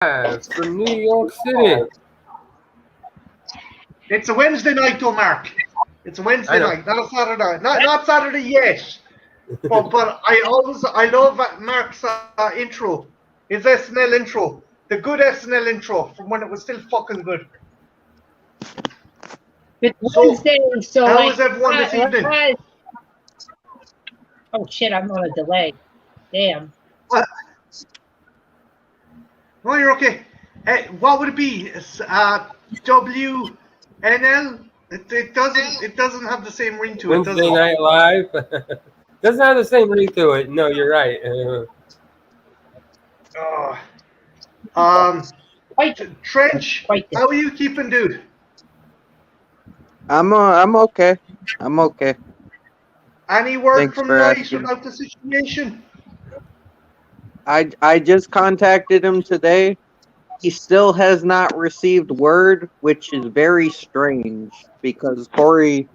from New York City. It's a Wednesday night, though, Mark. It's a Wednesday night, not a Saturday. Not Saturday yet. But I love Mark's intro. His SNL intro, the good SNL intro from when it was still fucking good. It's Wednesday, so how like, is everyone this evening? Oh shit! I'm on a delay. Damn. What? No, you're okay. What would it be? WNL? It doesn't have the same ring to it. Wednesday Night Live doesn't have the same ring to it. No, you're right. Trench, how are you keeping, dude? I'm okay. I'm okay. Any word from Nice about the situation? I just contacted him today. He still has not received word, which is very strange because Corey,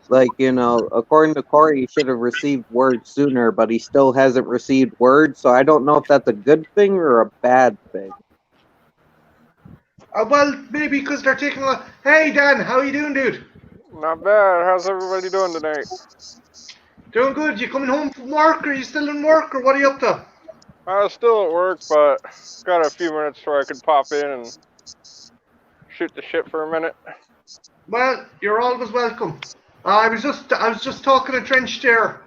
according to Corey, he should have received word sooner, but he still hasn't received word. So I don't know if that's a good thing or a bad thing. Well, maybe because they're taking a... Hey, Dan, how are you doing, dude? Not bad. How's everybody doing tonight? Doing good. You coming home from work, or are you still in work, or what are you up to? Still at work, but got a few minutes where I could pop in and shoot the shit for a minute. Well, you're always welcome. I was just talking to Trench there.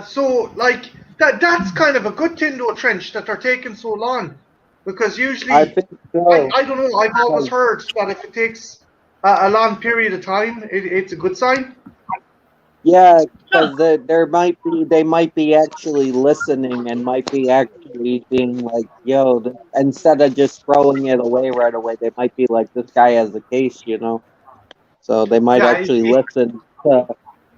So like that's kind of a good thing, though, Trench, that they're taking so long, because usually I don't know. I've always heard that if it takes a long period of time, it's a good sign. Yeah, because they might be actually listening and might be actually being like, yo, instead of just throwing it away right away, they might be like, this guy has a case, you know? So they might actually listen.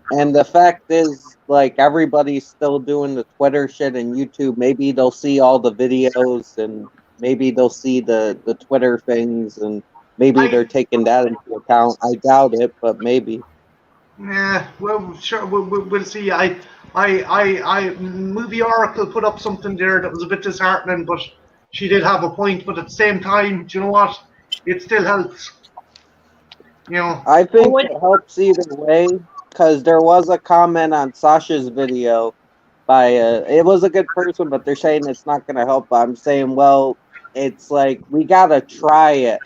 And the fact is, like, everybody's still doing the Twitter shit and YouTube. Maybe they'll see all the videos and maybe they'll see the Twitter things and maybe they're taking that into account. I doubt it, but maybe. Yeah, well, sure, we'll see. Movie Oracle put up something there that was a bit disheartening, but she did have a point. But at the same time, do you know what? It still helps. You know. I think it helps either way, because there was a comment on Sasha's video by it was a good person, but they're saying it's not going to help. I'm saying, well, it's like we gotta try it.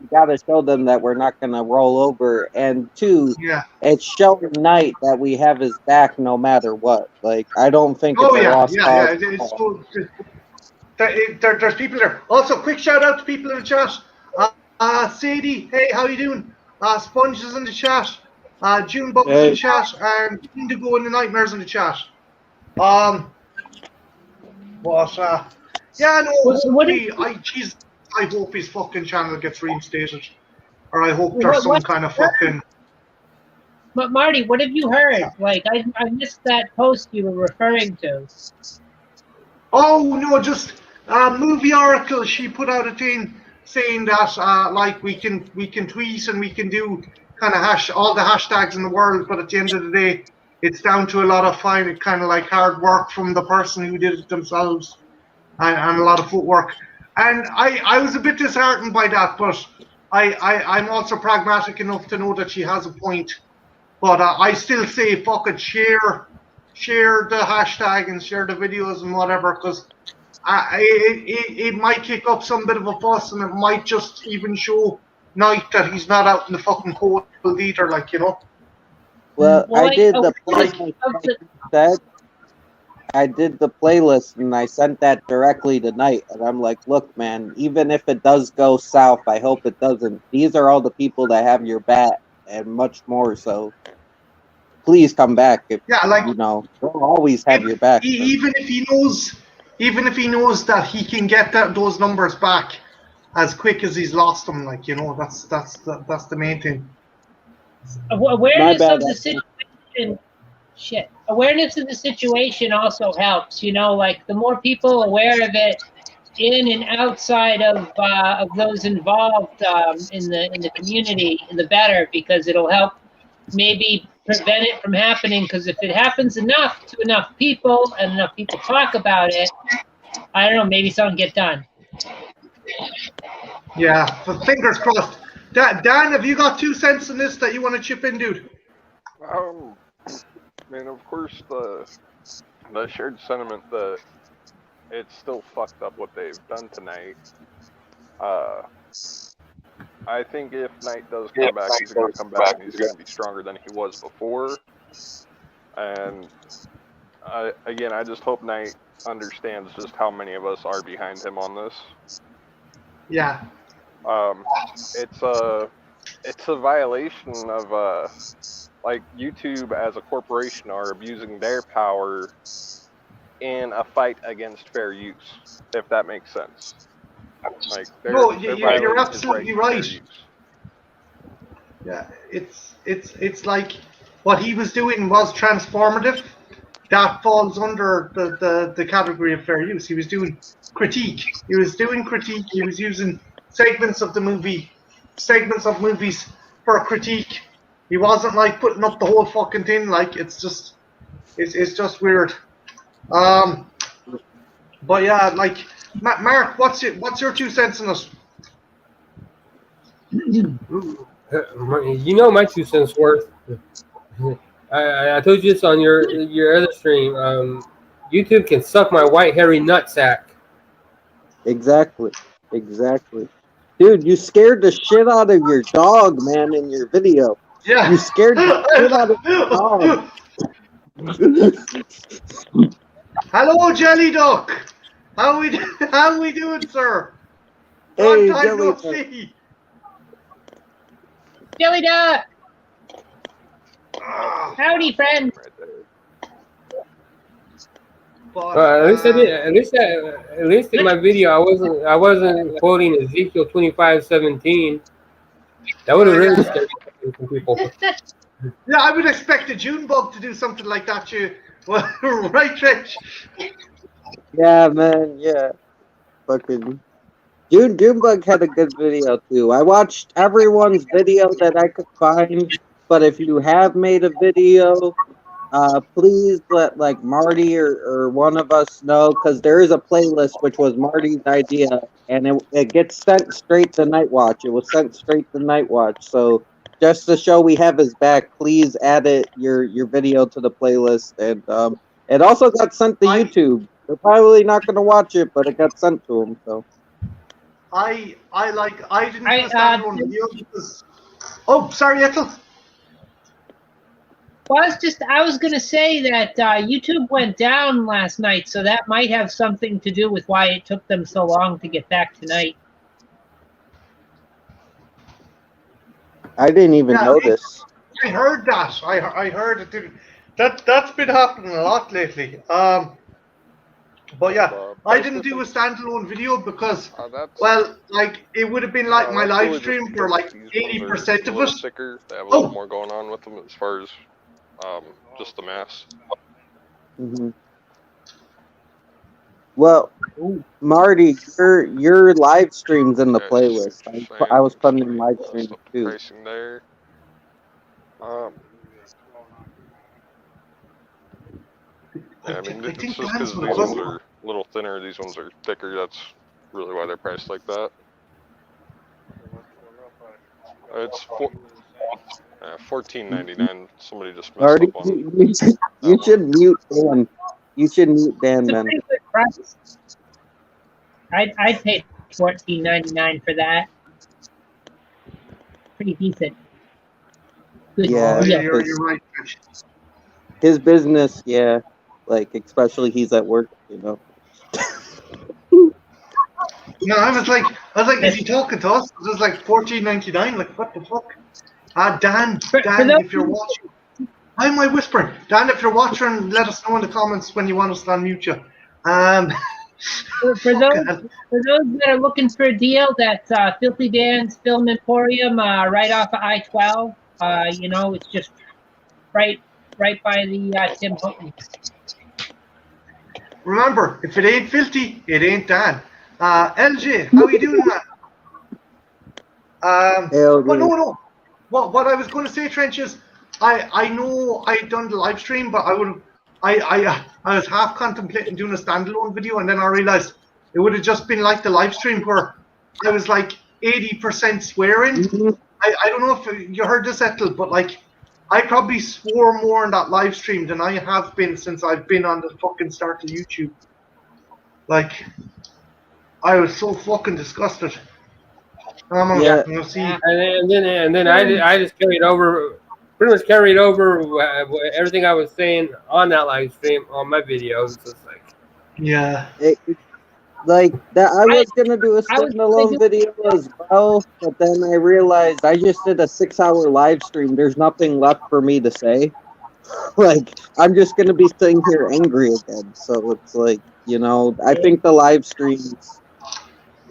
We gotta show them that we're not gonna roll over, and two, it's showing Knight that we have his back no matter what. Like, I don't think it's a lost cause. There's people there. Also, quick shout out to people in the chat. Sadie, hey, how you doing? Sponge is in the chat. June Buck is in the chat, and Indigo and the Nightmares in the chat. Yeah, no. I hope his fucking channel gets reinstated, or I hope there's some kind of fucking. But Marty, what have you heard? Like, I missed that post you were referring to. Oh no, just Movie Oracle. She put out a thing saying that like we can tweet and we can do kind of all the hashtags in the world, but at the end of the day, it's down to a lot of kind of like hard work from the person who did it themselves, and a lot of footwork. And I was a bit disheartened by that, but I'm also pragmatic enough to know that she has a point. But I still say fucking share the hashtag and share the videos and whatever, because it might kick up some bit of a fuss, and it might just even show Knight that he's not out in the fucking cold either, like, you know. Well, I did the playlist. I did the playlist and I sent that directly to Knight, and I'm like, look, man, even if it does go south, I hope it doesn't. These are all the people that have your back and much more. So please come back. If, you know, they'll always have your back. Even if he knows that he can get those numbers back as quick as he's lost them, like, you know, that's the main thing. Awareness of the situation. Shit. Awareness of the situation also helps. You know, like the more people aware of it, in and outside of those involved in the community, the better, because it'll help maybe prevent it from happening. Because if it happens enough to enough people and enough people talk about it, I don't know. Maybe something get done. Yeah, but fingers crossed. Dan, have you got 2 cents in this that you want to chip in, dude? I mean, of course, the shared sentiment that it's still fucked up what they've done tonight. I think if Knight does come back, he's going to come back and he's going to be stronger than he was before. And I just hope Knight understands just how many of us are behind him on this. Yeah. It's a violation of like YouTube as a corporation are abusing their power in a fight against fair use, if that makes sense. Like you're absolutely right. Yeah, it's like what he was doing was transformative. That falls under the category of fair use. He was doing critique. He was using segments of movies for critique. He wasn't like putting up the whole fucking thing. Like it's just weird. But yeah, like Mark, what's your 2 cents on this? You know my 2 cents worth. I told you this on your other stream. YouTube can suck my white hairy nutsack. Exactly. Dude, you scared the shit out of your dog, man, in your video. Yeah. You scared the shit out of your dog. Hello, Jelly Duck. How we doing, sir? Hey, Long time Jelly no Duck. see. Jelly Duck! Howdy, friend. But, at least in my video I wasn't quoting Ezekiel 25:17. That would have really scared some people. Yeah, I would expect a Junebug to do something like that, too. Well, right, Rich? Yeah, man, yeah. Fucking Junebug had a good video too. I watched everyone's video that I could find, but if you have made a video, please let like Marty or one of us know, because there is a playlist which was Marty's idea, and it gets sent straight to Nightwatch. It was sent straight to Nightwatch. So just to show we have his back, please add your video to the playlist. And it also got sent to YouTube. They're probably not going to watch it, but it got sent to them. So I didn't do a standalone video because. Oh, sorry, Ethel. Well, I was going to say that YouTube went down last night, so that might have something to do with why it took them so long to get back tonight. I didn't even notice. I heard that. I heard it. That's been happening a lot lately. But yeah, I didn't do a standalone video because, well, like it would have been like my live stream for like 80% of it. Thicker. They have a little more going on with them as far as just the mass. Mm-hmm. Well, Marty, your live streams in the playlist. I was putting in live streams too. Pricing there. Yeah, I mean, it's just because these ones are a little thinner, these ones are thicker. That's really why they're priced like that. It's $14.99. Somebody just messed Marty, up on you should mute Dan. You should mute Dan It's a then. pretty good price. I'd pay $14.99 for that. Pretty decent. Good Yeah, deal. You're right. His business, yeah. Like, especially he's at work, you know. No, I was like, is he talking to us? It was like $14.99. Like, what the fuck? Dan, if you're watching, why am I whispering? Dan, if you're watching, let us know in the comments when you want us to unmute you. For those that are looking for a deal, that's Filthy Dan's Film Emporium, right off of I-12. You know, it's just right by the Tim Hortons. Remember, if it ain't filthy, it ain't Dan. LJ, how are you doing, man? But no. What I was going to say, Trench, is I know I done the live stream, but I would I was half contemplating doing a standalone video, and then I realized it would have just been like the live stream where I was like 80% swearing. Mhm. I don't know if you heard this, Ethel, but like I probably swore more in that live stream than I have been since I've been on the fucking start of YouTube. Like, I was so fucking disgusted. Yeah. You'll see. And then I just carried over, pretty much carried over everything I was saying on that live stream on my videos. So it's like, Yeah. Like that, I was gonna do a I was standalone thinking- video as well, but then I realized I just did a 6-hour live stream. There's nothing left for me to say. Like I'm just gonna be sitting here angry again. So it's like, I think the live streams,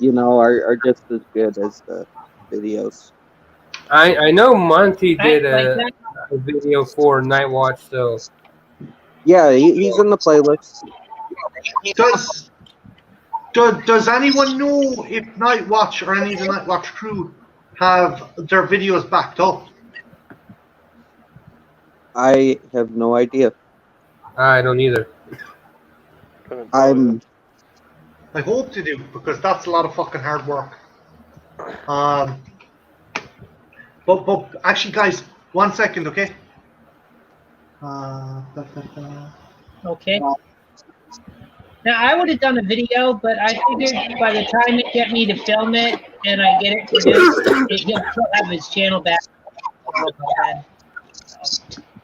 are just as good as the videos. I know Monty did like a that. video for Night Watch, so Yeah, he's in the playlist. Does anyone know if Night Watch or any of the Night Watch crew have their videos backed up? I have no idea. I don't either. Couldn't tell you. I hope they do, because that's a lot of fucking hard work. But actually, guys, 1 second, okay? Okay. Now I would have done a video, but I figured by the time they get me to film it and I get it produced, he'll have his channel back.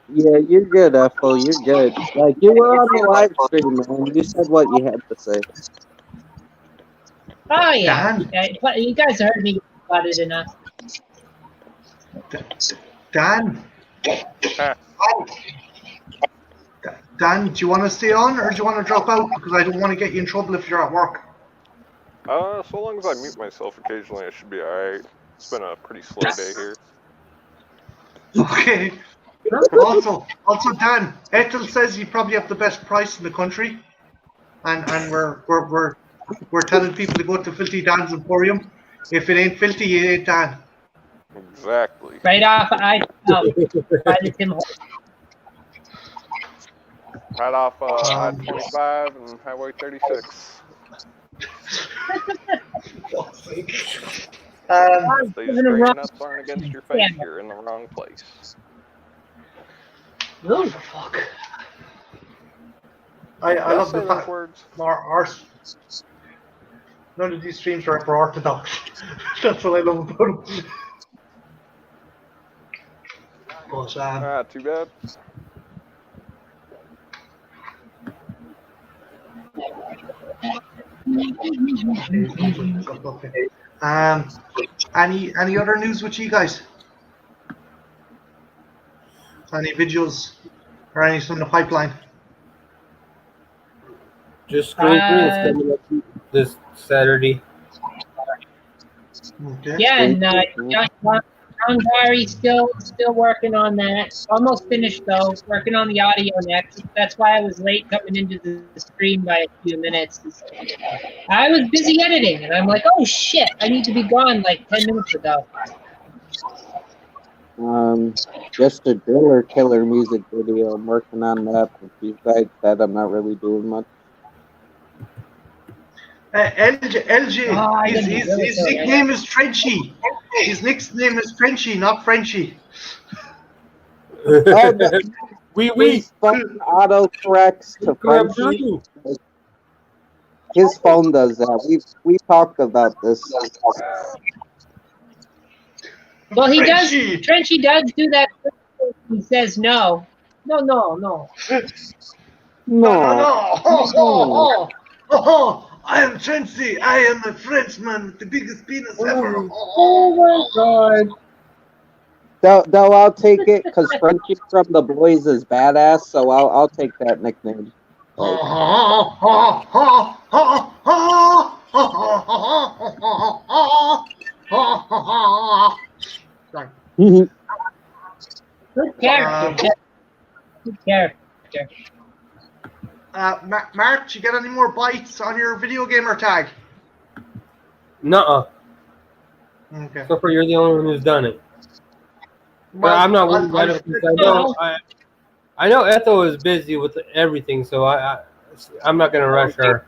Yeah, you're good, Ethel. You're good. Like you were on the live stream, man. You said what you had to say. Oh yeah, Dan? But you guys heard me about it enough. Dan? Dan, do you want to stay on, or do you want to drop out? Because I don't want to get you in trouble if you're at work. So long as I mute myself occasionally, I should be alright. It's been a pretty slow day here. Okay. Also, Dan, Ethel says you probably have the best price in the country, and we're telling people to go to Filthy Dan's Emporium. If it ain't filthy, it ain't Dan. Exactly. Right off by the Tim Hortons. Right off I-25 and Highway 36. These straight nuts aren't against your face, you're in the wrong place. Ooh. Fuck. I love the fact our none of these streams are for Orthodox. That's what I love about them. But, Too bad. okay. Any other news with you guys? Any videos or anything in the pipeline? Just Screen 3 is coming up this Saturday. Okay. Yeah, and John Barry's still working on that. Almost finished though. Working on the audio next. That's why I was late coming into the stream by a few minutes. I was busy editing, and I'm like, oh shit, I need to be gone like 10 minutes ago. Just a Driller Killer music video. I'm working on that, but besides that, I'm not really doing much. LJ, his nickname is Trenchy. His nickname is Trenchy, not Frenchy. His phone auto-corrects to Frenchy. His phone does that. We talked about this. Well, he Frenchy. does. Trenchy does do that. He says no. No. No. Oh, I am Trenchy. I am a Frenchman with the biggest penis ever. Oh my god. Though I'll take it because Frenchy from the Boys is badass, so I'll take that nickname. Sorry. Good character. Good character. Mark, did you get any more bites on your video gamer tag? Nuh-uh. Okay. So far, you're the only one who's done it. But I'm not worried about it because I know Ethel is busy with everything, so I'm not gonna rush her.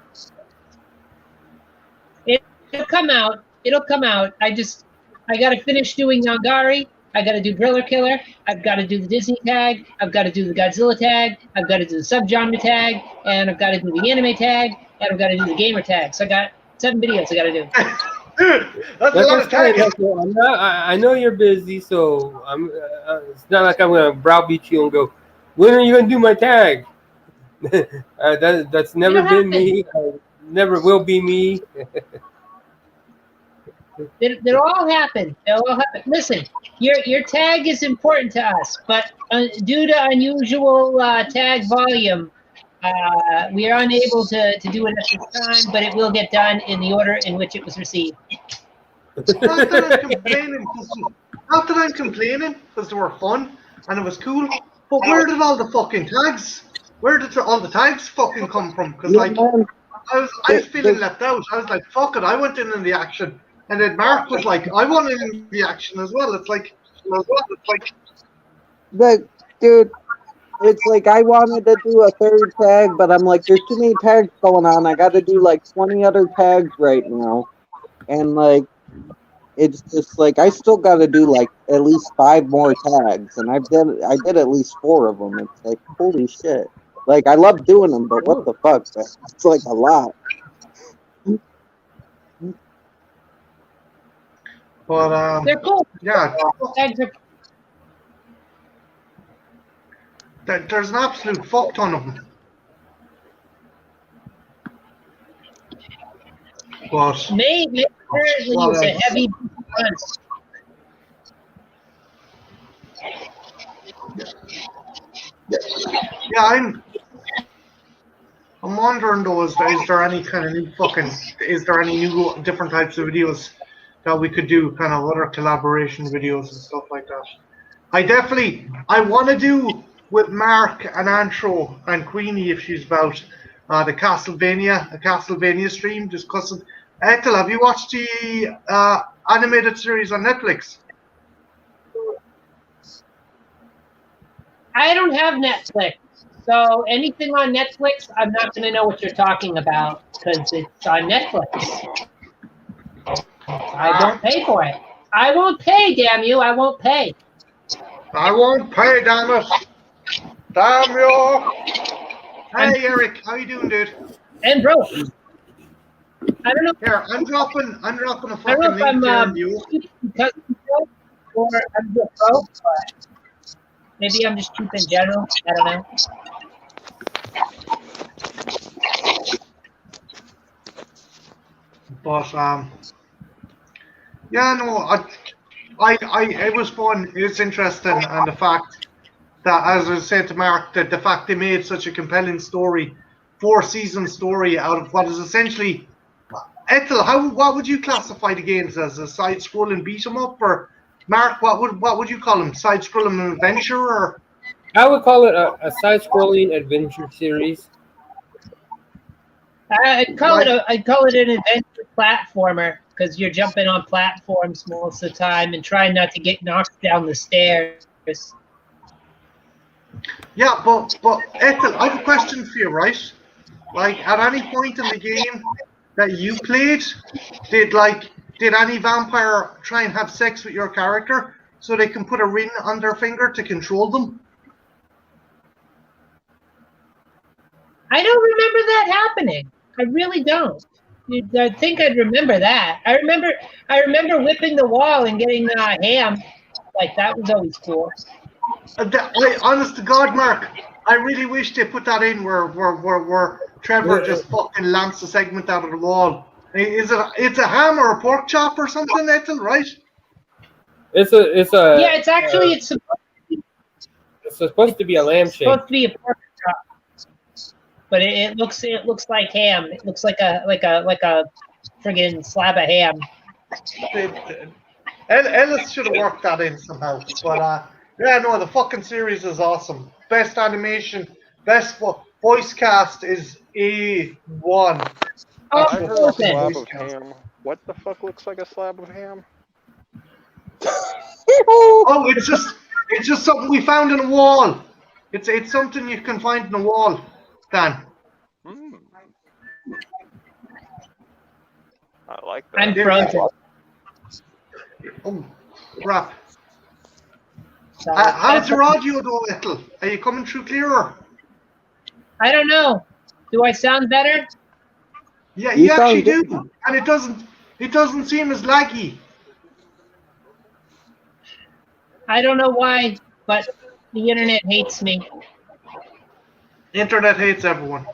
It'll come out. It'll come out. I got to finish doing Yongari. I got to do Driller Killer. I've got to do the Disney tag. I've got to do the Godzilla tag. I've got to do the subgenre tag, and I've got to do the anime tag, and I've got to do the gamer tag. So I got 7 videos I got to do. That's a lot of tags. I know you're busy, so it's not like I'm gonna browbeat you and go, "When are you gonna do my tag?" That's never been me. Never will be me. They'll all happen. They'll all happen. Listen, your tag is important to us, but due to unusual tag volume, we are unable to do it at this time. But it will get done in the order in which it was received. Not that I'm complaining because they were fun and it was cool. But where did all the fucking tags? Where did all the tags fucking come from? Because like I was feeling left out. I was like, fuck it, I went in the action. And then Mark was like, I want in the action as well. It's like, dude, it's like I wanted to do a third tag, but I'm like, there's too many tags going on. I got to do like 20 other tags right now. And like, it's just like, I still got to do like at least 5 more tags. And I did at least 4 of them. It's like, holy shit. Like, I love doing them, but what the fuck? It's like a lot. But they're cool. Yeah. Tags are. There's an absolute fuck ton of them. But Maybe apparently it's a heavy punch. Yeah, I'm wondering though, is there any kind of new is there any new different types of videos that we could do, kind of other collaboration videos and stuff like that? I want to do with Mark and Antro and Queenie if she's about the Castlevania stream, just because. Ethel, have you watched the animated series on Netflix? I don't have Netflix, so anything on Netflix, I'm not going to know what you're talking about because it's on Netflix. I don't pay for it. I won't pay, damn you! I won't pay. I won't pay, damn it! Damn you! Hey, Eric, how you doing, dude? And bro, I don't know. Here, I'm dropping a I don't know fucking if link there I'm in you. or I'm just broke, but maybe I'm just cheap in general. I don't know. But yeah, no, it was fun. It's interesting, and the fact that, as I said to Mark, that the fact they made such a compelling story, 4-season story out of what is essentially. Ethel, what would you classify the games as? A side-scrolling beat 'em up, or Mark, what would you call them? Side-scrolling adventure, or? I would call it a side-scrolling adventure series. I'd call it an adventure platformer because you're jumping on platforms most of the time and trying not to get knocked down the stairs. Yeah, but Ethel, I have a question for you, right? Like, at any point in the game that you played, did any vampire try and have sex with your character so they can put a ring on their finger to control them? I don't remember that happening. I really don't. I think I'd remember that. I remember whipping the wall and getting ham. Like, that was always cool. Honest to God, Mark, I really wish they put that in where Trevor just fucking lamps a segment out of the wall. It's a ham or a pork chop or something, Ethel, right? It's a. Yeah, it's actually it's supposed to be a lamb shank. It's supposed to be a pork chop, but it looks like ham. It looks like a friggin' slab of ham. Ellis should have worked that in somehow, but yeah, no, the fucking series is awesome. Best animation, best voice cast is A1. Oh, I heard a slab of ham. What the fuck looks like a slab of ham? Oh, it's just something we found in a wall. It's something you can find in the wall, Dan. I like that. I'm frozen. Oh, crap. How's your audio though, Ethel? Are you coming through clearer? I don't know. Do I sound better? Yeah, You you actually sound do, and it doesn't seem as laggy. I don't know why, but the internet hates me. The internet hates everyone.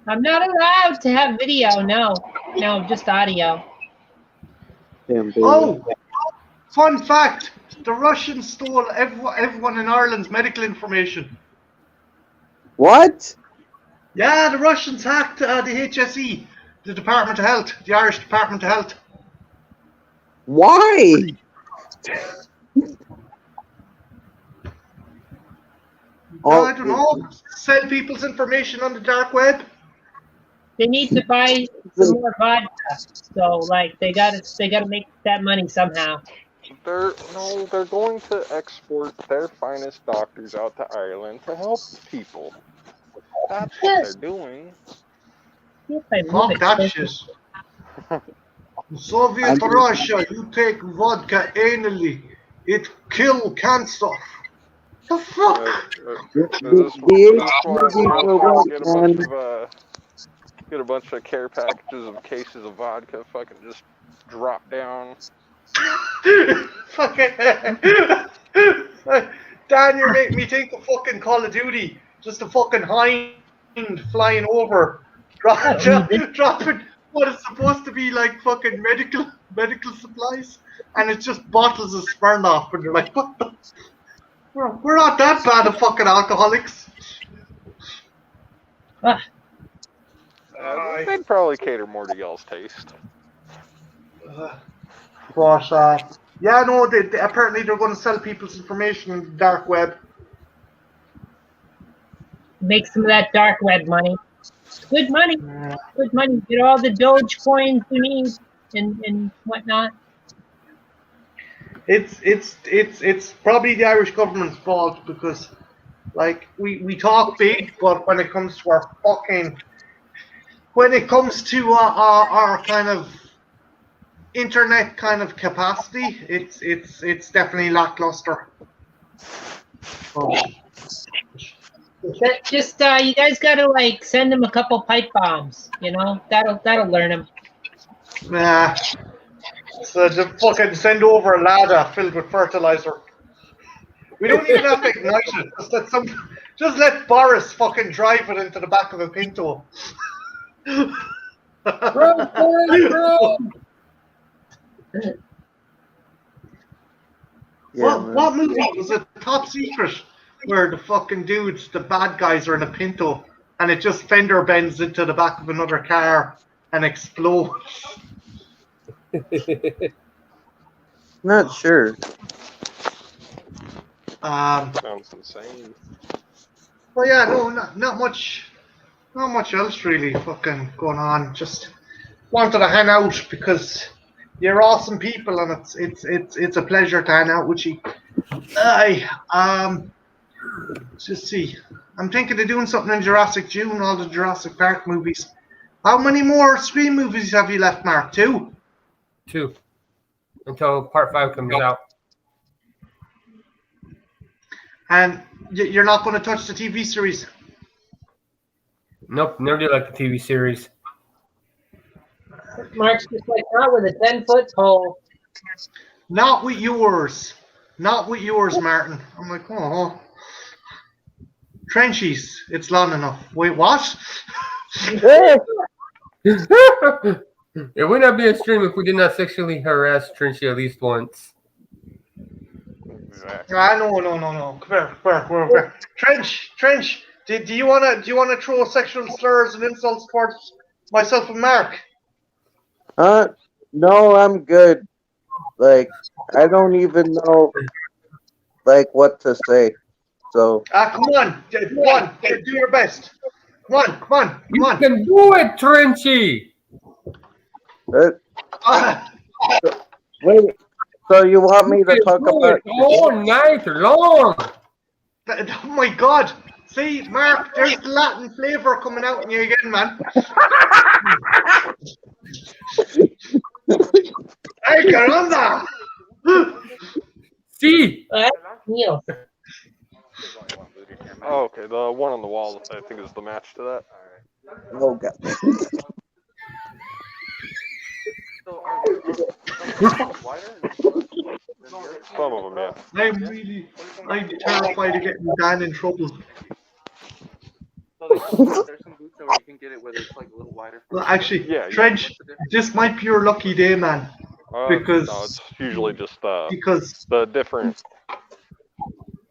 I'm not allowed to have video. No, just audio. Damn, baby. Oh, fun fact: the Russians stole everyone in Ireland's medical information. What? Yeah, the Russians hacked the HSE, the Department of Health, the Irish Department of Health. Why? I don't know. Sell people's information on the dark web. They need to buy some more vodka. So like they gotta make that money somehow. They're going to export their finest doctors out to Ireland to help people. That's what they're doing. Fuck that shit. Soviet Russia, you take vodka anally. It kill cancer. The fuck? Get a bunch of care packages of cases of vodka, fucking just drop down. Fucking Dan, you're making me think of fucking Call of Duty. Just a fucking hind flying over, dropping what is supposed to be like fucking medical supplies, and it's just bottles of Smirnoff, and you're like, what the? We're not that bad of fucking alcoholics. They'd probably cater more to y'all's taste. Yeah, no, they apparently they're going to sell people's information in the dark web. Make some of that dark web money. Good money. Good money. Get all the Doge coins you need and whatnot. It's probably the Irish government's fault because, like, we talk big, but when it comes to our kind of internet kind of capacity, it's definitely lackluster. Just you guys gotta like send them a couple pipe bombs. You know that'll learn them. Nah. So just fucking send over a ladder filled with fertilizer. We don't even have to ignite it. Just let Boris fucking drive it into the back of a Pinto. What movie was it? Top Secret, where the fucking dudes, the bad guys, are in a Pinto, and it just fender bends into the back of another car and explodes. Not sure. Sounds insane. Well, yeah, no, not much else really fucking going on. Just wanted to hang out because you're awesome people, and it's a pleasure to hang out with you. Let's just see. I'm thinking of doing something in Jurassic June, all the Jurassic Park movies. How many more Scream movies have you left, Mark? 2? 2. Until part 5 comes out. And you're not going to touch the TV series? Nope, never did like the TV series. Mark's just like, not with a 10-foot pole. Not with yours. Not with yours, Martin. I'm like, oh. Trenchies. It's long enough. Wait, what? It would not be a stream if we did not sexually harass Trinchy at least once. Exactly. No. Come here. Trench. Do you wanna throw sexual slurs and insults towards myself and Mark? No, I'm good. Like, I don't even know, like, what to say. So. Come on, do your best. Come on. You can do it, Trinchy. Wait. So you want me to talk about all night long? Oh my God! See, Mark, there's the Latin flavor coming out in you again, man. Hey, caramba! See? Neil. Oh, okay, the one on the wall, I think, is the match to that. Oh god. Some of them, yeah. I'm terrified of getting Dan in trouble. There's some boots where you can get it where it's like a little wider. Well, actually, Yeah. Trench, this might be your lucky day, man. Because no, it's usually just because the different.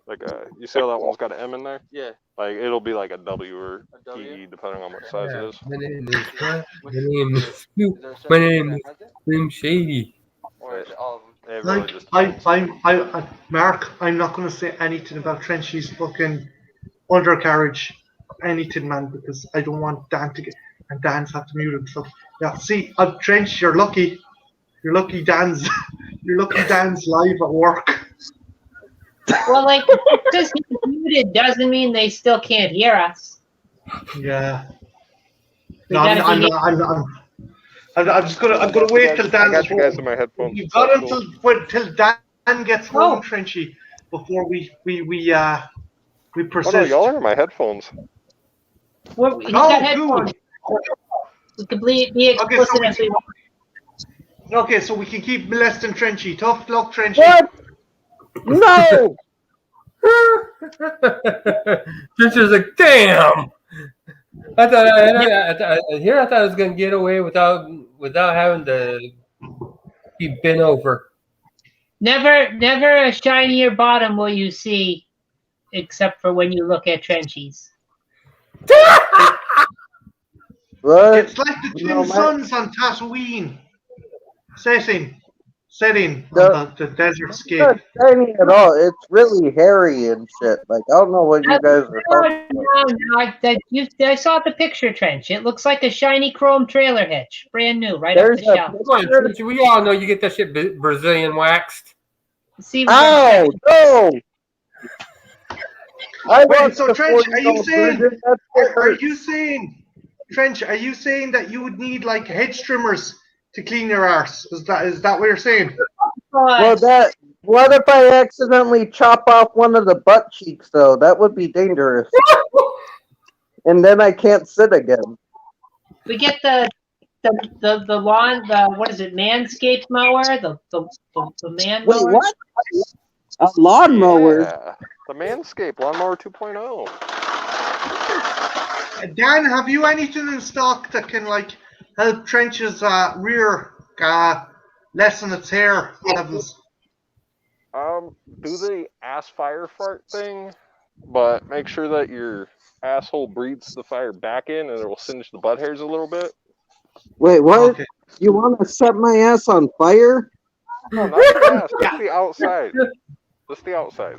Like you see how that one's got an M in there? Yeah. Like it'll be like a W or A W? E depending on what size it is. My name is what? My name is Is there a certain My name one is that has it? Slim Shady. Or is it all of them? It really like just Mark, I'm not gonna say anything about Trenchy's fucking undercarriage, anything, man, because I don't want Dan to get and Dan's have to mute himself. Yeah, see, Trench, you're lucky. You're lucky Dan's you're lucky Dan's live at work. Well, like, just he's muted doesn't mean they still can't hear us. Yeah. We No, gotta I'm be- I'm just gonna wait till Dan. I got you guys in my headphones. You've got until Dan gets home, Oh. Trenchy, before we Oh persist. no, y'all are in my headphones. He's Oh, got headphones. We can be explicit if we want. Okay, so we can keep molesting Trenchy. Tough luck, Trenchy. What? No! Trencher's like, damn. I thought I was gonna get away without having to be bent over. Never a shinier bottom will you see, except for when you look at Trenchies. What? It's like the twin suns on Tatooine. Setting The- on the desert It's scape. not shiny at all. It's really hairy and shit. Like, I don't know what you guys are talking about. No. I saw the picture, Trench. It looks like a shiny chrome trailer hitch, brand new, right off There's the a shelf. Come on, Trencher, we all know you get that shit Brazilian waxed. See, Ow! No! I Wait, want so the Trench, are you 40-year-old saying? version. That's what Are hurts. you saying, Trench? Are you saying that you would need like hedge trimmers to clean your arse? Is that what you're saying? Well, what if I accidentally chop off one of the butt cheeks, though? That would be dangerous. And then I can't sit again. we get the lawn, what is it, Manscaped mower, the man Wait, mower. what? A lawnmower? Yeah, the Manscaped Lawnmower 2.0. Dan, have you anything in stock that can like help Trench's rear lessen its hair levels? Do the ass fire fart thing, but make sure that your asshole breathes the fire back in, and it will singe the butt hairs a little bit. Wait, what? Okay. You want to set my ass on fire? No, not the ass, just the outside. Just the outside.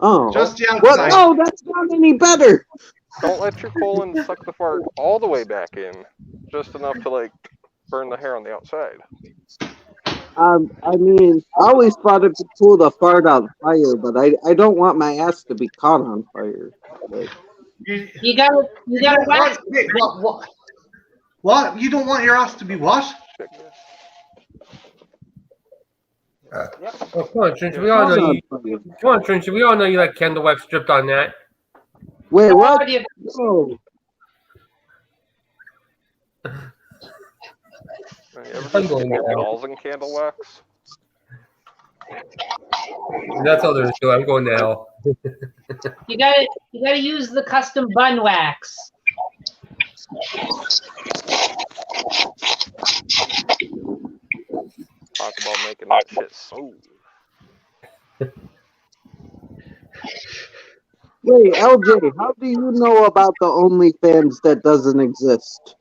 Oh. Just the What? outside. No, that's not any better. Don't let your colon suck the fart all the way back in, just enough to like burn the hair on the outside. I mean, I always thought it could pull the fart out of fire, but I don't want my ass to be caught on fire. Like, You gotta wax. Wait, what? You don't want your ass to be what? Oh, come on, Trencher, we all know you. Come on, Trencher, we all know you like candle wax dripped on that. Wait, what? What? No. You ever I'm just going stick your now. balls in candle wax? That's all there is to it. I'm going to hell. You gotta use the custom bun wax. Talk about making that shit so. Wait, LJ, how do you know about the OnlyFans that doesn't exist?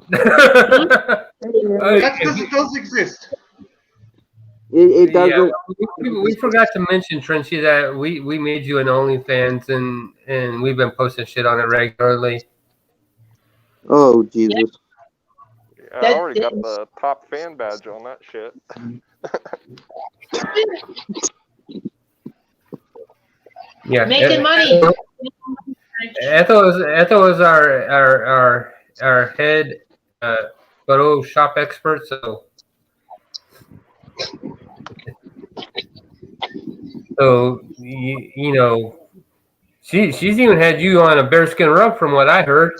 That's because it does exist. It doesn't. Yeah, we forgot to mention, Trenchy, that we made you an OnlyFans and we've been posting shit on it regularly. Oh, Jesus. Yeah, I already got the top fan badge on that shit. Yeah, Making money. Ethel is our head Photoshop expert. So you know, she's even had you on a bearskin rug, from what I heard.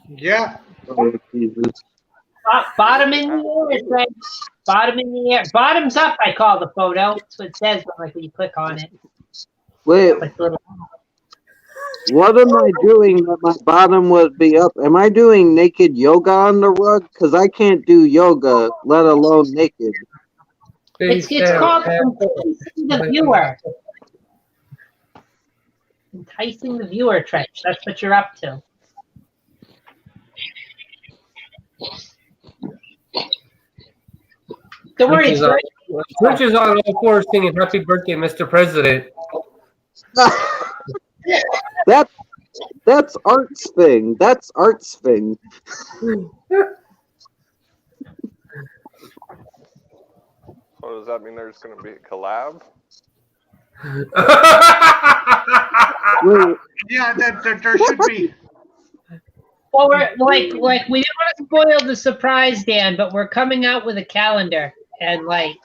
Yeah. Oh, Jesus. Bottom in the air, friends. Bottom in the air. Bottoms up, I call the photo. That's what it says when you click on it. Wait, Like little. what am I doing that my bottom would be up? Am I doing naked yoga on the rug? Because I can't do yoga, let alone naked. It's called enticing the viewer. Enticing the viewer, Trench. That's what you're up to. Don't worry, it's very Twitch is on all fours singing "Happy Birthday, Mr. President." That's Art's thing. That's Art's thing. So does that mean there's going to be a collab? Wait, Yeah, there should be. Well, we're like we didn't want to spoil the surprise, Dan, but we're coming out with a calendar, and like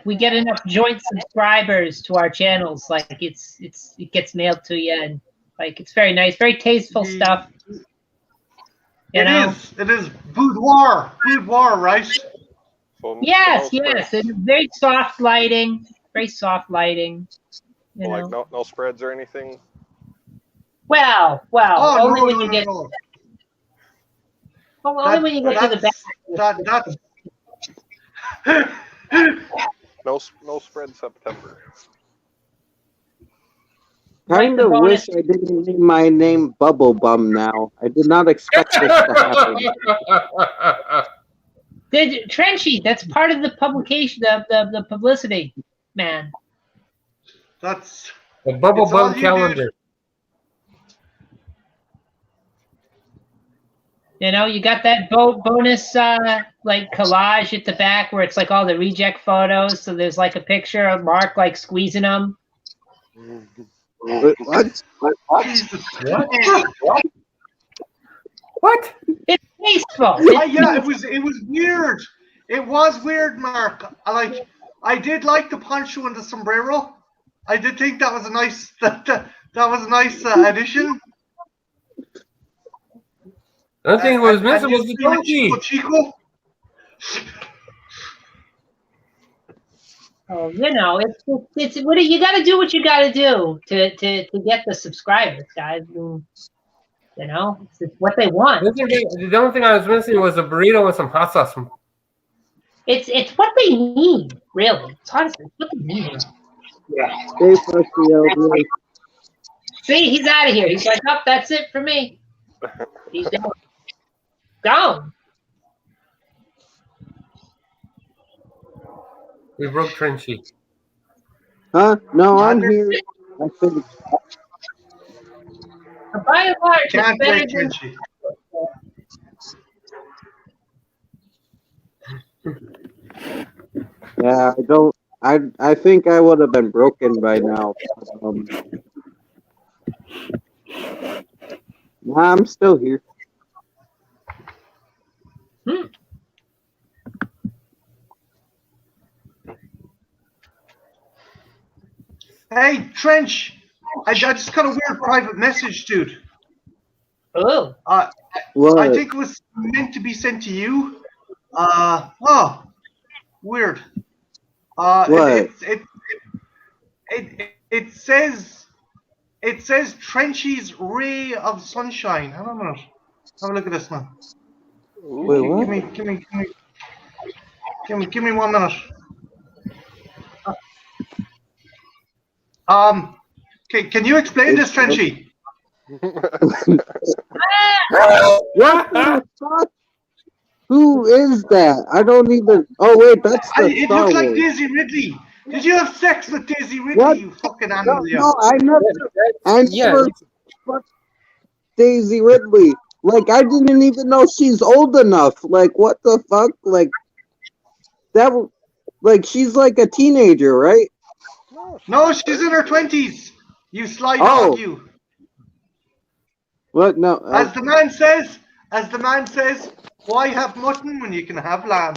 we get enough joint subscribers to our channels, like it gets mailed to you, and like it's very nice, very tasteful stuff. It is boudoir, right? Yes, and very soft lighting, You Like know. no spreads or anything? Well, Oh, only when no, you get. no. Only when you get to the back. No spread September. kind of wish I didn't name my name Bubble Bum now. I did not expect this to happen. Trenchy, that's part of the publication, the publicity, man. That's the Bubble it's all Bum you calendar. You know, you got that bonus like collage at the back where it's like all the reject photos. So there's like a picture of Mark like squeezing them. What? What? It's tasteful. Yeah, it was weird. It was weird, Mark. I did like the poncho and the sombrero. I did think that was a nice that was a nice addition. The only thing was missing was the donkey. Chico. Oh, you know, it's what you got to do. What you got to do to get the subscribers, guys. You know, it's what they want. The only thing I was missing was a burrito with some hot sauce. It's what they need, really. It's honestly what they need. Yeah. Stay frosty, See, he's out of here. He's like, oh, that's it for me. He's gone. We broke Trenchy. Huh? No, I'm here. I think. By and large, Can't it's better break than Trenchy. Yeah, I don't. I think I would have been broken by now. Nah, I'm still here. Hey, Trench. I just got a weird private message, dude. Oh. What? I think it was meant to be sent to you. Weird. What? It says Trenchy's ray of sunshine. I don't know. Have a look at this now. Wait, what? Give me 1 minute. Can you explain this, Trenchy? What the fuck? Who is that? I don't even. Oh wait, that's the It Star looks like Wars. Daisy Ridley. Did you have sex with Daisy Ridley? What? You fucking No, animal! no, I never fucked Daisy Ridley. Like, I didn't even know she's old enough. Like, what the fuck? Like, that. Like, she's like a teenager, right? No, she's in her 20s. You sly Oh. dog, you. What? No. As the man says, why have mutton when you can have lamb?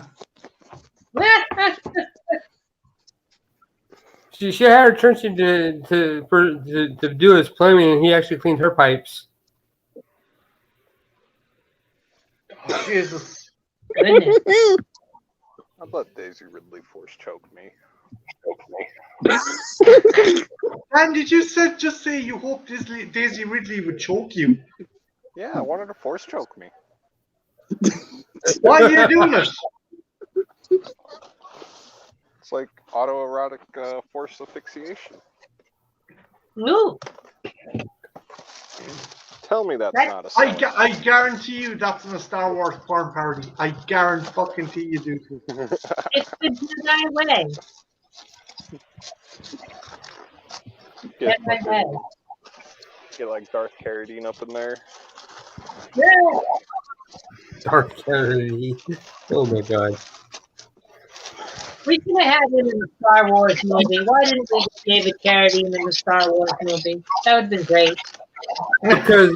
She hired Trenchy to do his plumbing, and he actually cleaned her pipes. Oh, Jesus. Goodness. I'd let Daisy Ridley force choke me. Man, did you just say you hope Daisy Ridley would choke you? Yeah, I wanted to force choke me. Why are you doing it? It's like autoerotic force asphyxiation. No. Tell me that's not a I sign. guarantee you that's in a Star Wars porn parody. I guarantee you do. It's the Jedi way. Get, Jedi way. get like Darth Carradine up in there. Yeah. Dark Kennedy. Oh my God. We could have had him in the Star Wars movie. Why didn't we get David Carradine in the Star Wars movie? That would have been great. Because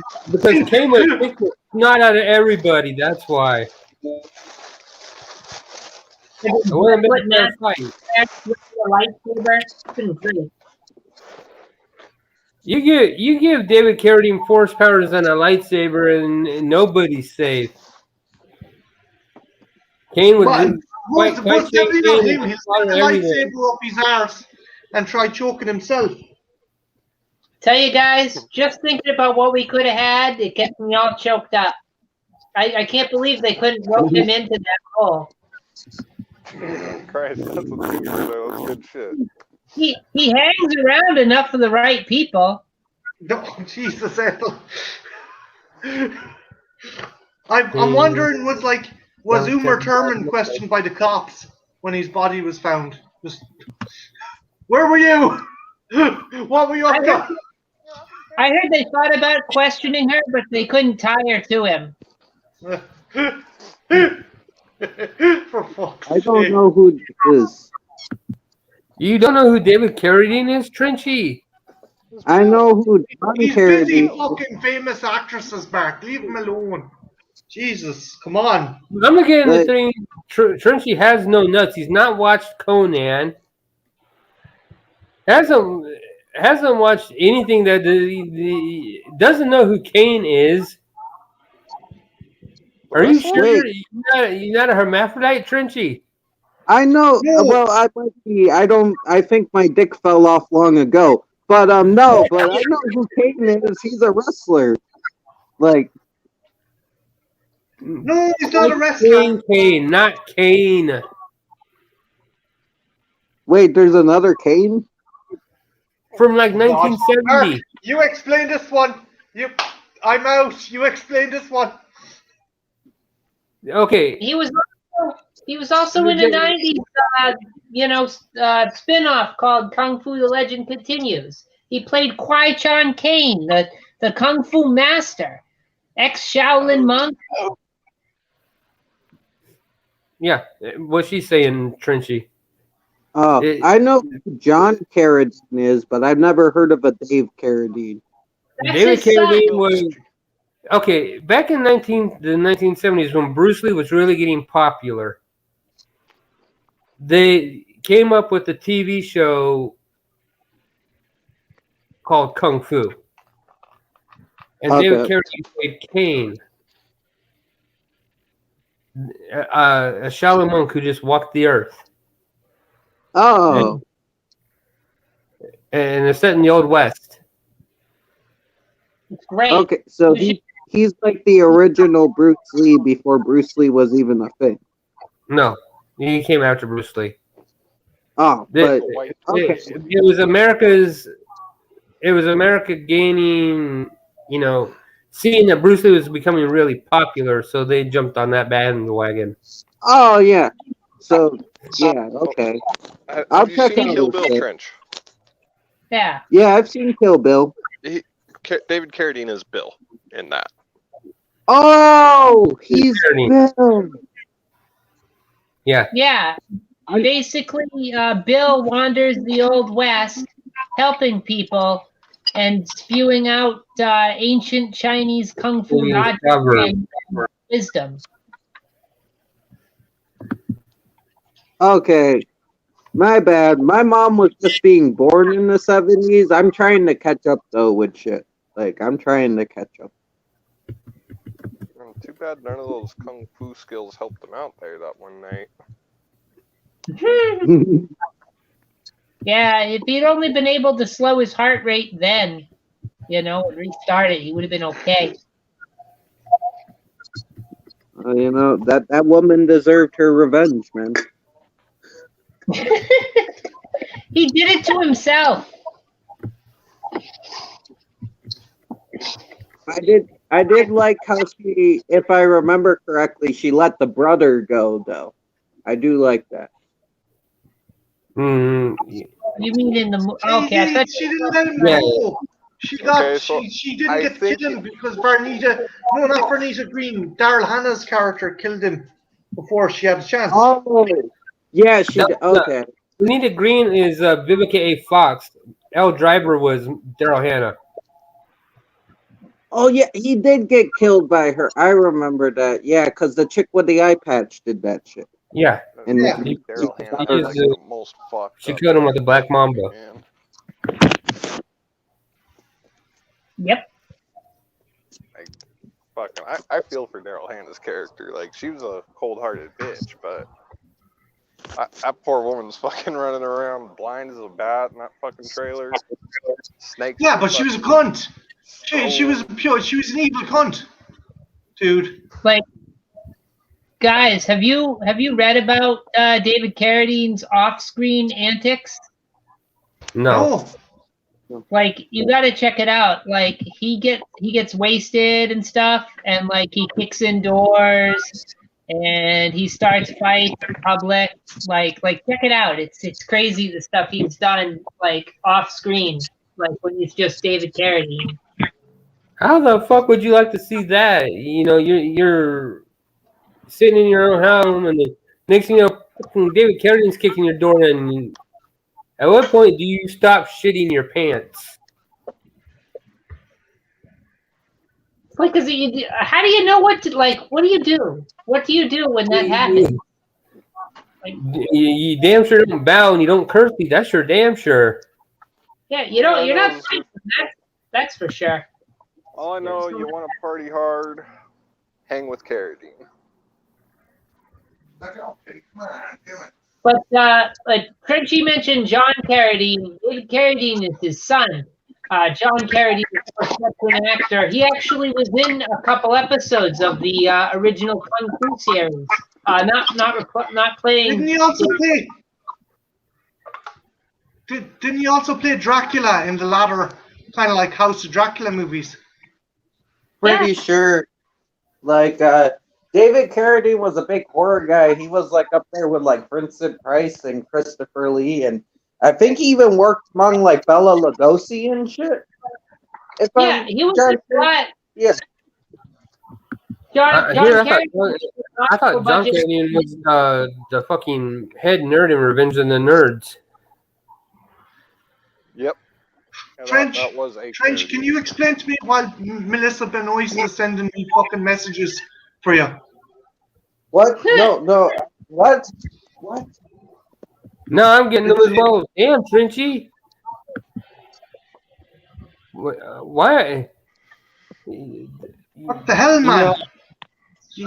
Kane was not out of everybody. That's why. It would have been a fair fight. With the lightsaber, it's been great. You give David Carradine force powers and a lightsaber, and nobody's safe. Kane was quite definitely not Kane him. and He'll stick the everyone. lightsaber up his arse and try choking himself. Tell you guys, just thinking about what we could have had, it gets me all choked up. I can't believe they couldn't rope him into that hole. Christ, that's what Junior said. That's good shit. He hangs around enough for the right people. Oh, Jesus, Ethel. I'm wondering, was Umar Thurman questioned by the cops when his body was found? Just, where were you? What were you up to? I heard they thought about questioning her, but they couldn't tie her to him. For fuck's I don't sake. know who this is. You don't know who David Carradine is, Trenchy? I know who John He's busy Carradine. fucking famous actresses, Mark. Leave him alone. Jesus, come on. I'm looking at the thing. Trenchy has no nuts. He's not watched Conan. Hasn't watched anything that doesn't know who Kane is. Are you sure you're not a hermaphrodite, Trenchy? I know. No. Well, I might be. I think my dick fell off long ago. But no. But I know who Kane is. He's a wrestler. Like. No, he's not a wrestler. Kane, not Kane. Wait, there's another Kane? From like 1970. Mark, you explain this one. I'm out. You explain this one. Okay. He was also in a 90s, spin-off called Kung Fu: The Legend Continues. He played Kwai Chan Kane, the Kung Fu master, ex-Shaolin monk. Yeah, what's she saying, Trenchy? I know who John Carradine is, but I've never heard of a Dave Carradine. David Carradine was okay back in the 1970s when Bruce Lee was really getting popular. They came up with a TV show called Kung Fu, and David Carradine played Kane, a Shaolin monk who just walked the earth. Oh. And it's set in the Old West. It's great. Okay, so he's like the original Bruce Lee before Bruce Lee was even a thing. No, he came after Bruce Lee. Oh, but okay. It was America gaining, seeing that Bruce Lee was becoming really popular, so they jumped on that bandwagon. Oh yeah. So yeah, okay. Have you seen Kill Bill, Trench? Yeah. Yeah, I've seen Kill Bill. David Carradine is Bill in that. Oh, he's Bill. Yeah. Yeah. basically, Bill wanders the Old West, helping people and spewing out ancient Chinese kung fu logic and wisdom. Okay, my bad. My mom was just being born in the 70s. I'm trying to catch up though with shit. Like I'm trying to catch up. Too bad none of those kung fu skills helped him out there that one night. Yeah, if he'd only been able to slow his heart rate then, and restart it, he would have been okay. That woman deserved her revenge, man. He did it to himself. I did like how she, if I remember correctly, she let the brother go though. I do like that. You mean in the okay? She didn't let him go. She didn't get to kill him because not Vernita Green. Daryl Hannah's character killed him before she had a chance. Oh, yeah, she did. Okay. Vernita Green is Vivica A. Fox. Elle Driver was Daryl Hannah. Oh yeah, he did get killed by her. I remember that. Yeah, because the chick with the eye patch did that shit. Yeah. And Daryl Hannah is the most fucked she up killed him with the Black Mamba. Man. Yep. I feel for Daryl Hannah's character. Like, she was a cold-hearted bitch, but that poor woman's fucking running around blind as a bat in that fucking trailer. Snakes. Yeah, but she was a cunt. She was an evil cunt, dude. Like, guys, have you read about David Carradine's off-screen antics? No. Like, you got to check it out. Like, he gets wasted and stuff, and like he kicks in doors, and he starts fights in public. Like check it out. It's crazy the stuff he's done like off-screen, like when he's just David Carradine. How the fuck would you like to see that? You're sitting in your own home, and the next thing you know, fucking David Carradine's kicking your door in. At what point do you stop shitting your pants? Like, how do you know what to like? What do you do? What do you do when that happens? Like, you damn sure don't bow and you don't curtsy. That's for damn sure. Yeah, you don't. You're not. That's for sure. All I know, you want to party hard, hang with Carradine. But like Crunchy mentioned, John Carradine. David Carradine is his son. John Carradine is an actor. He actually was in a couple episodes of the original Kung Fu series. Not playing. Didn't he also play? Didn't he also play Dracula in the latter kind of like House of Dracula movies? Pretty sure. Like David Carradine was a big horror guy. He was like up there with like Vincent Price and Christopher Lee, and I think he even worked among like Bela Lugosi and shit. He was a lot. Yes. I thought John Carradine was the fucking head nerd in Revenge of the Nerds. Yep. Trench, that was a Trench, can you explain to me why Melissa Benoist is sending me fucking messages for you? What? No. What? No, I'm getting them as well. Damn, Trenchy. Why? What the hell, man?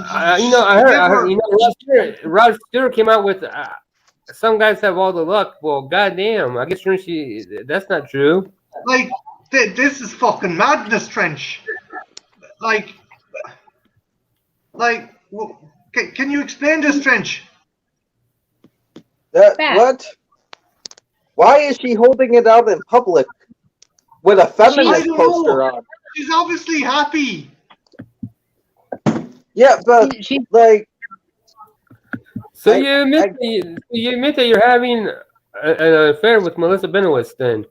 I heard. Rod Stewart came out with some guys have all the luck. Well, goddamn, I guess Trenchy. That's not true. Like, this is fucking madness, Trench. Like, can you explain this, Trench? What? Why is she holding it out in public with a feminist poster on? She's obviously happy. Yeah, but like. So you admit that you're having an affair with Melissa Benoist, then?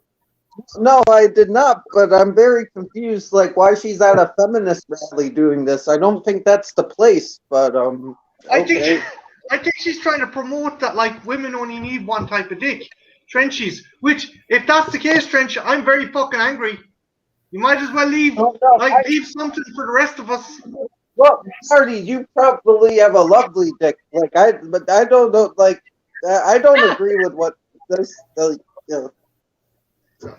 No, I did not, but I'm very confused, like, why she's at a feminist rally doing this. I don't think that's the place, but, I I think she's trying to promote that like women only need one type of dick, trenchies. Which, if that's the case, Trench, I'm very fucking angry. You might as well leave leave something for the rest of us. Well, Marty, you probably have a lovely dick. But I don't know. Like, I don't agree with what this.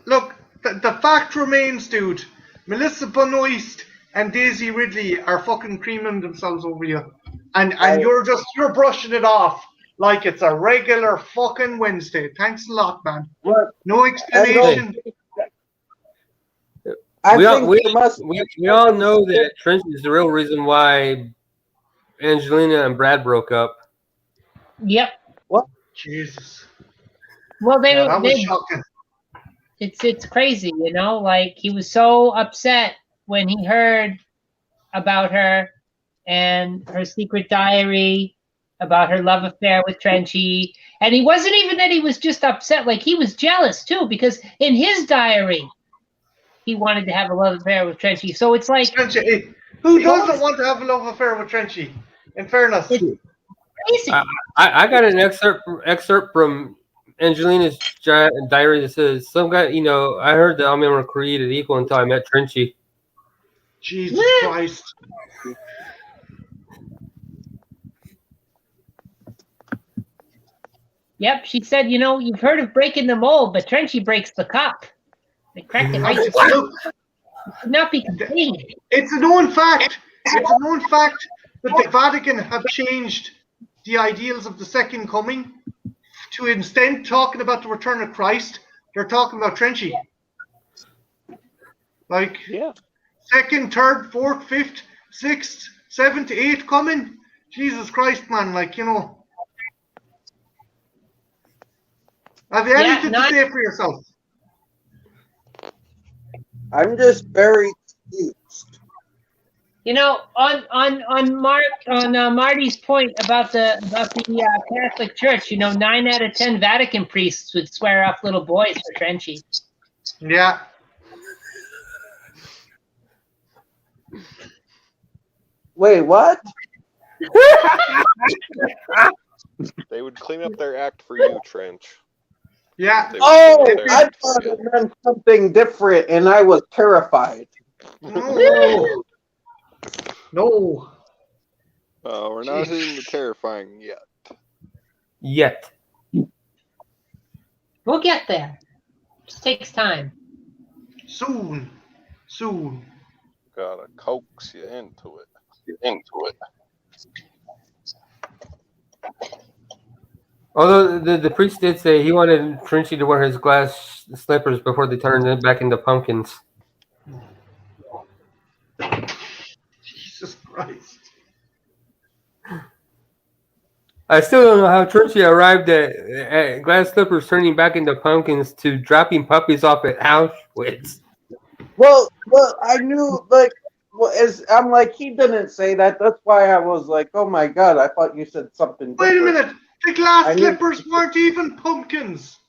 Look, the fact remains, dude. Melissa Benoist and Daisy Ridley are fucking creaming themselves over you, and you're brushing it off like it's a regular fucking Wednesday. Thanks a lot, man. What? No explanation. We all know that Trench is the real reason why Angelina and Brad broke up. Yep. What? Jesus. Well, That was shocking. It's crazy, you know. Like he was so upset when he heard about her and her secret diary, about her love affair with Trenchy, and he wasn't even that he was just upset. Like he was jealous too, because in his diary, he wanted to have a love affair with Trenchy. So it's like, Trenchy, who doesn't want to have a love affair with Trenchy? In fairness, it's crazy. I got an excerpt from Angelina's diary that says, "Some guy, I heard that all men were created equal until I met Trenchy." Jesus Christ. Yep, she said, you've heard of breaking the mold, but Trenchy breaks the cup. They cracked it right. Look, not be contained. It's a known fact. It's a known fact that the Vatican have changed the ideals of the second coming to instead talking about the return of Christ, they're talking about Trenchy. Like, second, third, fourth, fifth, sixth, seventh, eighth coming. Jesus Christ, man! Like, have you anything to say for yourself? I'm just very confused. On Marty's point about the Catholic Church, 9 out of 10 Vatican priests would swear off little boys for Trenchy. Yeah. Wait, what? They would clean up their act for you, Trench. Yeah. Oh, I thought it meant something different, and I was terrified. No. No. We're not hitting the terrifying yet. We'll get there. Just takes time. Soon. Gotta coax you into it. Although the priest did say he wanted Trenchy to wear his glass slippers before they turned it back into pumpkins. Jesus Christ. I still don't know how Trenchy arrived at glass slippers turning back into pumpkins to dropping puppies off at Auschwitz. Well, I knew, I'm like, he didn't say that. That's why I was like, oh my god, I thought you said something different. Wait a minute. The glass slippers weren't even pumpkins.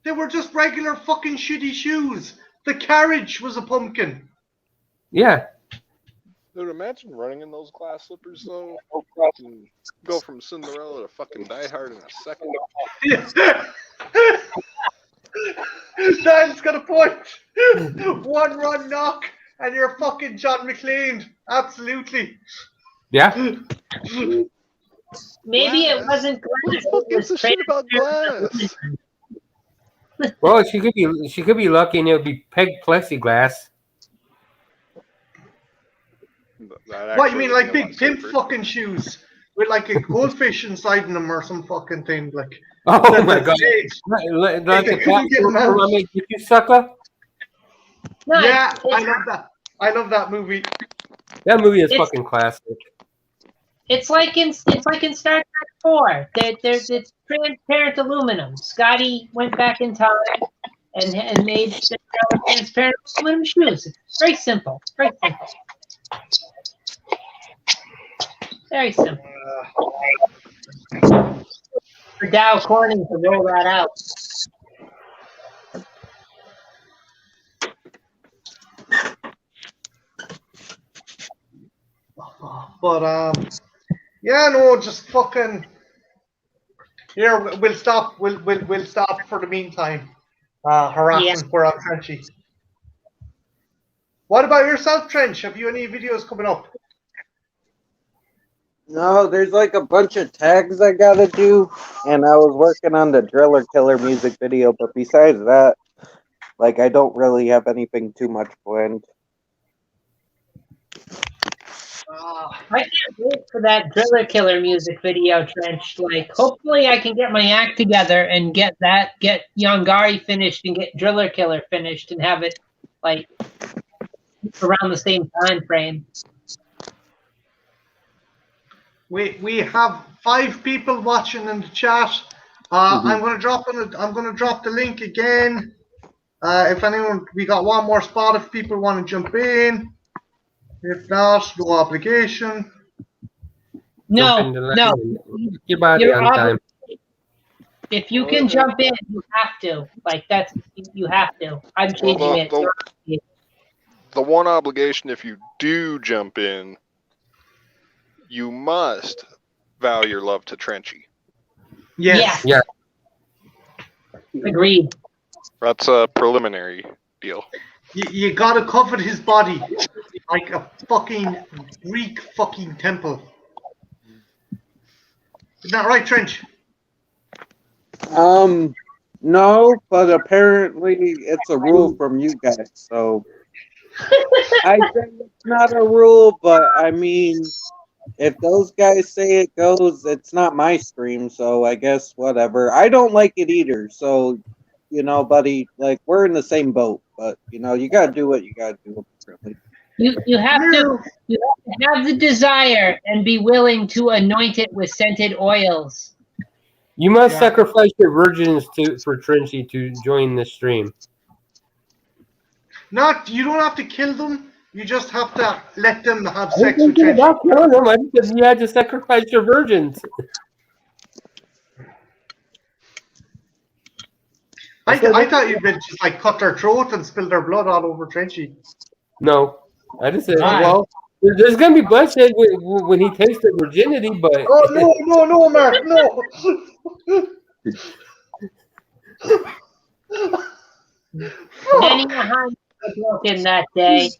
They were just regular fucking shitty shoes. The carriage was a pumpkin. Yeah. Dude, imagine running in those glass slippers, though. Go from Cinderella to fucking Die Hard in a second. Dan's got a point. One run knock, and you're fucking John McClane. Absolutely. Yeah. Maybe it wasn't glass. Who gives a shit about glass? Well, she could be lucky, and it would be pegged plexiglass. What, you mean like big pimp fucking shoes with like a goldfish inside them or some fucking thing? Like, oh my god! Like a cat, you sucker. No, yeah, I love that. I love that movie. That movie is fucking classic. It's like in Star Trek 4. It's transparent aluminum. Scotty went back in time and made transparent aluminum shoes. It's very simple. Very simple. Very simple. For Dow Corning to roll that out. But yeah, no, just fucking Here, we'll stop. We'll stop for the meantime. Harassing poor old Trenchy. What about yourself, Trench? Have you any videos coming up? No, there's like a bunch of tags I gotta do, and I was working on the Driller Killer music video, but besides that, like, I don't really have anything too much planned. I can't wait for that Driller Killer music video, Trench. Like, hopefully I can get my act together and get Yongari finished and get Driller Killer finished and have it, like, around the same time frame. We have 5 people watching in the chat. I'm gonna drop the link again. If anyone, we got one more spot if people want to jump in. If not, no obligation. No. Your body on time. If you can jump in, you have to. Like, you have to. I'm changing it. The one obligation, if you do jump in, you must vow your love to Trenchy. Yes. Yeah. Agreed. That's a preliminary deal. You gotta covet his body like a fucking Greek fucking temple. Isn't that right, Trench? No, but apparently it's a rule from you guys, so I think it's not a rule, but I mean, if those guys say it goes, it's not my stream, so I guess whatever. I don't like it either, so, you know, buddy, like, we're in the same boat, but, you know, you gotta do what you gotta do. Apparently. You have to have the desire and be willing to anoint it with scented oils. You must sacrifice your virgins for Trenchy to join the stream. You don't have to kill them. You just have to let them have sex with I Trenchy. don't know. I just said you had to sacrifice your virgins. I thought you meant just like cut their throat and spill their blood all over Trenchy. No, I just said, well, there's gonna be bloodshed when he takes the virginity, but Oh no, Mark, no. Many behind broken that day.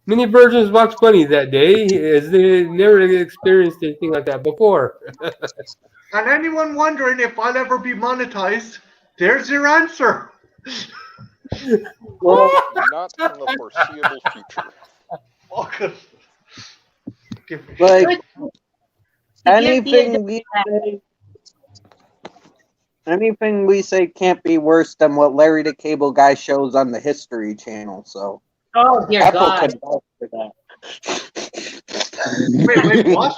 many virgins watched Bunny that day, as they never experienced anything like that before. And anyone wondering if I'll ever be monetized, there's your answer. Well, not in the foreseeable future. Fucking. Like, anything we say can't be worse than what Larry the Cable Guy shows on the History Channel, so. Oh, dear Apple God. can vouch for that. Wait, what?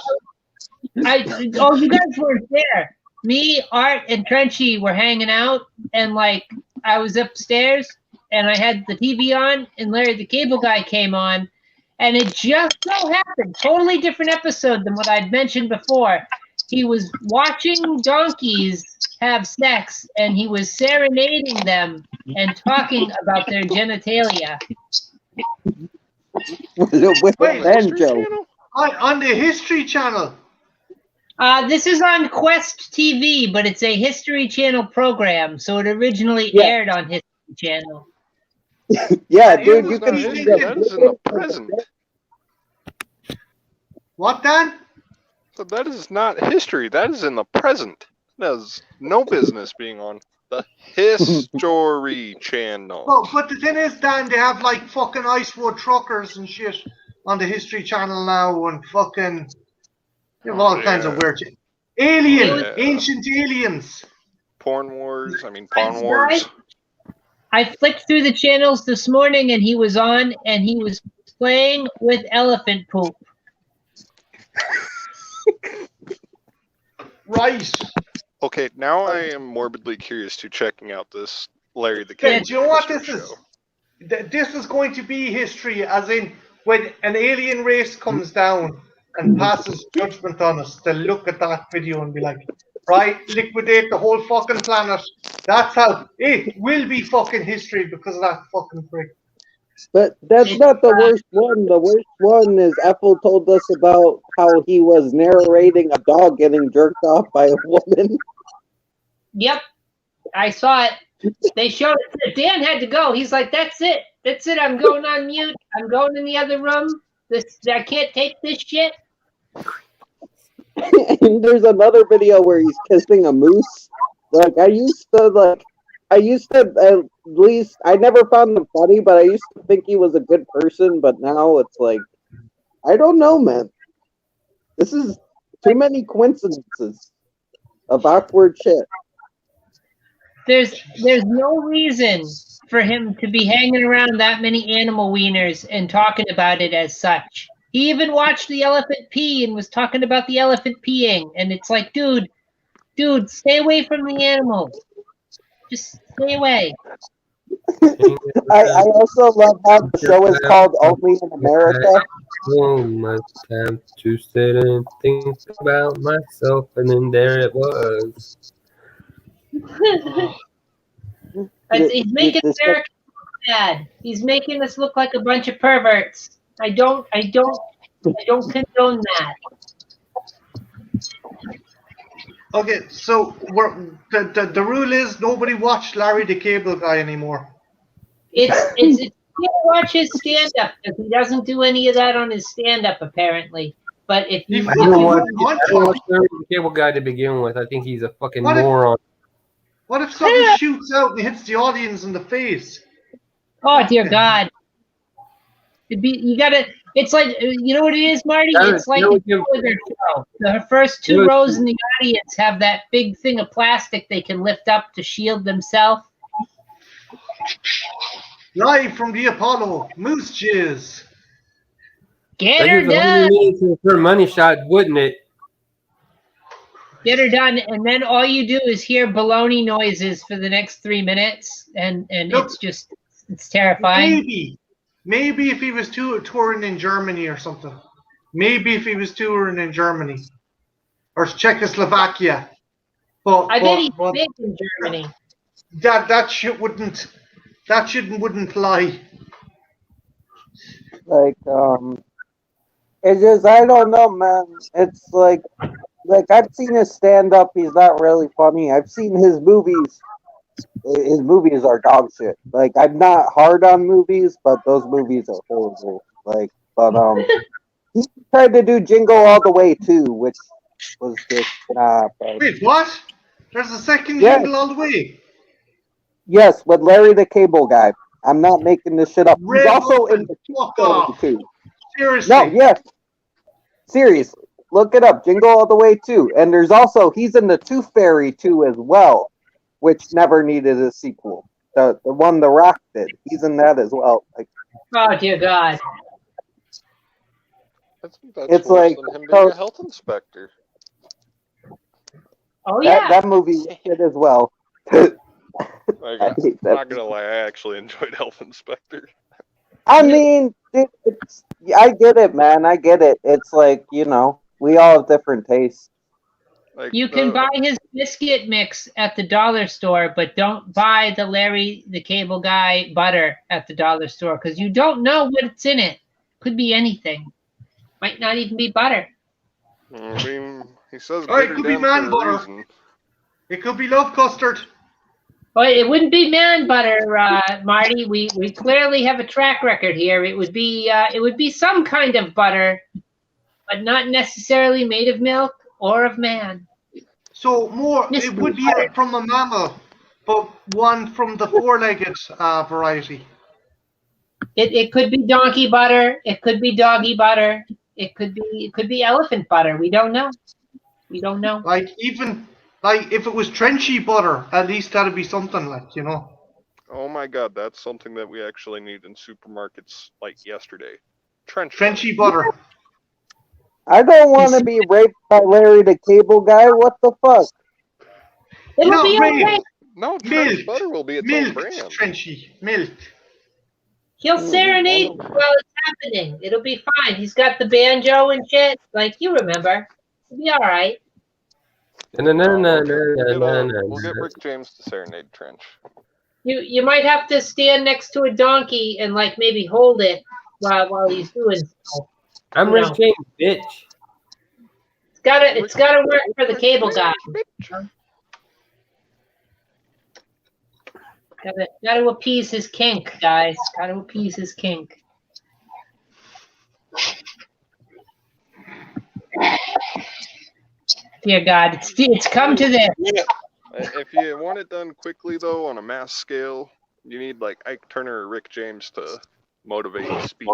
You guys weren't there. Me, Art, and Trenchy were hanging out, and, like, I was upstairs, and I had the TV on, and Larry the Cable Guy came on, and it just so happened, totally different episode than what I'd mentioned before. He was watching donkeys have sex, and he was serenading them and talking about their genitalia. With Wait, banjo. On the History Channel. This is on Quest TV, but it's a History Channel program, so it originally aired on History Channel. Yeah, dude, you can That see is in the present. What, Dan? So that is not history. That is in the present. That has no business being on the History Channel. Well, but the thing is, Dan, they have like fucking Icewood truckers and shit on the History Channel now, and fucking you have all kinds of weird shit. Ancient aliens. Porn wars. I mean, Pawn Wars. I flicked through the channels this morning, and he was on, and he was playing with elephant poop. Right. Okay, now I am morbidly curious to checking out this Larry the Okay, Cable do you know what History this is? show. This is going to be history, as in when an alien race comes down and passes judgment on us, they'll look at that video and be like, right, liquidate the whole fucking planet. That's how it will be fucking history because of that fucking prick. But that's not the worst one. The worst one is Ethel told us about how he was narrating a dog getting jerked off by a woman. Yep, I saw it. They showed it. Dan had to go. He's like, "That's it. That's it. I'm going on mute. I'm going in the other room. I can't take this shit." And there's another video where he's kissing a moose. I used to at least, I never found him funny, but I used to think he was a good person, but now it's like, I don't know, man. This is too many coincidences of awkward shit. There's no reason for him to be hanging around that many animal wieners and talking about it as such. He even watched the elephant pee and was talking about the elephant peeing, and it's like, dude, stay away from the animals. Just stay away. I also love how the show is called Only in America. So much time to sit and think about myself, and then there it was. He's making America bad. He's making us look like a bunch of perverts. I don't condone that. Okay, so the rule is nobody watched Larry the Cable Guy anymore. It's you can't watch his stand up because he doesn't do any of that on his stand up apparently. But if you I don't want Larry the Cable Guy to begin with. I think he's a fucking moron. What if something shoots out and hits the audience in the face? Oh dear God! It's like, you know what it is, Marty? It's like a Gallagher show. The first two rows in the audience have that big thing of plastic they can lift up to shield themselves. Live from the Apollo, Moose Jizz. Get her done. For a money shot, wouldn't it? Get her done, and then all you do is hear baloney noises for the next 3 minutes, and it's terrifying. Maybe if he was touring in Germany or something. Maybe if he was touring in Germany or Czechoslovakia. I bet he's big in Germany. That shit wouldn't fly. It's just, I don't know, man. It's like I've seen his stand up. He's not really funny. I've seen his movies. His movies are dog shit. I'm not hard on movies, but those movies are horrible. He tried to do Jingle All the Way too, which was just not. Wait, what? There's a second Jingle All the Way. Yes, with Larry the Cable Guy. I'm not making this shit up. He's also in the Fairy too. Seriously? No, yes. Seriously, look it up. Jingle All the Way too, and he's in the Tooth Fairy 2 as well, which never needed a sequel. The one The Rock did. He's in that as well. Oh dear God! That's it's worse than him being a health inspector. Oh yeah, that movie was good as well. I'm not gonna lie, I actually enjoyed Health Inspector. I mean, I get it, man. I get it. It's we all have different tastes. You can buy his biscuit mix at the dollar store, but don't buy the Larry the Cable Guy butter at the dollar store because you don't know what's in it. Could be anything. Might not even be butter. I mean, he says it could be man butter. It could be love custard. Well, it wouldn't be man butter, Marty. We clearly have a track record here. It would be some kind of butter, but not necessarily made of milk or of man. So it would be from a mammal, but one from the four-legged variety. It could be donkey butter. It could be doggy butter. It could be elephant butter. We don't know. We don't know. If it was trenchy butter, at least that'd be something Oh my God, that's something that we actually need in supermarkets yesterday. Trenchy butter. I don't want to be raped by Larry the Cable Guy. What the fuck? It'll be okay. No, trench butter will be its own brand. Trenchy milk. He'll serenade while it's happening. It'll be fine. He's got the banjo and shit. You remember. It'll be all right. We'll get Rick James to serenade Trench. You might have to stand next to a donkey and like maybe hold it while he's doing stuff. I'm You Rick know. James, bitch. It's gotta work for the cable guy. Gotta appease his kink, guys. Gotta appease his kink. Dear God, it's come to this. If you want it done quickly, though, on a mass scale, you need like Ike Turner or Rick James to motivate speed.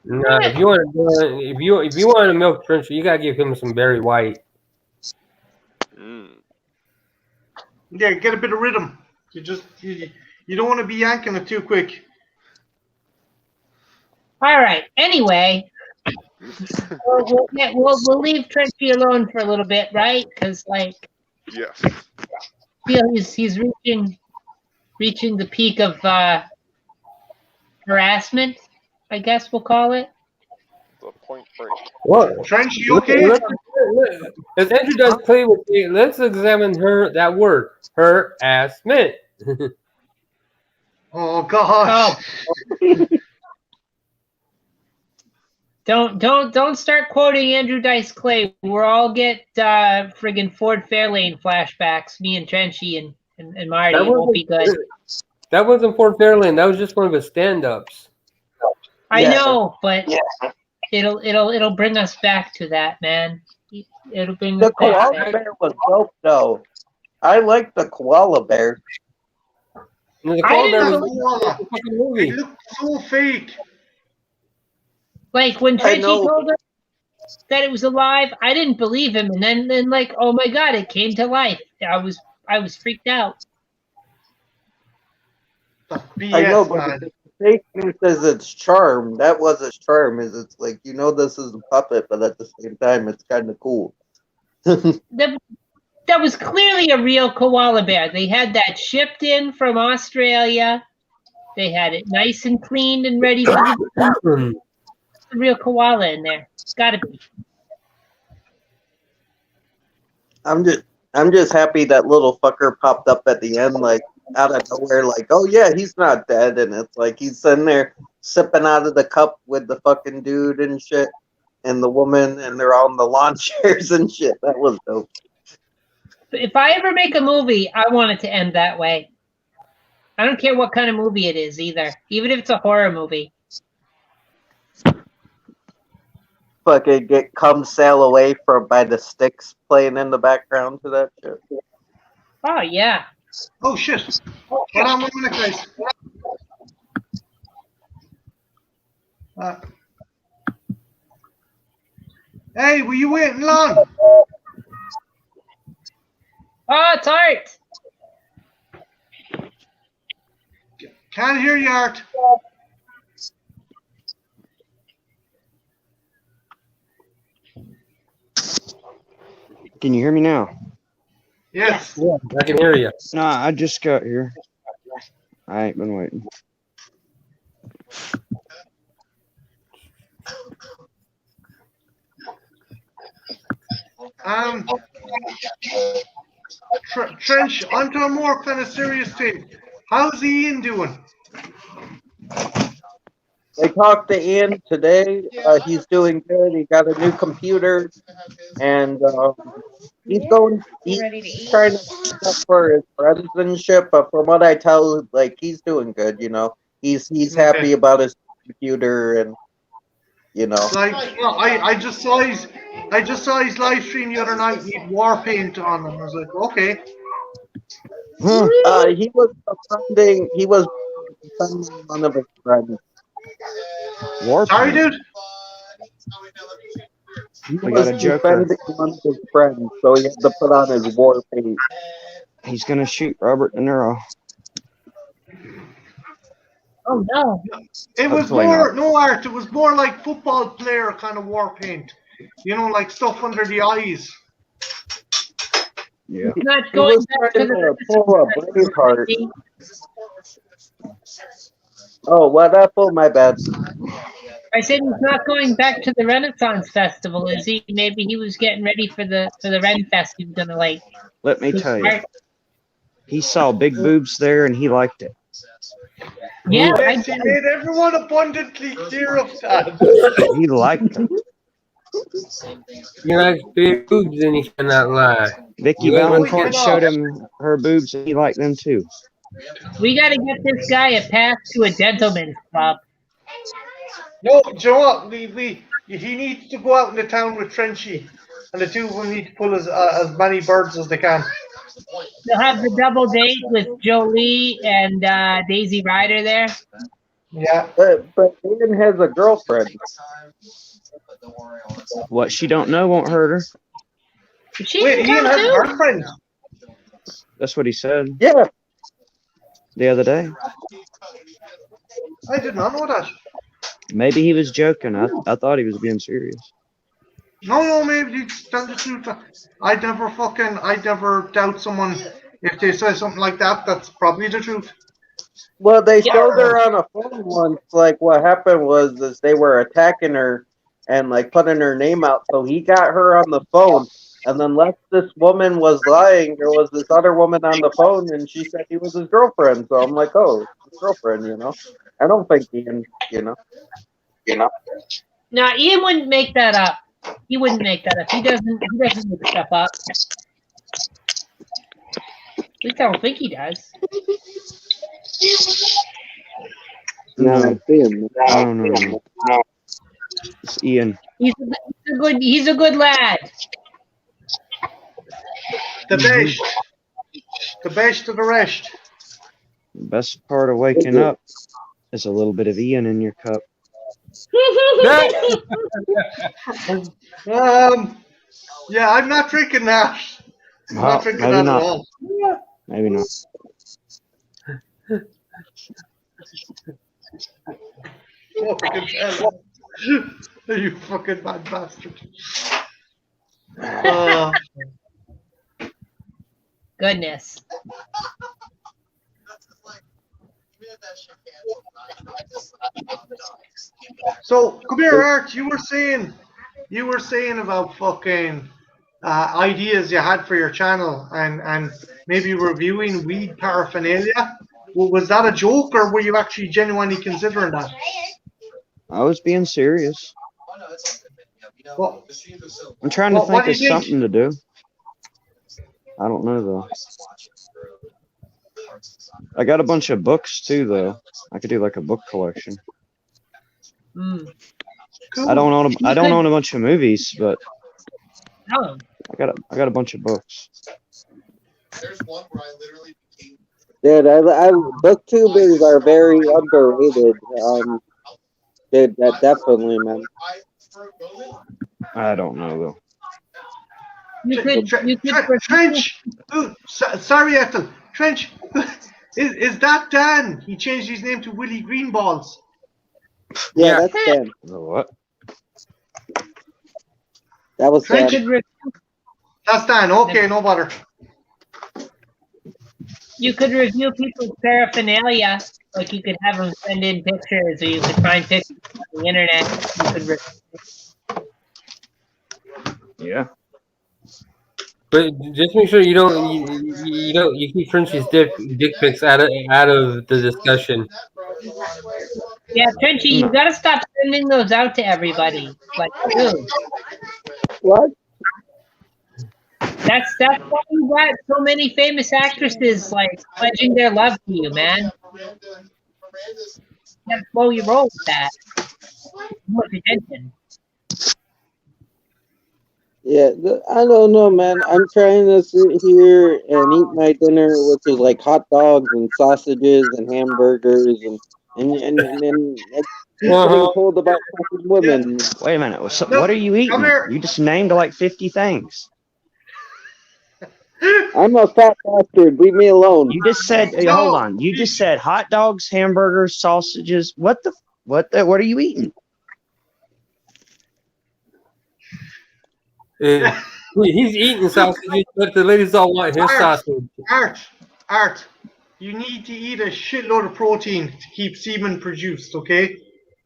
Nah, if you want to milk Trencher, you gotta give him some Barry White. Yeah, get a bit of rhythm. You don't want to be yanking it too quick. All right. Anyway, we'll leave Trenchy alone for a little bit, right? Because like, yes, he's reaching the peak of harassment, I guess we'll call it. the Point Break. What? Trench, you okay? As Andrew does play with me, let's examine that word, harassment. Oh gosh. Oh. Don't start quoting Andrew Dice Clay. We'll all get friggin' Ford Fairlane flashbacks. Me and Trenchy and Marty. It won't be good. That wasn't Ford Fairlane. That was just one of his stand-ups. I know, but it'll bring us back to that, man. It'll bring The us back. koala bear was dope, though. I like the koala bear. The I koala bear didn't was believe- a fucking movie. It looked so fake. Like when I Trenchy know. told us that it was alive, I didn't believe him, and then like, oh my God, it came to life. I was freaked out. That's BS, I know, but man. the fakeness is its charm. That was its charm. Is it's like this is a puppet, but at the same time, it's kind of cool. That was clearly a real koala bear. They had that shipped in from Australia. They had it nice and cleaned and ready for the real koala in there. It's got to be. I'm just happy that little fucker popped up at the end, like out of nowhere, like, oh yeah, he's not dead, and it's like he's sitting there sipping out of the cup with the fucking dude and shit, and the woman, and they're on the lawn chairs and shit. That was dope. If I ever make a movie, I want it to end that way. I don't care what kind of movie it is either, even if it's a horror movie. Fucking get Come Sail Away from by the Sticks playing in the background to that shit. Oh yeah. Oh shit. Hold on 1 minute, guys. Hey, were you waiting long? Oh, it's Art. Can't hear you, Art. Can you hear me now? Yes. Yeah, I can hear you. Nah, I just got here. I ain't been waiting. Trench, onto a more kind of serious thing. How's Ian doing? They talked to Ian today. He's doing good. He got a new computer, and he's trying to stand up for his friends and shit. But from what I tell, like, he's doing good. He's happy about his computer, and Like, well, I just saw his live stream the other night. He had war paint on him. I was like, okay. he was befriending one of his friends. Sorry, dude. He We was got a Joker. defending one of his friends, so he had to put on his war paint. He's gonna shoot Robert De Niro. Oh no. It was Hopefully more not. no art. It was more like football player kind of war paint. Like stuff under the eyes. Yeah. It's not He going was back to trying to the pull a Braveheart. Oh, what apple? My bad. I said he's not going back to the Renaissance Festival, is he? Maybe he was getting ready for the Ren Fest. He was gonna like. Let me tell you. He saw big boobs there and he liked it. Yeah, Yes, he made everyone abundantly clear of that. He liked them. You like big boobs and you cannot lie. Vicky You ain't no Valancourt showed him her boobs and he liked them too. we got to get this guy a pass to a gentleman's club. No, do you know what? He needs to go out in the town with Frenchy, and the two of them need to pull as many birds as they can. They'll have the double date with Jolie and Daisy Ryder there. Yeah. But Ian has a girlfriend. What she don't know won't hurt her. She Wait, can Ian come has a too. girlfriend. That's what he said Yeah. the other day. I did not know that. Maybe he was joking. I thought he was being serious. No, maybe you tell the truth. I'd never doubt someone if they say something like that. That's probably the truth. Well, they showed her on a phone once. Like, what happened was is they were attacking her and like putting her name out. So he got her on the phone, and then unless this woman was lying, there was this other woman on the phone, and she said he was his girlfriend. So I'm like, oh, his girlfriend, you know. I don't think Ian, you know. No, Ian wouldn't make that up. He wouldn't make that up. He doesn't make stuff up. At least I don't think he does. No, it's Ian. no. It's Ian. He's a good lad. The best. The best of the rest. The best part of waking up is a little bit of Ian in your cup. Yeah, I'm not drinking that. I'm not drinking maybe that not. at all. Maybe not. Fucking hell. You fucking bad bastard. Goodness. So come here, Art. You were saying about fucking ideas you had for your channel and maybe reviewing weed paraphernalia. Well, was that a joke or were you actually genuinely considering that? I was being serious. Well, I'm trying to what think do of you think? something to do. I don't know though. I got a bunch of books too though. I could do like a book collection. Mm. Cool. I don't own a bunch of movies, but Oh. I got a bunch of books. Dude, booktubers are very underrated. Dude, that definitely, man. I don't know though. Trench. Sorry, Ethel. Trench. Is that Dan? He changed his name to Willie Greenballs. Yeah, that's Dan. What? That was Trench. Dan. That's Dan. Okay, no bother. You could review people's paraphernalia. Like you could have them send in pictures, or you could find pictures on the internet. You could Yeah. But just make sure you keep French's dick pics out of the discussion. Yeah, Trenchy, you gotta stop sending those out to everybody. Like, dude. What? That's why you got so many famous actresses like pledging their love to you, man. You gotta slow your roll with that. Too much attention. Yeah, I don't know, man. I'm trying to sit here and eat my dinner, which is like hot dogs and sausages and hamburgers and I keep getting told about fucking women. Wait a minute. What are you eating? You just named like 50 things. I'm a fat bastard. Leave me alone. You just said, hold on. You just said hot dogs, hamburgers, sausages. What are you eating? He's eating sausages, but the ladies all want his sausage. Art, you need to eat a shitload of protein to keep semen produced, okay?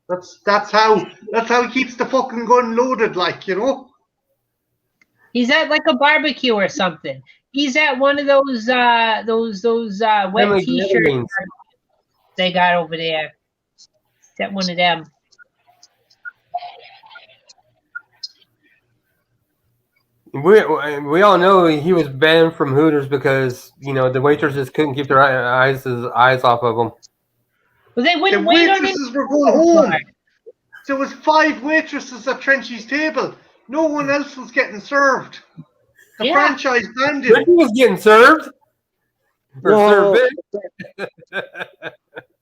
That's how he keeps the fucking gun loaded, like, you know? He's at like a barbecue or something. He's at one of those wet Family t-shirts gatherings. they got over there. He's at one of them. We all know he was banned from Hooters because the waitresses couldn't keep their eyes off of him. Well, they The wouldn't wait on him. waitresses were going home. There was 5 waitresses at Trenchy's table. No one else was getting served. The Yeah. franchise banned him. Trenchy was getting served. Or No, served.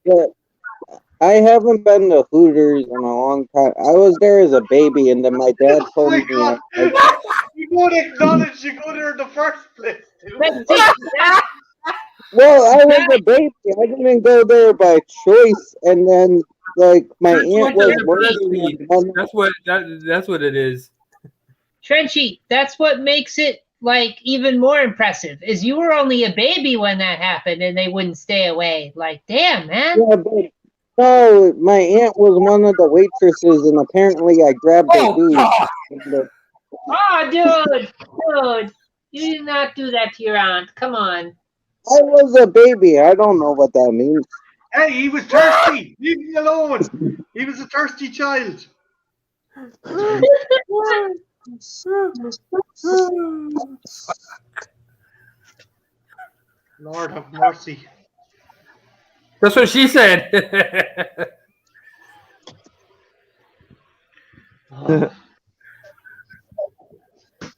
yeah, I haven't been to Hooters in a long time. I was there as a baby, and then my dad Oh told my me. God. You don't acknowledge you go there in the first place. But see, Well, I was a baby. I didn't go there by choice, and then my aunt was working. That's what it is. Trenchy, that's what makes it like even more impressive. Is you were only a baby when that happened, and they wouldn't stay away. Like, damn, man. Yeah, but no, my aunt was one of the waitresses, and apparently I grabbed her boob. God. Oh, dude, you did not do that to your aunt. Come on. I was a baby. I don't know what that means. Hey, he was thirsty. Leave me alone. He was a thirsty child. Lord have mercy. That's what she said.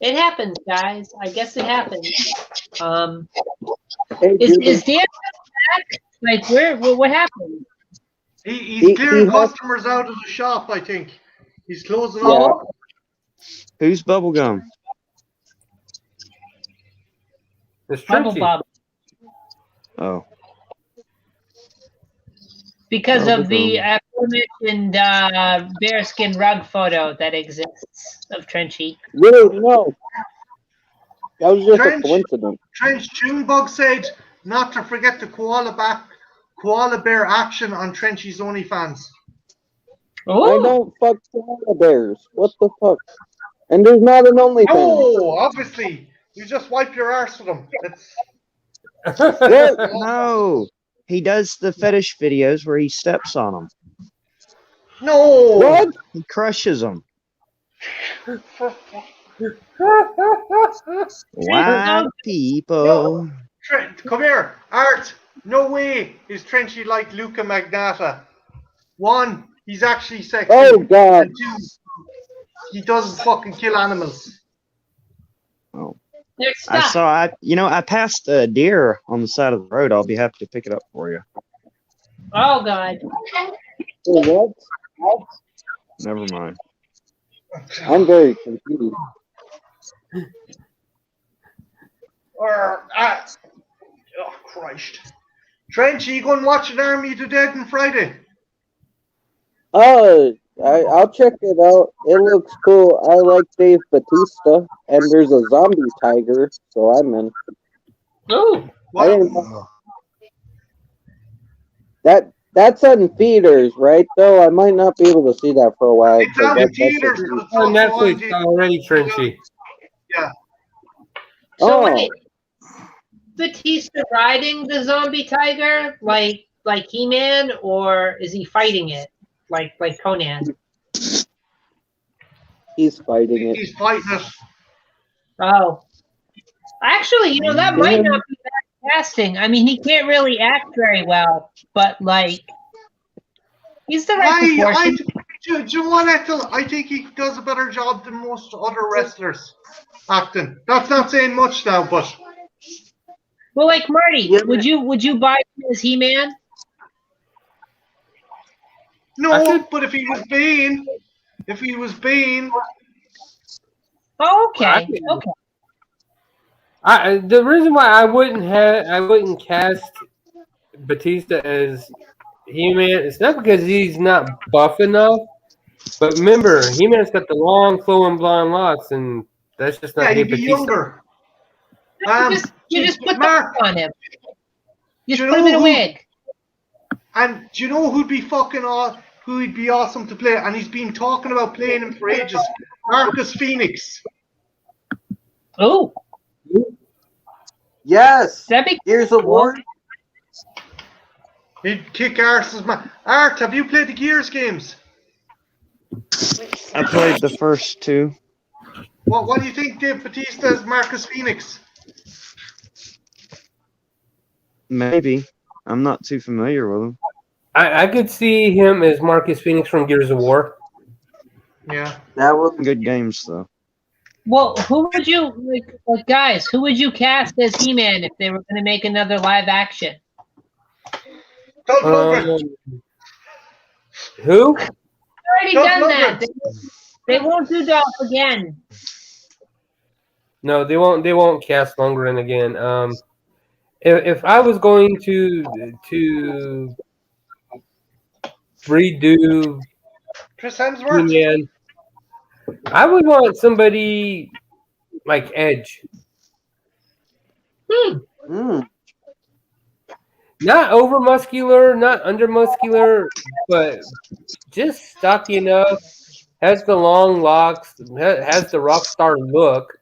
It happens, guys. I guess it happens. Hey, Is Dan back? Like, what happened? He's clearing customers out of the shop, I think. He's closing up. Who's bubblegum? It's Bubble Trenchy. Bob. Oh. Because of the Bubblegum. aforementioned bearskin rug photo that exists of Trenchy. Really? No. That was just Trench. a coincidence. Trench Junebug said not to forget the koala bear action on Trenchy's OnlyFans. I don't fuck koala bears. What the fuck? And there's not an OnlyFans. Oh, obviously. You just wipe your arse with them. What? No. He does the fetish videos where he steps on them. No. What? He crushes them. White people. Trent, come here. Art, no way is Trenchy like Luca Magnata. 1, he's actually sexy. Oh, God. And 2, he doesn't fucking kill animals. Oh. Next I up. saw, I passed a deer on the side of the road. I'll be happy to pick it up for you. Oh, God. What? Never mind. I'm very confused. Oh, Christ. Trench, you going to watch an Army of the Dead on Friday? I'll check it out. It looks cool. I like Dave Bautista, and there's a zombie tiger, so I'm in. Oh. I didn't know. That's on theaters, right? Though I might not be able to see that for a while. It's out in theaters. It's on Netflix already, Trenchy. Yeah. So Oh. wait, Batista riding the zombie tiger like He-Man, or is he fighting it like Conan? He's fighting it. He's fighting it. Oh, actually, that might not be bad casting. I mean, he can't really act very well, but he's the right proportion. Do you want Ethel? I think he does a better job than most other wrestlers acting. That's not saying much now, but Well, like Marty, would you buy him as He-Man? no. But if he was Bane, Oh, okay. The reason why I wouldn't cast Batista as He-Man, it's not because he's not buff enough, but remember, He-Man's got the long, flowing blonde locks, and that's just not he'd be Batista. younger. You just put Mark, the on him. You do just you put him know in a who- wig. And do you know who'd be who'd be awesome to play? And he's been talking about playing him for ages. Marcus Phoenix. Oh, Yes. that'd be Gears of cool. War. He'd kick arse's man. Art, have you played the Gears games? I played the first two. What do you think Dave Bautista as Marcus Phoenix? Maybe. I'm not too familiar with them. I could see him as Marcus Phoenix from Gears of War. Yeah. That was Good games though. Well, who would you like, guys? Who would you cast as He-Man if they were going to make another live action? Dolph Lundgren. Who? They've already Dolph done that. Lundgren. They won't do Dolph again. No, they won't. They won't cast Lundgren again. If I was going to redo Chris Hemsworth. He-Man, I would want somebody like Edge. Mm. Not over muscular, not under muscular, but just stocky enough. Has the long locks. Has the rock star look.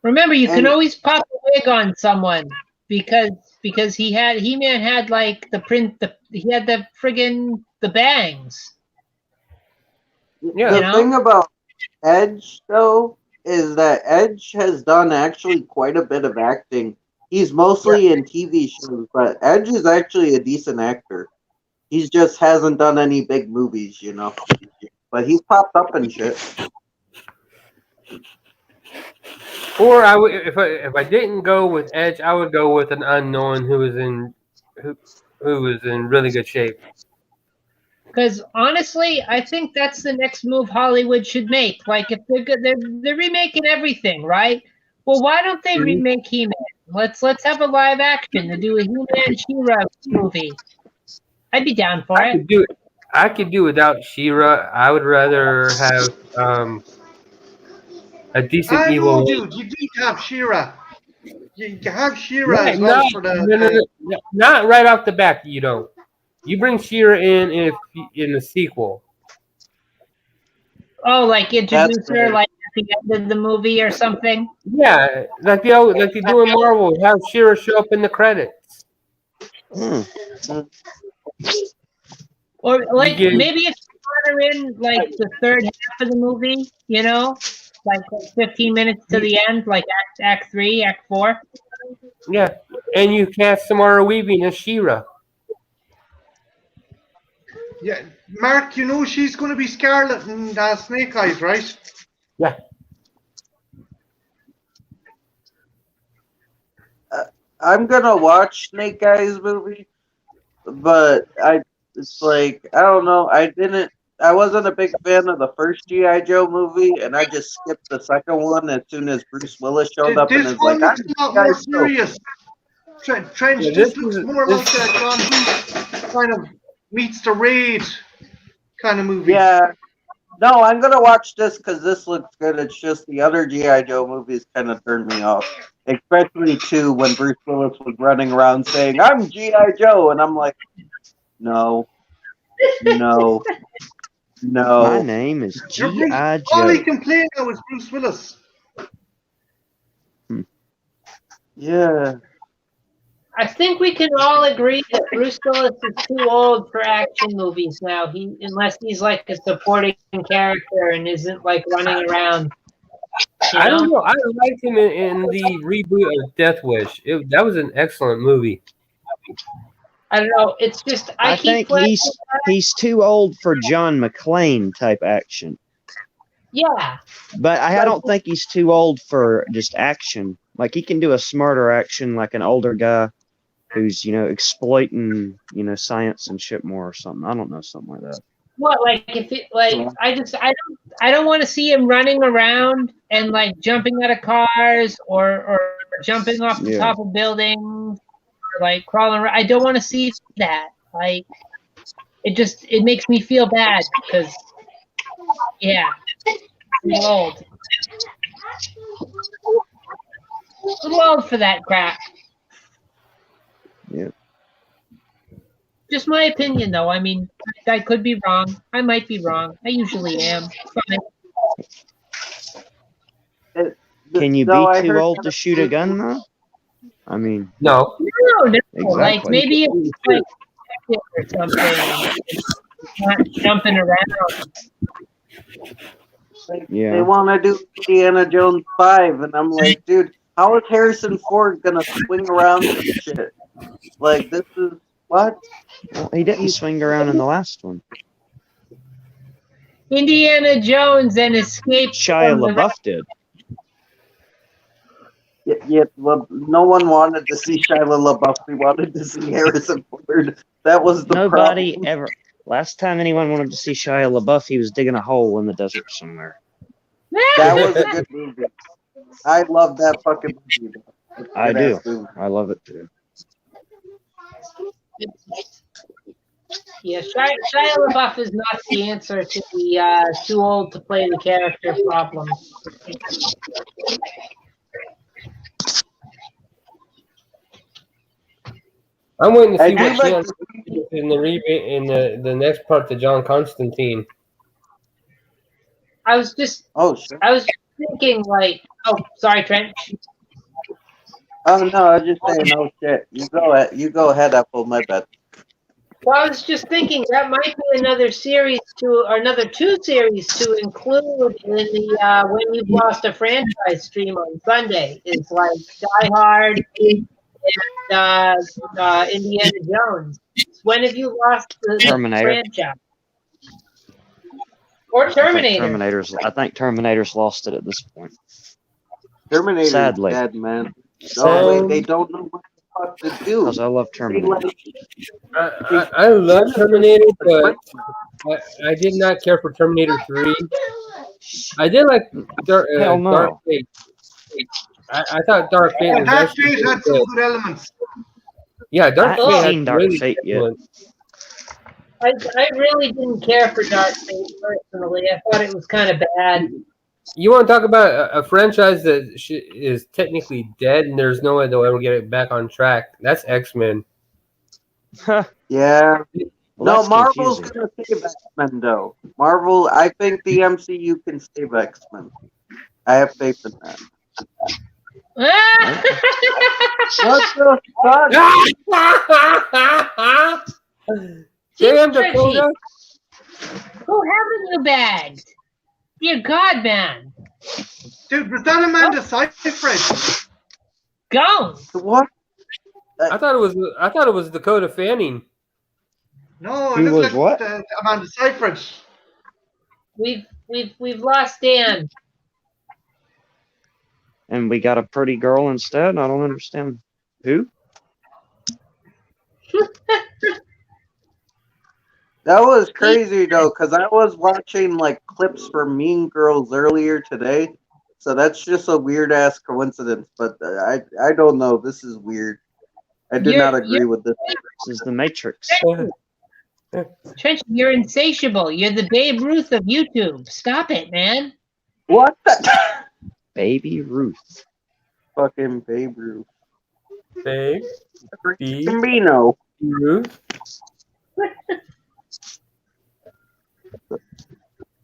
Remember, you can And- always pop a wig on someone because He-Man had like he had the friggin' the bangs. Yeah. The You know? thing about Edge, though, is that Edge has done actually quite a bit of acting. He's mostly in TV shows, but Edge is actually a decent actor. He just hasn't done any big movies, you know. But he's popped up and shit. Or I would, if I didn't go with Edge, I would go with an unknown who was in really good shape. Because honestly, I think that's the next move Hollywood should make. Like if they're remaking everything, right? Well, why don't they Mhm. remake He-Man? Let's have a live action to do a He-Man She-Ra movie. I'd be down for I it. could do it. I could do without She-Ra. I would rather have a decent I evil. know, dude. You need to have She-Ra. You have She-Ra Right, as well not, for no, not right off the bat. You don't. You bring She-Ra in the sequel. Oh, like introduce That's her fair. like at the end of the movie or something. Yeah, like they do in Marvel. Have She-Ra show up in the credits. Mm. Or like get- maybe if you want her in like the third half of the movie, you know, like 15 minutes to the end, like act 3, act 4. Yeah, and you cast Samara Weaving as She-Ra. Yeah, Mark, you know she's going to be Scarlet and Snake Eyes, right? Yeah. I'm gonna watch Snake Eyes movie, but it's like I don't know. I wasn't a big fan of the first G.I. Joe movie, and I just skipped the second one as soon as Bruce Willis showed up, and This it's one like, looks a lot more serious. Trench Yeah, just this looks is- more like a John Woo kind of meets the Raid kind of movie. yeah. No, I'm gonna watch this because this looks good. It's just the other G.I. Joe movies kind of turned me off, especially 2 when Bruce Willis was running around saying, "I'm G.I. Joe," and I'm like, no, no, My no. name is You're Bruce- G.I. all he Joe. can play now is Bruce Willis. Yeah. I think we can all agree that Bruce Willis is too old for action movies now. Unless he's like a supporting character and isn't like running around. You I don't know? know. I liked him in the reboot of Death Wish. That was an excellent movie. I don't know. It's just I keep think he's too old for John McClane type action. Yeah. But I don't think he's too old for just action. Like he can do a smarter action, like an older guy who's exploiting science and shit more or something. I don't know, something like that. What, like if it like I don't want to see him running around and like jumping out of cars or jumping off the top of buildings or like crawling around. I don't want to see that. Like it makes me feel bad because I'm old. A little old for that crap. Yeah. Just my opinion, though. I mean, I could be wrong. I might be wrong. I usually am. Fine. Can you No, be I too heard old that to shoot a gun though? I mean, No. No, like exactly. maybe it's like or something, not jumping around. They Yeah. want to do Indiana Jones 5, and I'm like, dude, how is Harrison Ford gonna swing around some shit? Like, this is what? Well, he didn't swing around in the last one. Indiana Jones and escape Shia from the LaBeouf did. Yeah, well, no one wanted to see Shia LaBeouf. We wanted to see Harrison Ford. That was the Nobody problem. ever. Last time anyone wanted to see Shia LaBeouf, he was digging a hole in the desert somewhere. That was a good movie. I love that fucking movie. I do. Good-ass movie. I love it too. Yeah, Shia LaBeouf is not the answer to the too old to play the character problem. I'm waiting to I see do what like Keanu does in the next part to John Constantine. I was just Shit. thinking like, oh, sorry, Trent. Oh no, I was just saying, oh shit. You go ahead, Apple. My bad. Well, I was just thinking that might be another series or another 2 series to include in the When You've Lost a Franchise stream on Sunday. Is like Die Hard and Indiana Jones. When have you lost the Terminator. franchise? Or Terminator. I think Terminator's lost it at this point. Terminator's Sadly. dead, man. So- No way, they don't know what the fuck to do. Because I love Terminator. I love Terminator, but I did not care for Terminator 3. I did like Hell no. Dark Fate. I thought Dark Fate was Dark actually Fate really had some good. good elements. Yeah, Dark I Fate haven't had seen Dark really Fate good yet. ones. I really didn't care for Dark Fate personally. I thought it was kind of bad. You want to talk about a franchise that is technically dead and there's no way they'll ever get it back on track? That's X-Men. Yeah. Well, No, that's Marvel's confusing. gonna save X-Men though. Marvel, I think the MCU can save X-Men. I have faith in that. What the fuck? Damn, Dakota! Who haven't you bagged? Dear God, man. Dude, was that Amanda Seyfried? Go. What? I thought it was Dakota Fanning. No, it Who looks was like what? Amanda Seyfried. We've lost Dan. And we got a pretty girl instead? I don't understand. Who? That was crazy though, because I was watching like clips from Mean Girls earlier today. So that's just a weird ass coincidence. But I don't know. This is weird. I do not agree with this. This is the Matrix. Trench, you're insatiable. You're the Babe Ruth of YouTube. Stop it, man. What the? Baby Ruth. Fucking Babe Ruth. Babe Gambino. Ruth.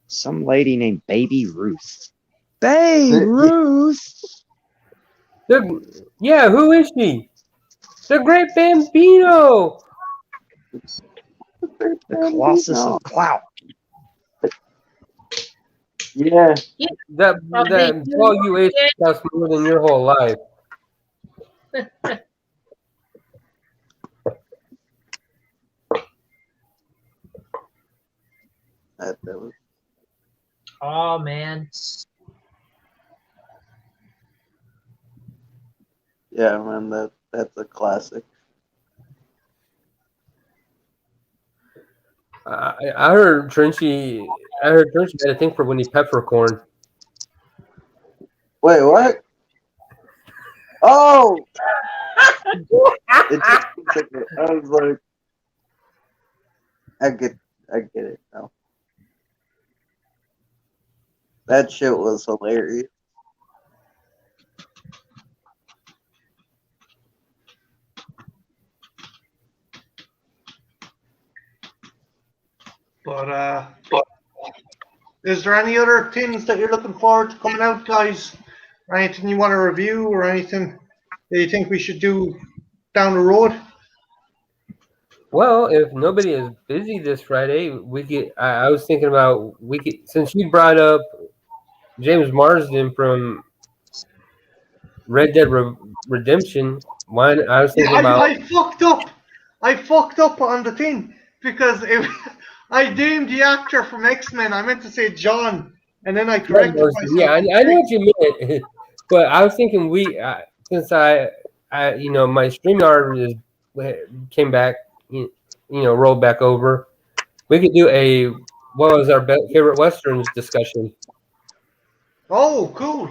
Some lady named Baby Ruth. Babe Ruth! Yeah, who is she? The Great Bambino! The Colossus of Clout. Yeah. That ball you ate costs more than your whole life. That was. Oh, man. Yeah, man, that's a classic. I heard Trenchy had a thing for Winnie Peppercorn. Wait, what? Oh! It just, I was like, I get it now. That shit was hilarious. But is there any other things that you're looking forward to coming out, guys? Anything you want to review or anything that you think we should do down the road? Well, if nobody is busy this Friday, we could. I was thinking about we could, since you brought up James Marsden from Red Dead Redemption. One, I was Yeah, thinking about. I fucked up. I fucked up on the thing because I named the actor from X-Men. I meant to say John, and then I corrected Yeah, myself. I know what you meant, but I was thinking since my StreamYard came back, rolled back over. We could do a what was our favorite westerns discussion. Oh, cool.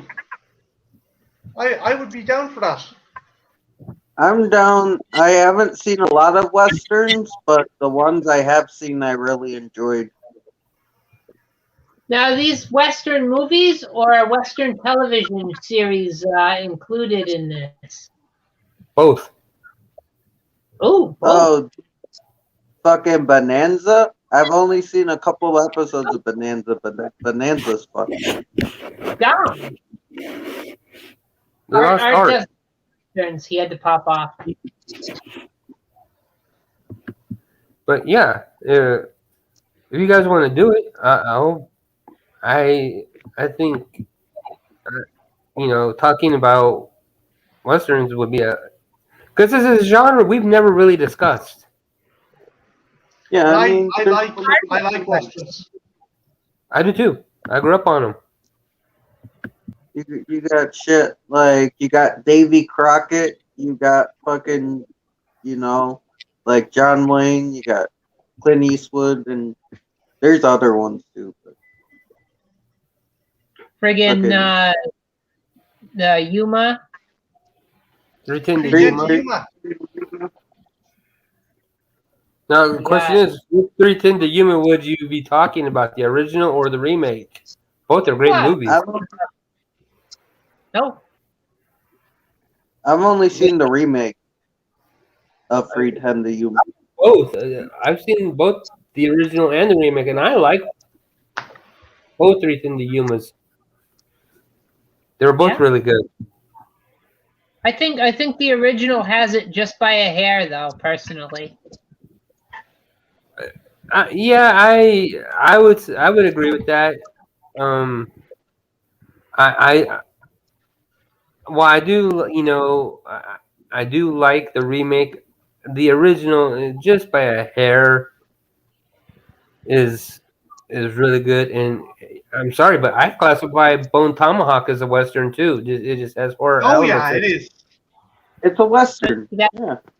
I would be down for that. I'm down. I haven't seen a lot of westerns, but the ones I have seen, I really enjoyed. Now, are these Western movies or Western television series included in this? Both. Oh, Oh, fucking Bonanza! I've only seen a couple episodes of Bonanza, but that Bonanza's fun. down. Lost Art Art. does Westerns. He had to pop off. But yeah, if you guys want to do it, I think talking about westerns would be because this is a genre we've never really discussed. Yeah, I like westerns. I do too. I grew up on them. you got shit like you got Davy Crockett, you got fucking, like John Wayne, you got Clint Eastwood, and there's other ones too. But Friggin' the Yuma. 310 to Yuma. Yuma. Now the question is, which 310 to Yuma would you be talking about, the original or the remake? Both are great movies. No. I've only seen the remake of 310 to Yuma. Both. I've seen both the original and the remake, and I like both 310 to Yumas. They were both really good. I think the original has it just by a hair, though. Personally. Yeah, I would agree with that. I do, I do like the remake. The original, just by a hair, is really good. And I'm sorry, but I classify Bone Tomahawk as a western too. It just has horror elements. Yeah, it is. It's a western. Yeah.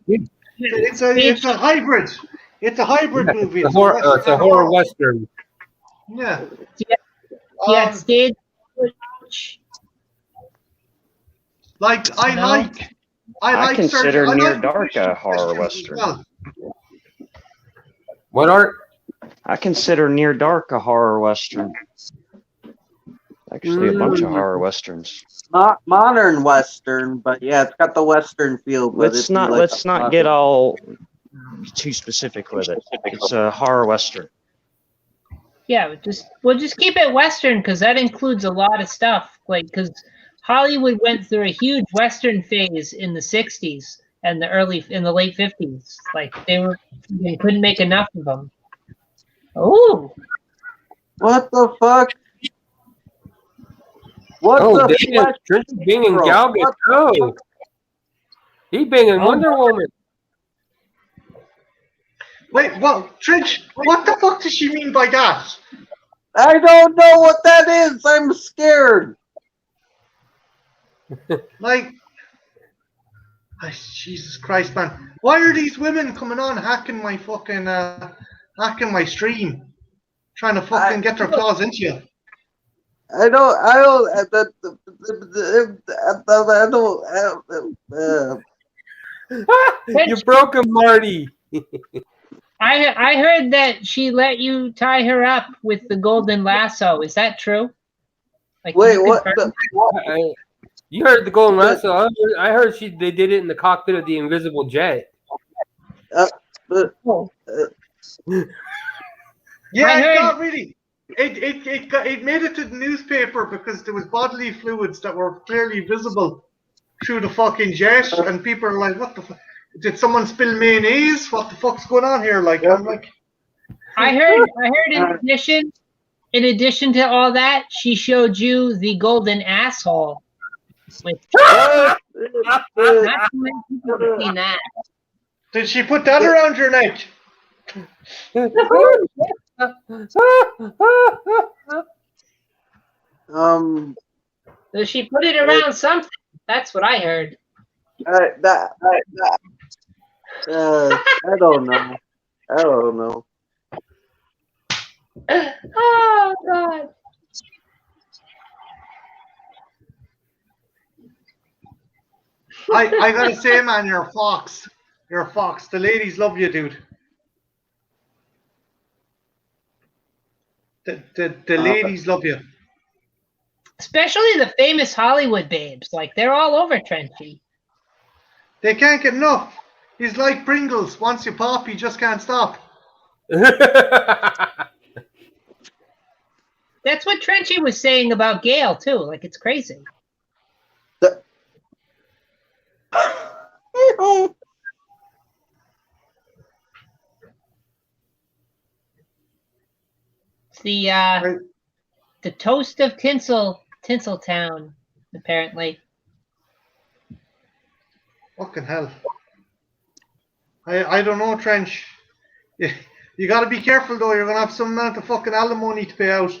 It's a hybrid. It's a hybrid movie. It's a horror western. Yeah. Yeah, stage. I consider Near Dark a horror western. Well. What art? I consider Near Dark a horror western. Actually, a bunch of horror westerns. Not modern western, but yeah, it's got the western feel. But Let's not get all too specific with it. It's a horror western. Yeah, we'll just keep it western because that includes a lot of stuff. Like because Hollywood went through a huge western phase in the '60s and the late '50s. Like they couldn't make enough of them. Oh, what the fuck? What the fuck? Trent banging Gal Gadot. Oh, he banging Wonder Woman. Wait, Trench, what the fuck does she mean by that? I don't know what that is. I'm scared. Jesus Christ, man. Why are these women coming on hacking my fucking, hacking my stream? Trying to fucking get their claws into you. I don't. You broke him, Marty. I heard that she let you tie her up with the golden lasso. Is that true? Like, wait, what? You heard the golden lasso? I heard they did it in the cockpit of the invisible jet. Yeah, it got really It made it to the newspaper because there was bodily fluids that were clearly visible through the fucking jet, and people are like, "What the fuck? Did someone spill mayonnaise? What the fuck's going on here?" Like, I'm like, I heard in addition to all that, she showed you the golden asshole. Which not too many people have seen that. did she put that around your neck? So she put it around something. That's what I heard. I don't know. I don't know. Oh God. I gotta say, man, you're a fox. You're a fox. The ladies love you, dude. The ladies love you. Especially the famous Hollywood babes. Like they're all over Trenchy. They can't get enough. He's like Pringles. Once you pop, you just can't stop. That's what Trenchy was saying about Gail too. Like it's crazy. It's the toast of Tinseltown, apparently. Fucking hell. I don't know, Trench. You got to be careful though. You're gonna have some amount of fucking alimony to pay out.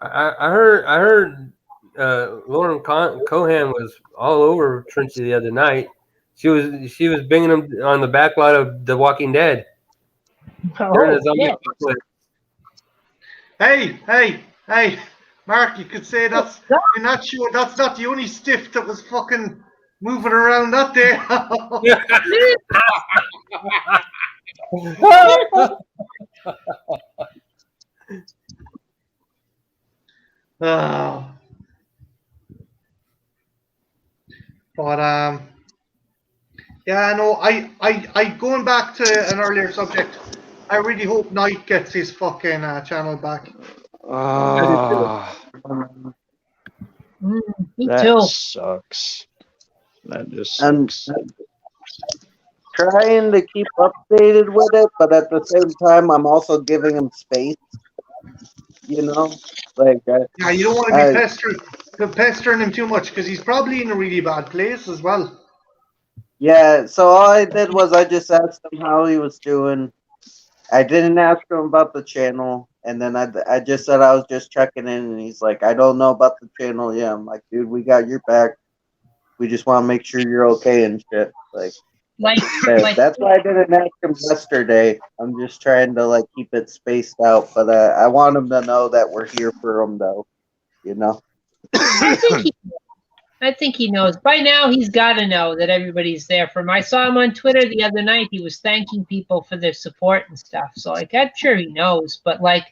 I heard Lauren Cohan was all over Trenchy the other night. She was banging him on the back lot of The Walking Dead. Hey, Mark, you could say that's in that show. That's not the only stiff that was fucking moving around that day. But yeah, no, I going back to an earlier subject. I really hope Knight gets his fucking channel back. Me that too. sucks. That just sucks. And trying to keep updated with it, but at the same time, I'm also giving him space. You know, like yeah, you don't want to be pestering him too much because he's probably in a really bad place as well. Yeah, so all I did was I just asked him how he was doing. I didn't ask him about the channel, and then I just said I was just checking in, and he's like, I don't know about the channel. Yeah, I'm like, dude, we got your back. We just want to make sure you're okay and shit. Like that's why I didn't ask him yesterday. I'm just trying to like keep it spaced out, but I want him to know that we're here for him, though. You know. I think he knows. By now, he's got to know that everybody's there for him. I saw him on Twitter the other night. He was thanking people for their support and stuff. So, like, I'm sure he knows. But, like,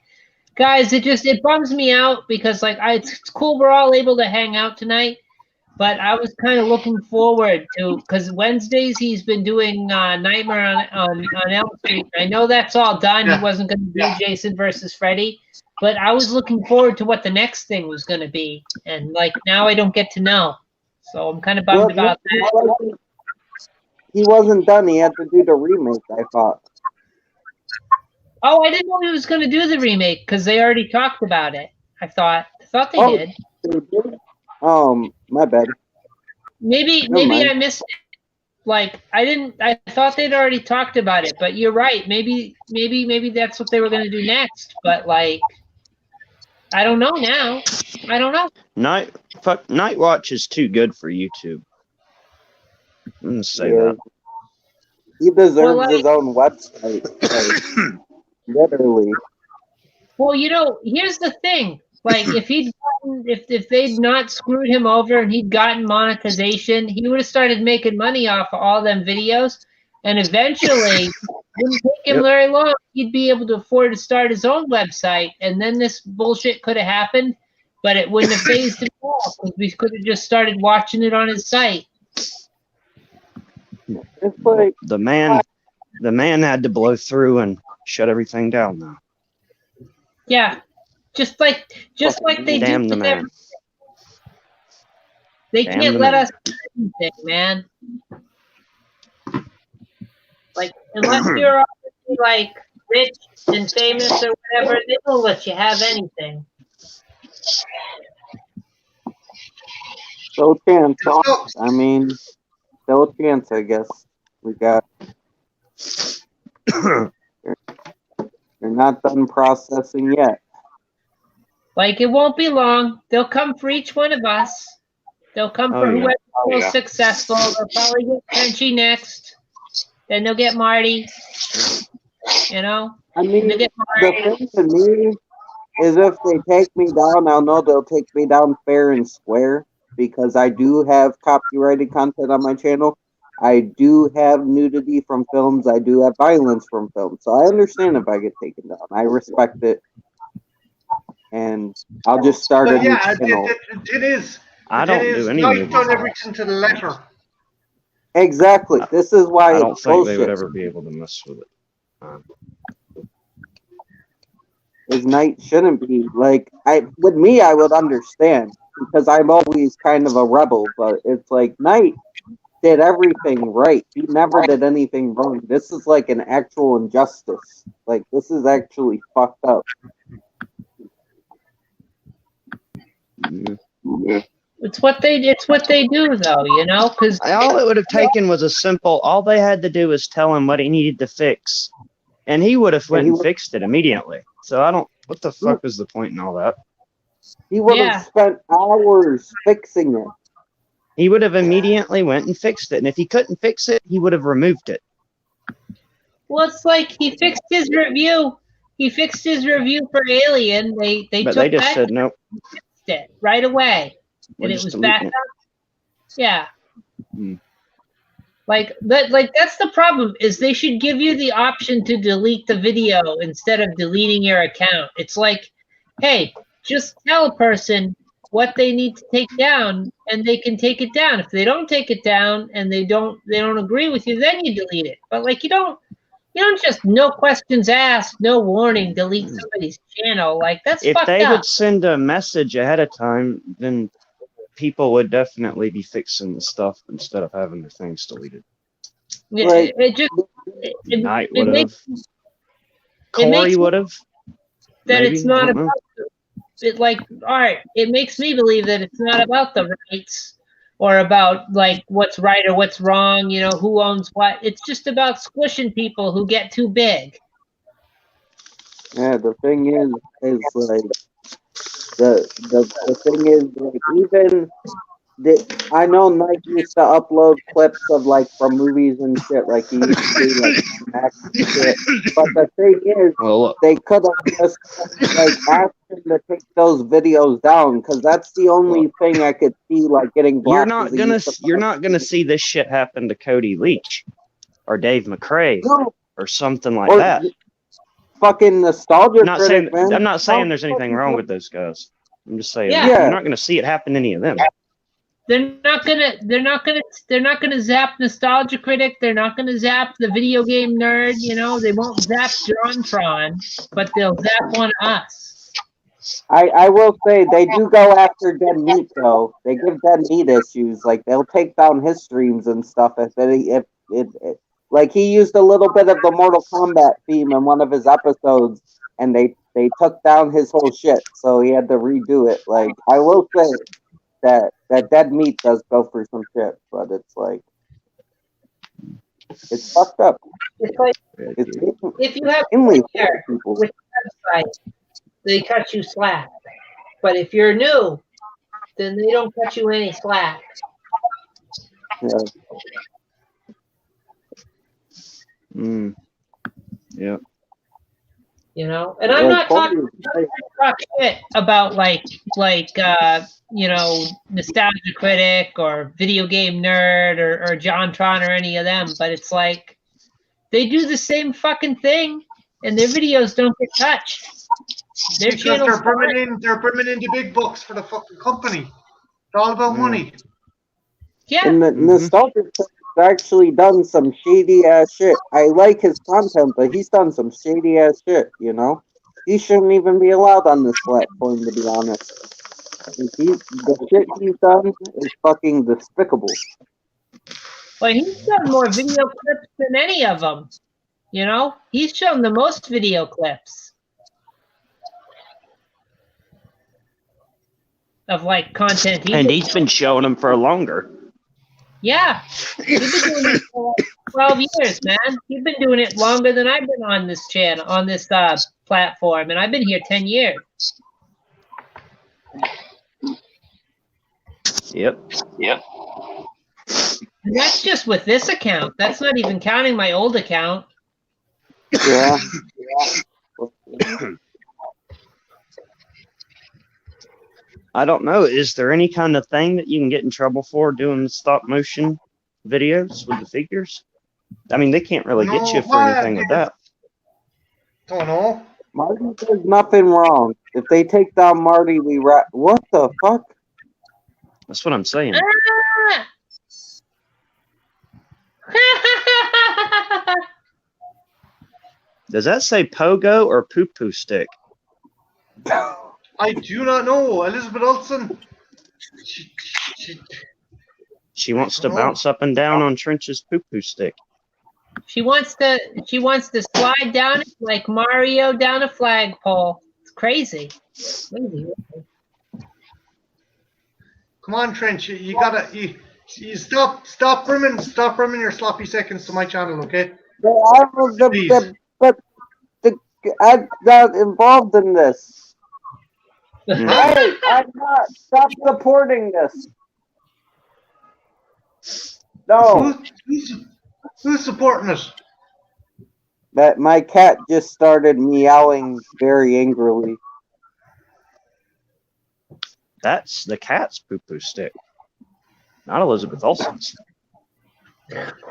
guys, it bums me out because, like, it's cool we're all able to hang out tonight. But I was kind of looking forward to, because Wednesdays he's been doing Nightmare on Elm Street. I know that's all done. Yeah. He wasn't going to do Jason versus Freddy. But I was looking forward to what the next thing was going to be. And, like, now I don't get to know. So I'm kind of bummed about that. He wasn't done. He had to do the remake, I thought. Oh, I didn't know he was going to do the remake because they already talked about it. I thought they did. They did? My bad. Maybe I missed it. Like, I thought they'd already talked about it, but you're right. Maybe that's what they were going to do next. But, like, I don't know now. I don't know. Night Watch is too good for YouTube. I'm gonna say that. He deserves his own website. Like, literally. Well, you know, here's the thing. Like, if they'd not screwed him over and he'd gotten monetization, he would have started making money off of all them videos. And eventually, it wouldn't take him very long. He'd be able to afford to start his own website. And then this bullshit could have happened, but it wouldn't have phased him off because we could have just started watching it on his site. It's like, The man had to blow through and shut everything down now. Yeah, just like they do Damn the with man. everything. They Damn can't the let man. us do anything, man. Like unless you're already like rich and famous or whatever, they won't let you have anything. Still a chance. So, I mean, still a chance, I guess. We got. They're not done processing yet. Like it won't be long. They'll come for each one of us. They'll come Oh, for yeah. whoever's most successful. They'll probably get Frenchy next. Then they'll get Marty. You know? I mean, They'll get the Marty. thing to me is if they take me down, I'll know they'll take me down fair and square because I do have copyrighted content on my channel. I do have nudity from films. I do have violence from films. So I understand if I get taken down. I respect it. And I'll just start a but new yeah, channel. it is. I It don't do is any not movies. done everything to the letter. Exactly. This is why I don't it's think they would bullshit. ever be able to mess with it. His night shouldn't be like with me I would understand because I'm always kind of a rebel, but it's like Knight did everything right. He never did anything wrong. This is like an actual injustice. Like this is actually fucked up. It's what they do though, you know, because All it would have taken was a simple. All they had to do was tell him what he needed to fix, and he would have went and fixed it immediately. So I don't. What the fuck was the point in all that? He would have Yeah. spent hours fixing it. He would have immediately went and fixed it, and if he couldn't fix it, he would have removed it. Well, it's like he fixed his review. He fixed his review for Alien. They But took they just that said nope. and fixed it right away, We're and it just was deleting back it. up. Yeah. Hmm. Like that's the problem is they should give you the option to delete the video instead of deleting your account. It's like, hey, just tell a person what they need to take down and they can take it down. If they don't take it down and they don't agree with you, then you delete it. But like you don't just no questions asked, no warning, delete somebody's channel. Like that's If fucked they up. would send a message ahead of time, then people would definitely be fixing the stuff instead of having their things deleted. Like, Knight it would have. Corey makes would have. that Maybe. it's not I don't about know. it. Like, all right, it makes me believe that it's not about the rights or about like what's right or what's wrong. You know, who owns what. It's just about squishing people who get too big. yeah, the thing is like the thing is like even I know Nike used to upload clips of like from movies and shit, like he used to do like Mac shit. But the thing is, Well, look, they could have just like asked him to take those videos down because that's the only thing I could see like getting blocked. you're not gonna see this shit happen to Cody Leach or Dave McRae or something like that. Fucking nostalgia critic, man. I'm not saying there's anything wrong with those guys. I'm just saying Yeah. you're not gonna see it happen to any of them. They're not gonna zap Nostalgia Critic. They're not gonna zap the video game nerd. You know, they won't zap JonTron, but they'll zap one of us. I will say they do go after Dead Meat though. They give Dead Meat issues. Like they'll take down his streams and stuff if it like he used a little bit of the Mortal Kombat theme in one of his episodes, and they took down his whole shit, so he had to redo it. Like I will say that Dead Meat does go for some shit, but it's like it's fucked up. It's like if you have there with the website, they cut you slack. But if you're new, then they don't cut you any slack. Yeah. Yeah. You know, and I'm not talking shit about like you know, Nostalgia Critic or Video Game Nerd or JonTron or any of them, but it's like they do the same fucking thing and their videos don't get touched. Their because they're bringing in the big bucks for the fucking company. It's all about money. Yeah. And the Nostalgia Critic's actually done some shady ass shit. I like his content, but he's done some shady ass shit, you know? he shouldn't even be allowed on this platform, to be honest. The shit he's done is fucking despicable. Well, he's done more video clips than any of them. You know, he's shown the most video clips of like content. And he's been showing them for longer. Yeah, he's been doing it for 12 years, man. He's been doing it longer than I've been on this channel, on this platform, and I've been here 10 years. Yep. And that's just with this account. That's not even counting my old account. Yeah. I don't know. Is there any kind of thing that you can get in trouble for doing stop motion videos with the figures? I mean, they can't really get you for anything with that. Don't know. Marty does nothing wrong. If they take down Marty, we what the fuck? That's what I'm saying. Does that say pogo or poo-poo stick? I do not know. Elizabeth Olsen. She wants to bounce up and down on Trench's poo-poo stick. She wants to slide down it like Mario down a flagpole. It's crazy. Come on, Trench. You gotta stop bringing your sloppy seconds to my channel, okay? I'm not involved in this. Hey, I'm not. Stop supporting this. No. Who's supporting us? That my cat just started meowing very angrily. That's the cat's poo-poo stick, not Elizabeth Olsen's.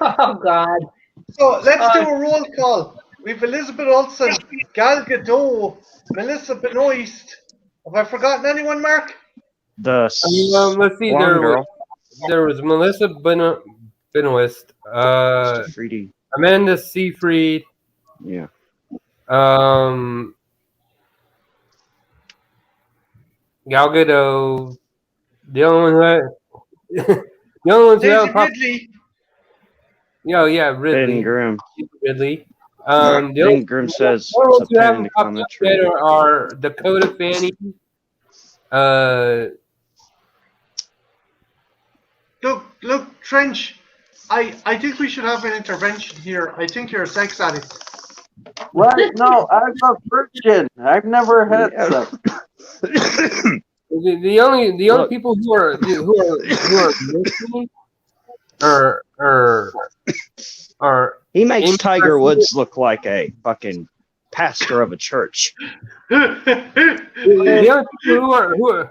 Oh, God. So let's do a roll call. We've Elizabeth Olsen, Gal Gadot, Melissa Benoist. Have I forgotten anyone, Mark? Let's see. There was Melissa Benoist, Amanda Seyfried. Yeah. Gal Gadot. The only ones who have Ridley. Yeah, Ridley. Ben Grimm. Ridley. Ben Grimm says ones who haven't popped up better are Dakota Fanning. Look, Trench. I think we should have an intervention here. I think you're a sex addict. Right? No, I'm a virgin. I've never had sex. The only people who are listening are he makes Amy Tiger Garcia. Woods look like a fucking pastor of a church. The only people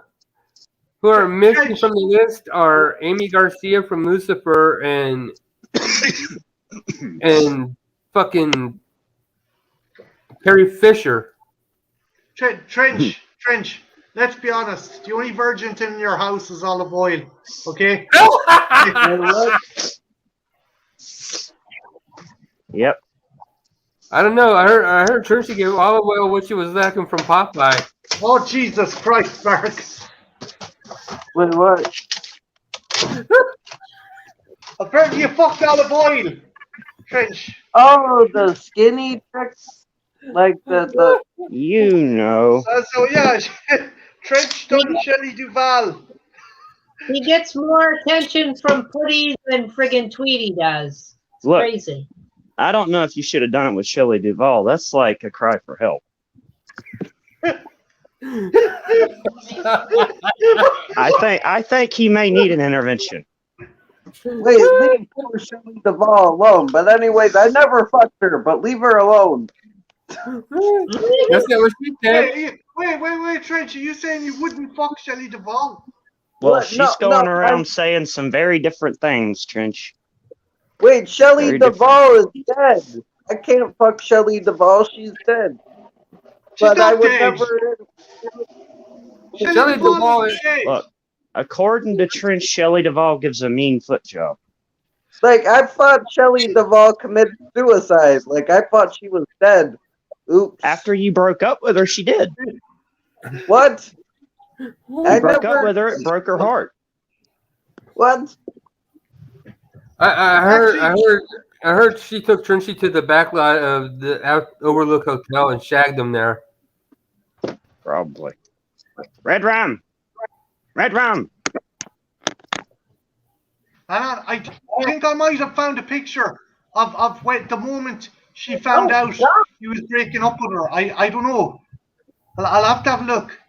who are missing from the list are Amy Garcia from Lucifer and fucking Carrie Fisher. Trench. Let's be honest. The only virgin in your house is olive oil. Okay. Yep. I don't know. I heard Churchy gave olive oil what she was lacking from Popeye. Oh Jesus Christ, Mark! Wait, what? Apparently you fucked olive oil, Trench. Oh, the skinny tricks, like the. You know. So yeah, Trench done Shelley Duvall. He gets more attention from Putty than friggin' Tweety does. It's Look, crazy. I don't know if you should have done it with Shelley Duvall. That's like a cry for help. I think he may need an intervention. Wait, leave poor Shelley Duvall alone. But anyways, I never fucked her, but leave her alone. That's not what she said. Wait, Trench, are you saying you wouldn't fuck Shelley Duvall? Well, What? she's going around saying some very different things, Trench. Wait, Shelley Very Duvall is dead. I can't fuck Shelley Duvall. She's dead. She's But not I would dead. never. Shelley Duvall is dead. Look, according to Trench, Shelley Duvall gives a mean foot job. Like, I thought Shelley Duvall committed suicide. Like, I thought she was dead. Oops. After you broke up with her, she did. What? You broke up with her, it broke her heart. What? I heard she took Trinity to the back lot of the Overlook Hotel and shagged him there. Probably. Red rum. Red rum. I think I might have found a picture of when the moment she found out he was breaking up with her. I don't know. I'll have to have a look.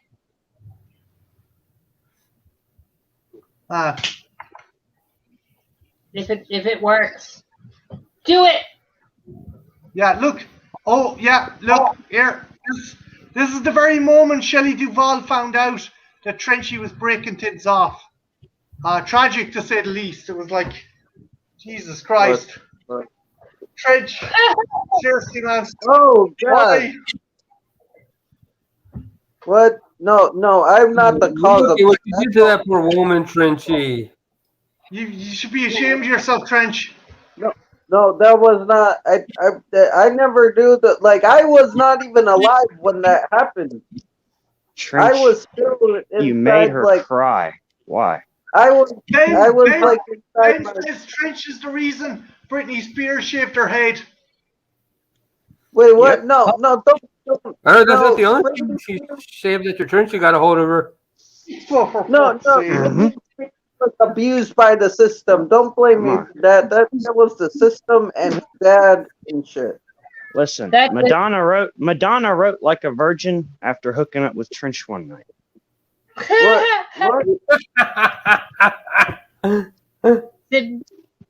If it works, do it. Yeah, look. Oh, yeah, look here. This is the very moment Shelley Duvall found out that Trenchy was breaking things off. Tragic to say the least. It was like, Jesus Christ. What? Trench, seriously, man. Oh God! Why? What? No, I'm not the cause of Look at what you did to that poor woman, Trinity. You should be ashamed of yourself, Trench. No, that was not. I never knew that. Like, I was not even alive when that happened. Trench, I was still inside. you made her like, cry. Why? I was Ben like inside. My, says Trench is the reason Britney Spears shaved her head. wait, what? Yep. No, don't. I heard that's No, not the only thing she shaved at your Trinity got a hold of her. For No. fuck's sake. Mhm. Britney was abused by the system. Don't blame me Come on. for that. That was the system and his dad and shit. Listen, That's it. Madonna wrote like a virgin after hooking up with Trench one night. What?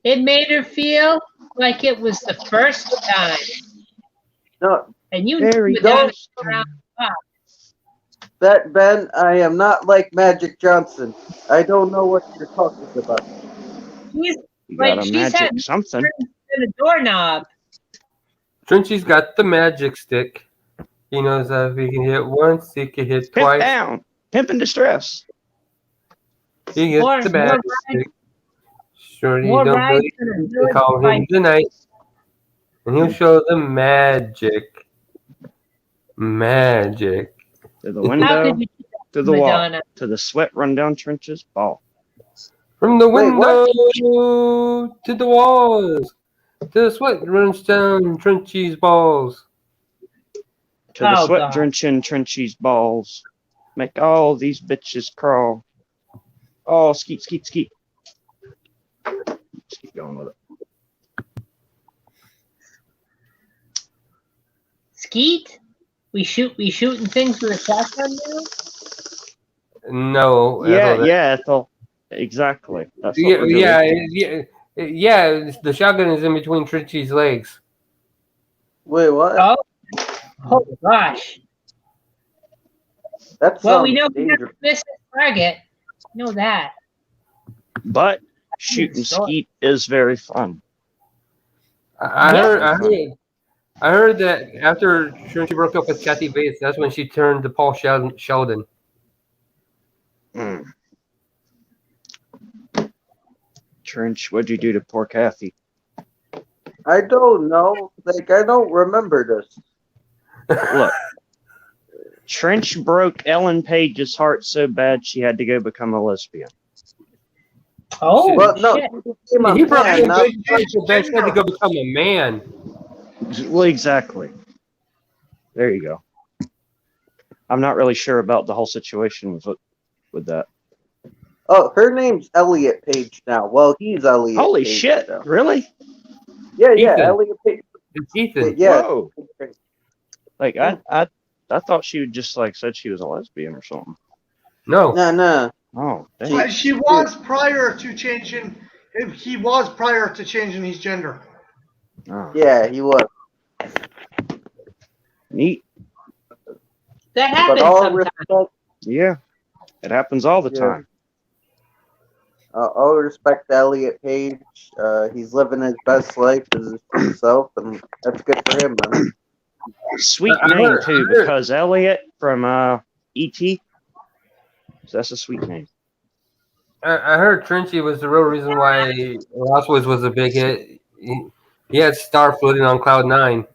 It made her feel like it was the first time. No, And you Very knew Madonna ghost. around the clock. that Ben, I am not like Magic Johnson. I don't know what you're talking about. She's You like got a she's magic had something. a doorknob. Trinity's got the magic stick. He knows that if he can hit once, he can hit Pimp twice. down. Pimp in distress. He gets More- the more magic rides- stick. Shorty More don't rides believe than a me, village call him bike. tonight. And he'll show them magic. Magic. To the How window, could you do to that, the wall, Madonna? to the sweat run down Trench's ball. From the Wait, window what? to the walls. To the sweat runs down Trenchy's balls. To the Oh, sweat God. drenching Trenchy's balls. Make all these bitches crawl. Oh, skeet, skeet, skeet. Just keep going with it. Skeet? We shooting things with a shotgun now? No. Yeah, Ethel, yeah, Ethel. Exactly. That's what we're doing. yeah. The shotgun is in between Trenchy's legs. Wait, what? Oh gosh. That Well, we sounds know we have dangerous. to miss the target. Know that. But shooting skeet is very fun. I Yeah. heard that after Trenchy broke up with Kathy Bates, that's when she turned to Paul Sheldon. Mm. Trench, what'd you do to poor Kathy? I don't know. Like, I don't remember this. Look, Trench broke Ellen Page's heart so bad she had to go become a lesbian. Oh Well, no, shit. he became a He broke man, up not- with Bates had to go become a man. Well, exactly. There you go. I'm not really sure about the whole situation with that. Oh, her name's Elliot Page now. Well, he's Elliot. Holy Page shit! now. Really? Yeah, Ethan. Elliot Page. It's Ethan. Yeah. Whoa! Like I thought she would just like said she was a lesbian or something. No. No. Oh, dang. She was prior to changing. He was prior to changing his gender. Oh, Yeah, he was. neat. That But happens all sometimes. respect, Yeah, it happens all the Yeah. time. all respect to Elliot Page. He's living his best life as his true self, and that's good for him, man. Sweet I name heard- too, I heard- because Elliot from E.T. So that's a sweet name. I heard Trenchy was the real reason why Lost Boys was a big hit. He had Star floating on Cloud 9.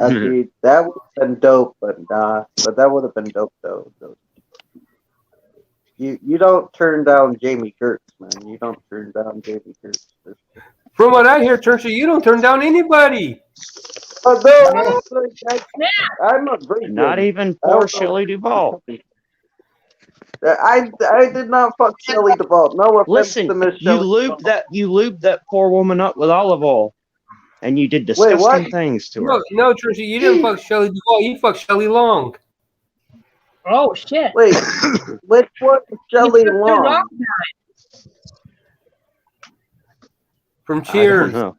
See, that would have been dope, but nah. But that would have been dope though. You don't turn down Jamie Gertz, man. You don't turn down Jamie Gertz. From what I hear, Churchill, you don't turn down anybody. Oh no, I'm a virgin. Not even poor Shelley Duvall. I did not fuck Shelley Duvall. No offense Listen, to Miss you Shelley lubed that poor woman up with olive oil, and you did disgusting things to her. No, Churchill, you didn't fuck Shelley Duvall. You fucked Shelley Long. Oh shit! Wait, which one is Shelley Long? From I don't Cheers. know.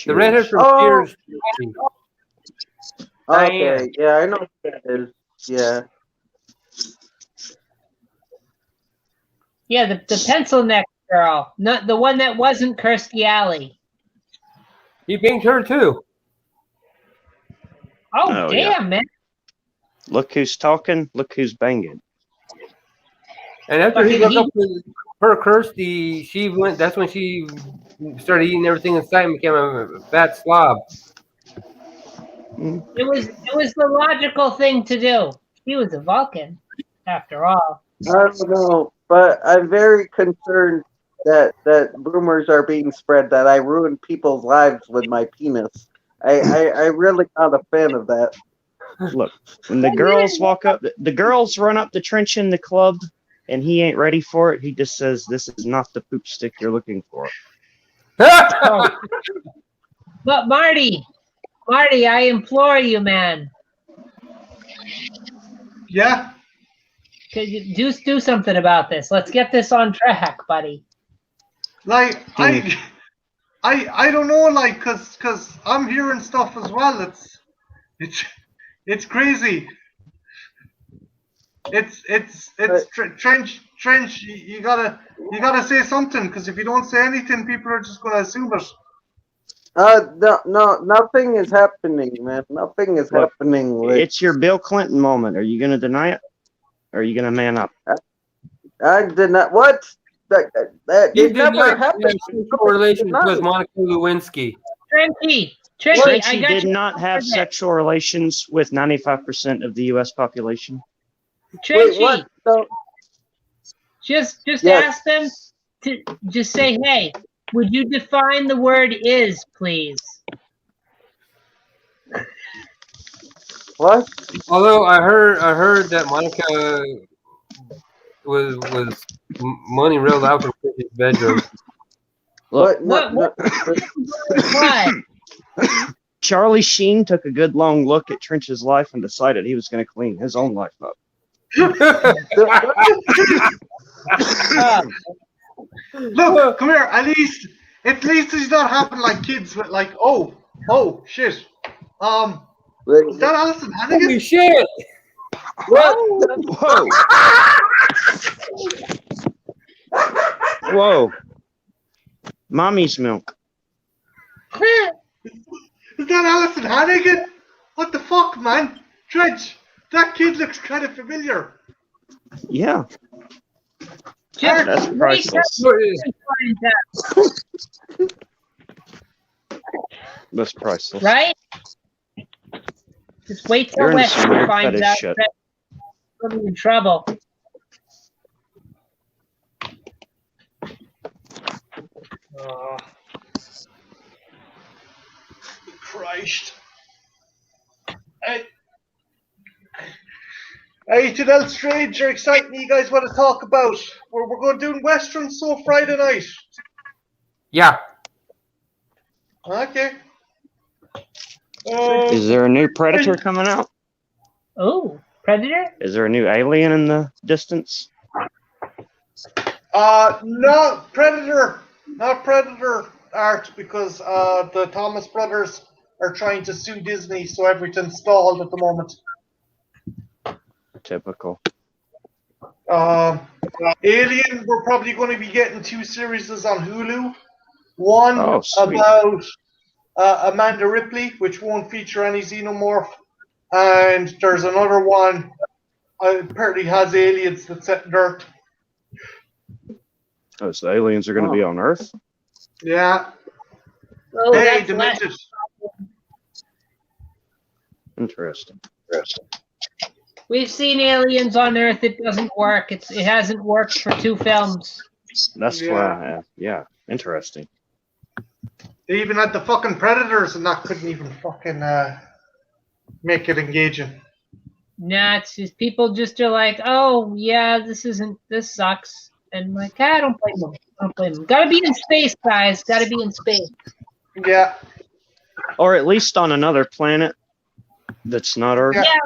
The redhead from Cheers. Okay, yeah, I know who that is. Yeah. Yeah, the pencil neck girl, not the one that wasn't Kirstie Alley. He banged her too. Oh damn, man! Look who's talking. Look who's banging. And after he broke up with her, Kirstie, she went. That's when she started eating everything in sight and became a fat slob. It was the logical thing to do. She was a Vulcan, after all. I don't know, but I'm very concerned that rumors are being spread that I ruined people's lives with my penis. I really not a fan of that. Look, when the girls walk up, the girls run up the trench in the club, and he ain't ready for it. He just says, "This is not the poop stick you're looking for." Oh. But Marty, I implore you, man. Yeah. Could you do something about this? Let's get this on track, buddy. Like I don't know, like, cause I'm hearing stuff as well. It's crazy. It's trench. You gotta say something, because if you don't say anything, people are just gonna assume it. No, nothing is happening, man. Nothing is happening. It's your Bill Clinton moment. Are you gonna deny it? Or are you gonna man up? I did not. What? That You it did never not happened. have sexual relations with Monica Lewinsky. Trenchy, Trenchy did not have sexual relations with 95% of the U.S. population. Trenchy, Wait, what? So, just yes. ask them to just say, "Hey, would you define the word is, please?" What? Although I heard that Monica was money reeled out from Chris's bedroom. Look, What? Charlie Sheen took a good long look at Trench's life and decided he was going to clean his own life up. Look, come here. At least he's not having like kids with like, oh shit. Is that Alison Hannigan? Holy shit! Whoa! Whoa! Mommy's milk. Is that Alison Hannigan? What the fuck, man? Trench, that kid looks kind of familiar. Yeah. Just That's priceless. That's priceless. Right? Just wait till You're into Weston some weird finds fetish out shit. that we're in trouble. Christ. Anything else strange or exciting you guys want to talk about? We're going doing Western Soul Friday night. Yeah. Okay. Is there a new Predator coming out? Oh, Predator? Is there a new Alien in the distance? No, Predator. Not Predator art, because the Thomas brothers are trying to sue Disney, so everything's stalled at the moment. Typical. Alien, we're probably going to be getting 2 series on Hulu. One sweet. about Amanda Ripley, which won't feature any xenomorph, and there's another one apparently has aliens that set in Earth. Oh, so aliens are going to be on Earth? Yeah. Oh, Hey, that's less. demented. Interesting. We've seen Aliens on Earth. It doesn't work. It hasn't worked for 2 films. That's why. Yeah, interesting. They even had the fucking Predators, and that couldn't even fucking make it engaging. Nah, it's just people just are like, oh yeah, this sucks, and like, I don't blame them. I don't blame them. Gotta be in space, guys. Gotta be in space. Yeah. Or at least on another planet that's not Earth. Yeah.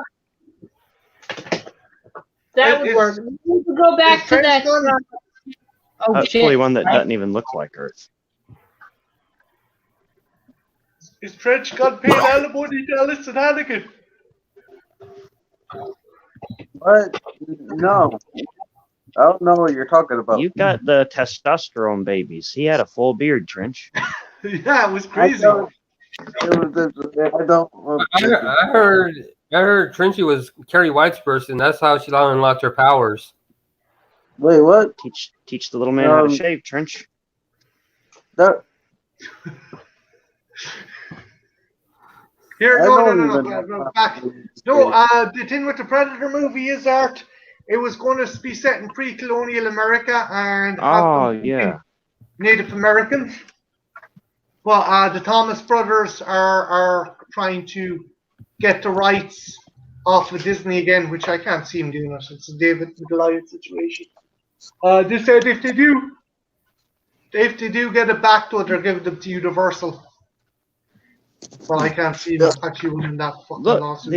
That would work. We need to go back to that. Oh Hopefully shit! one that doesn't even look like Earth. Is Trench got paid alimony to Alison Hannigan? What? No. I don't know what you're talking about. You got the testosterone babies. He had a full beard, Trench. Yeah, it was crazy. I heard Trenchy was Carrie White's person. That's how she unlocked her powers. Wait, what? Teach the little man how to shave, Trench. That. Here, no, back. No, the thing with the Predator movie is art. It was going to be set in pre-colonial America and have Native Americans. But the Thomas brothers are trying to get the rights off of Disney again, which I can't see him doing it. It's a David and Goliath situation. They said if they do get it back, though, they're giving them to Universal. Well, I can't see them actually winning that fucking lawsuit.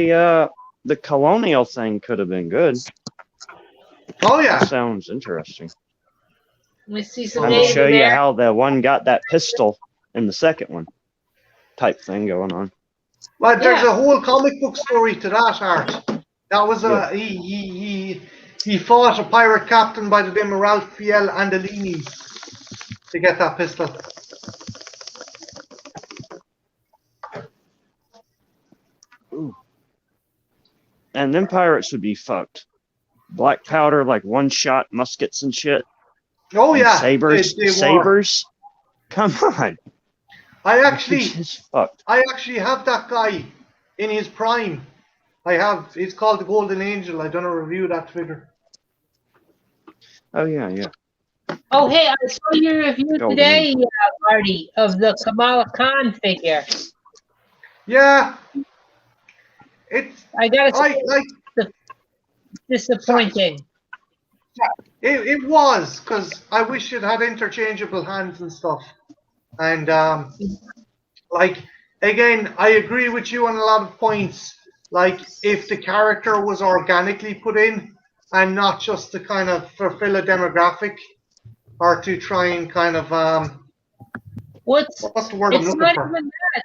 The colonial thing could have been good. Oh yeah, that sounds interesting. Let me see some. I'm gonna show you how the one got that pistol in the second one, type thing going on. Well, there's a whole comic book story to that, Art. That was he fought a pirate captain by the name of Raphael Andolini to get that pistol. Ooh. And then pirates would be fucked. Black powder, like one-shot muskets and shit. Oh and yeah, sabers. Sabers. Come on. I actually have that guy in his prime. It's called the Golden Angel. I done a review of that figure. Oh yeah. Oh hey, I saw your review today, Marty, of the Kamala Khan figure. Yeah. I gotta say, disappointing. It was, because I wish it had interchangeable hands and stuff. And again, I agree with you on a lot of points. Like, if the character was organically put in and not just to kind of fulfill a demographic or to try and kind of what's the word I'm looking for? It's not even that.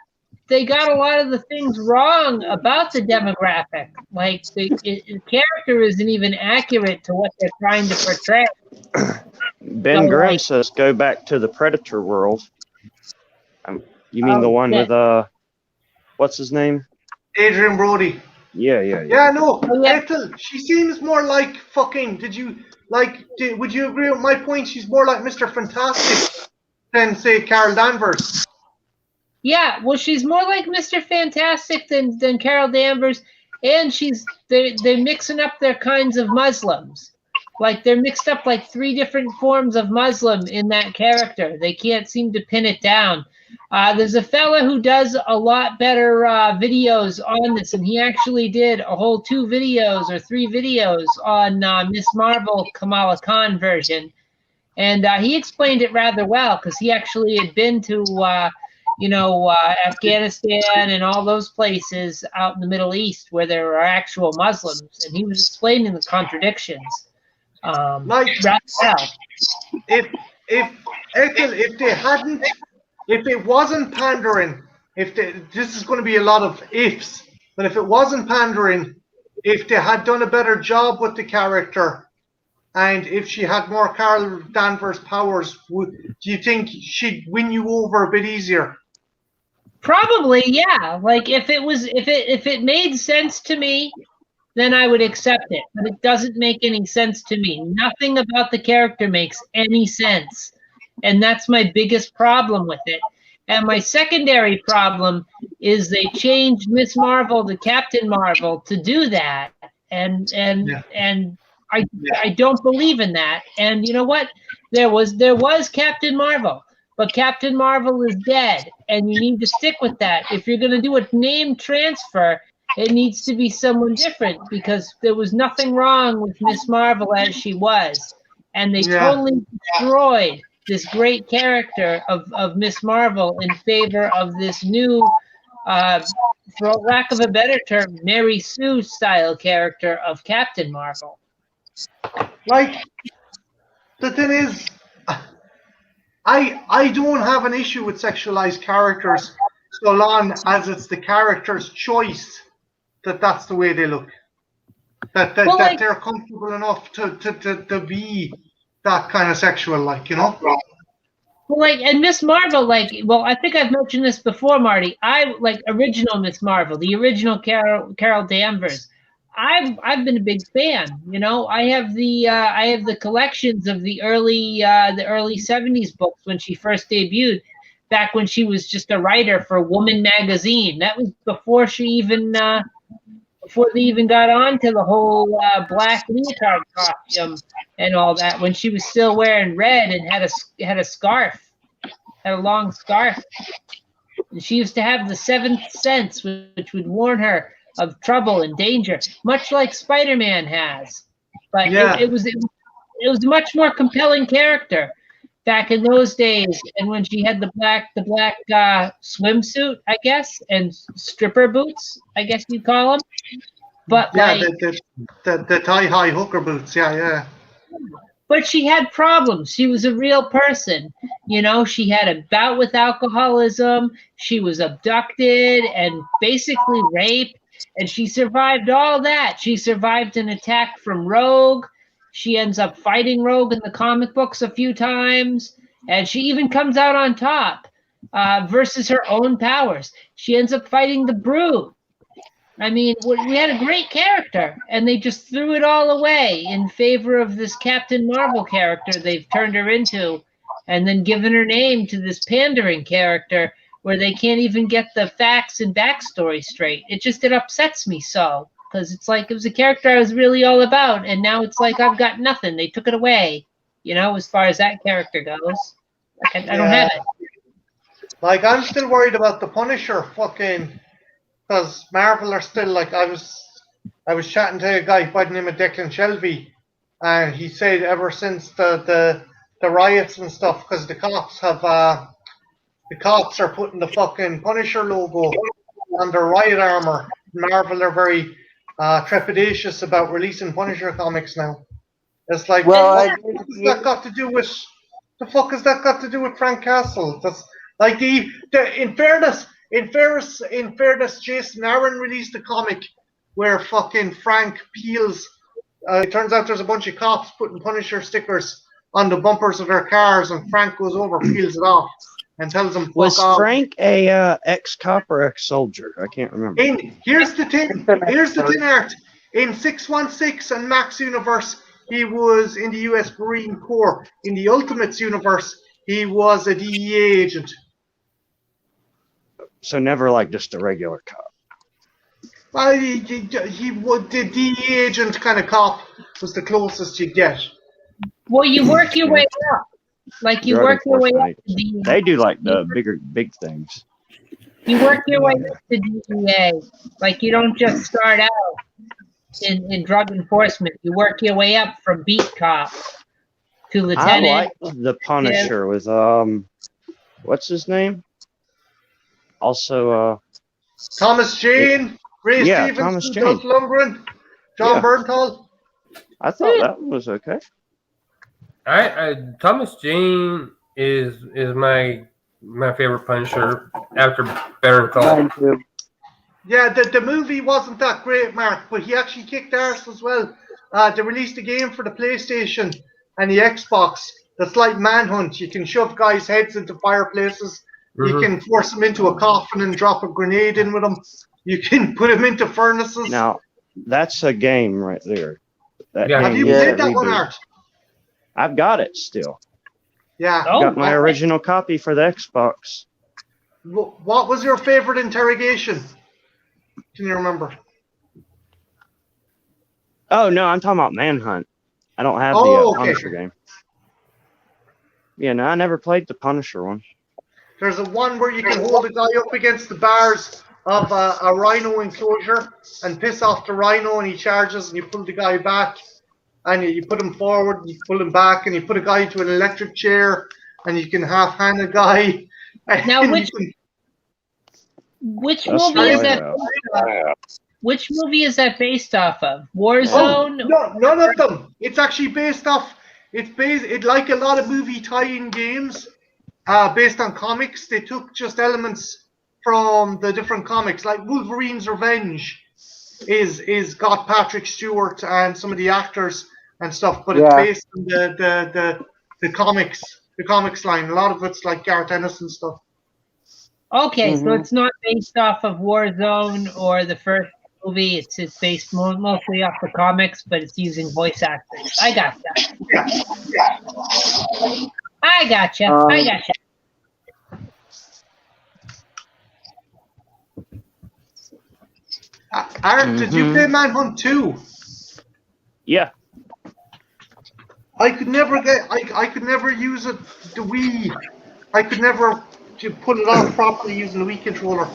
They got a lot of the things wrong about the demographic. Like, the character isn't even accurate to what they're trying to portray. Ben Grimm says go back to the Predator world. You mean the one with, what's his name? Adrian Brody. Yeah. Yeah, no. Ethel, she seems more like fucking, would you agree with my point? She's more like Mr. Fantastic than, say, Carol Danvers. Yeah, well, she's more like Mr. Fantastic than Carol Danvers, and they're mixing up their kinds of Muslims. Like, they're mixed up like 3 different forms of Muslim in that character. They can't seem to pin it down. There's a fella who does a lot better videos on this, and he actually did a whole 2 videos or 3 videos on Miss Marvel Kamala Khan version. And he explained it rather well, because he actually had been to Afghanistan and all those places out in the Middle East where there are actual Muslims, and he was explaining the contradictions. If it wasn't pandering, this is going to be a lot of ifs, but if it wasn't pandering, if they had done a better job with the character, and if she had more Carol Danvers powers, do you think she'd win you over a bit easier? Probably, yeah. Like, if it made sense to me, then I would accept it. But it doesn't make any sense to me. Nothing about the character makes any sense. And that's my biggest problem with it. And my secondary problem is they changed Miss Marvel to Captain Marvel to do that, and I don't believe in that. And you know what? There was Captain Marvel, but Captain Marvel is dead, and you need to stick with that. If you're going to do a name transfer, it needs to be someone different because there was nothing wrong with Miss Marvel as she was, and they totally destroyed this great character of Miss Marvel in favor of this new, for lack of a better term, Mary Sue style character of Captain Marvel. Like, the thing is, I don't have an issue with sexualized characters so long as it's the character's choice that's the way they look. That they're comfortable enough to be that kind of sexual, like, you know? Well, and Miss Marvel, I think I've mentioned this before, Marty. I like original Miss Marvel, the original Carol Danvers. I've been a big fan. You know, I have the collections of the early 70s books when she first debuted, back when she was just a writer for Woman magazine. That was before she even before they even got on to the whole black leotard costume and all that. When she was still wearing red and had a scarf, had a long scarf. And she used to have the seventh sense, which would warn her of trouble and danger, much like Spider-Man has. But it was a much more compelling character back in those days. And when she had the black swimsuit, I guess, and stripper boots, I guess you'd call them. But the tie-high hooker boots, yeah. But she had problems. She was a real person. You know, she had a bout with alcoholism. She was abducted and basically raped. And she survived all that. She survived an attack from Rogue. She ends up fighting Rogue in the comic books a few times. And she even comes out on top versus her own powers. She ends up fighting the Brood. I mean, we had a great character, and they just threw it all away in favor of this Captain Marvel character they've turned her into, and then given her name to this pandering character where they can't even get the facts and backstory straight. It upsets me so, because it's like it was a character I was really all about, and now it's like I've got nothing. They took it away, you know, as far as that character goes. I don't have it. Like, I'm still worried about the Punisher fucking... Because Marvel are still, like, I was chatting to a guy by the name of Declan Shelby, and he said ever since the riots and stuff, because the cops are putting the fucking Punisher logo on their riot armor. Marvel are very trepidatious about releasing Punisher comics now. It's like, what the fuck has that got to do with Frank Castle? That's like in fairness, Jason Aaron released a comic where fucking Frank peels. It turns out there's a bunch of cops putting Punisher stickers on the bumpers of their cars, and Frank goes over, peels it off, and tells them, Was fuck off. Frank a ex-cop or ex-soldier? I can't remember. Here's the thing, Art. In 616 and Max universe, he was in the US Marine Corps. In the Ultimates universe, he was a DEA agent. So never like just a regular cop. Well, the DEA agent kind of cop was the closest you get. Well, you work your way up. Like you work your way up to DEA. They do like the big things. You work your way up to DEA. Like you don't just start out in drug enforcement. You work your way up from beat cop to lieutenant. I like the Punisher with what's his name? Also, Thomas Jane, Ray Stevens, Thomas Jane. Dolph Lundgren, John Bernthal. I thought that was okay. Thomas Jane is my favorite Punisher after Bernthal. Yeah, the movie wasn't that great, Mark, but he actually kicked arse as well. They released a game for the PlayStation and the Xbox that's like Manhunt. You can shove guys' heads into fireplaces. You can force them into a coffin and drop a grenade in with them. You can put them into furnaces. Now, that's a game right there. Have you played that one, Art? I've got it still. Yeah. I've got my original copy for the Xbox. What was your favorite interrogation? Can you remember? Oh no, I'm talking about Manhunt. I don't have the Oh, okay. Punisher game. Yeah, no, I never played the Punisher one. There's a one where you can hold a guy up against the bars of a rhino enclosure and piss off the rhino, and he charges, and you pull the guy back, and you put him forward, you pull him back, and you put a guy to an electric chair, and you can half hand a guy. Now, and which That's movie is right, that? Which movie is that based off of? Warzone? No, none of them. It's actually based off. It's like a lot of movie tie-in games, based on comics. They took just elements from the different comics, like Wolverine's Revenge is got Patrick Stewart and some of the actors and stuff, but it's Yeah. based on the comics line. A lot of it's like Gareth Ennis and stuff. Okay, so Mhm. it's not based off of Warzone or the first movie. It's based mostly off the comics, but it's using voice actors. I got that. Yeah. I gotcha. I gotcha. Art, did you play Manhunt 2? Yeah. I could never use it. The Wii. I could never pull it off properly using the Wii controller.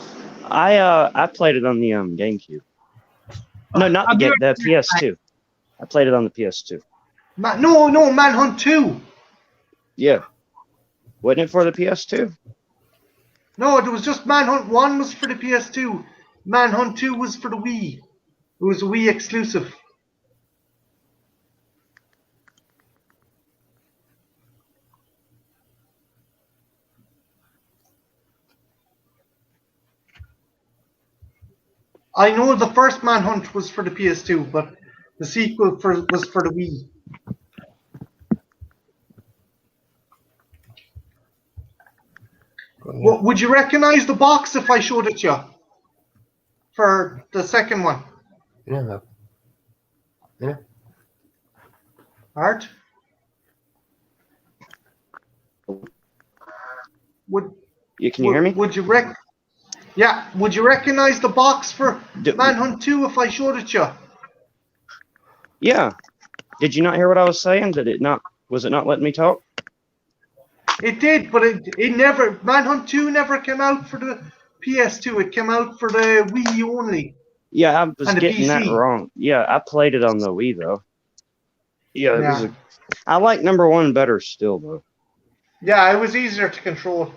I played it on the GameCube. No, not the PS2. I played it on the PS2. No, Manhunt 2. Yeah. Wasn't it for the PS2? No, it was just Manhunt 1 was for the PS2. Manhunt 2 was for the Wii. It was a Wii exclusive. I know the first Manhunt was for the PS2, but the sequel was for the Wii. Well, would you recognize the box if I showed it to you? For the second one. Yeah. Yeah. Art? Can you hear me? Would you recognize the box for Manhunt 2 if I showed it to you? Yeah. Did you not hear what I was saying? Was it not letting me talk? It did, but it never. Manhunt 2 never came out for the PS2. It came out for the Wii only. Yeah, I was And the getting that PC. wrong. Yeah, I played it on the Wii though. Yeah, Yeah. I like number one better still though. Yeah, it was easier to control.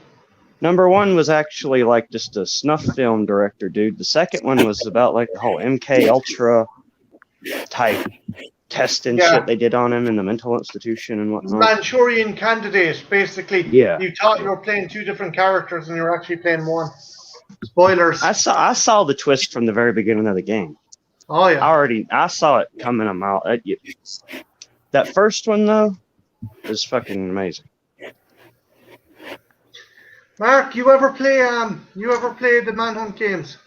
Number one was actually like just a snuff film director, dude. The second one was about like the whole MK Ultra type testing shit they did on him in the mental institution and whatnot. Manchurian Candidate, basically. Yeah. You thought you were playing two different characters and you were actually playing one. Spoilers. I saw the twist from the very beginning of the game. Oh yeah. I saw it coming a mile. That first one though is fucking amazing. Mark, you ever play the Manhunt games?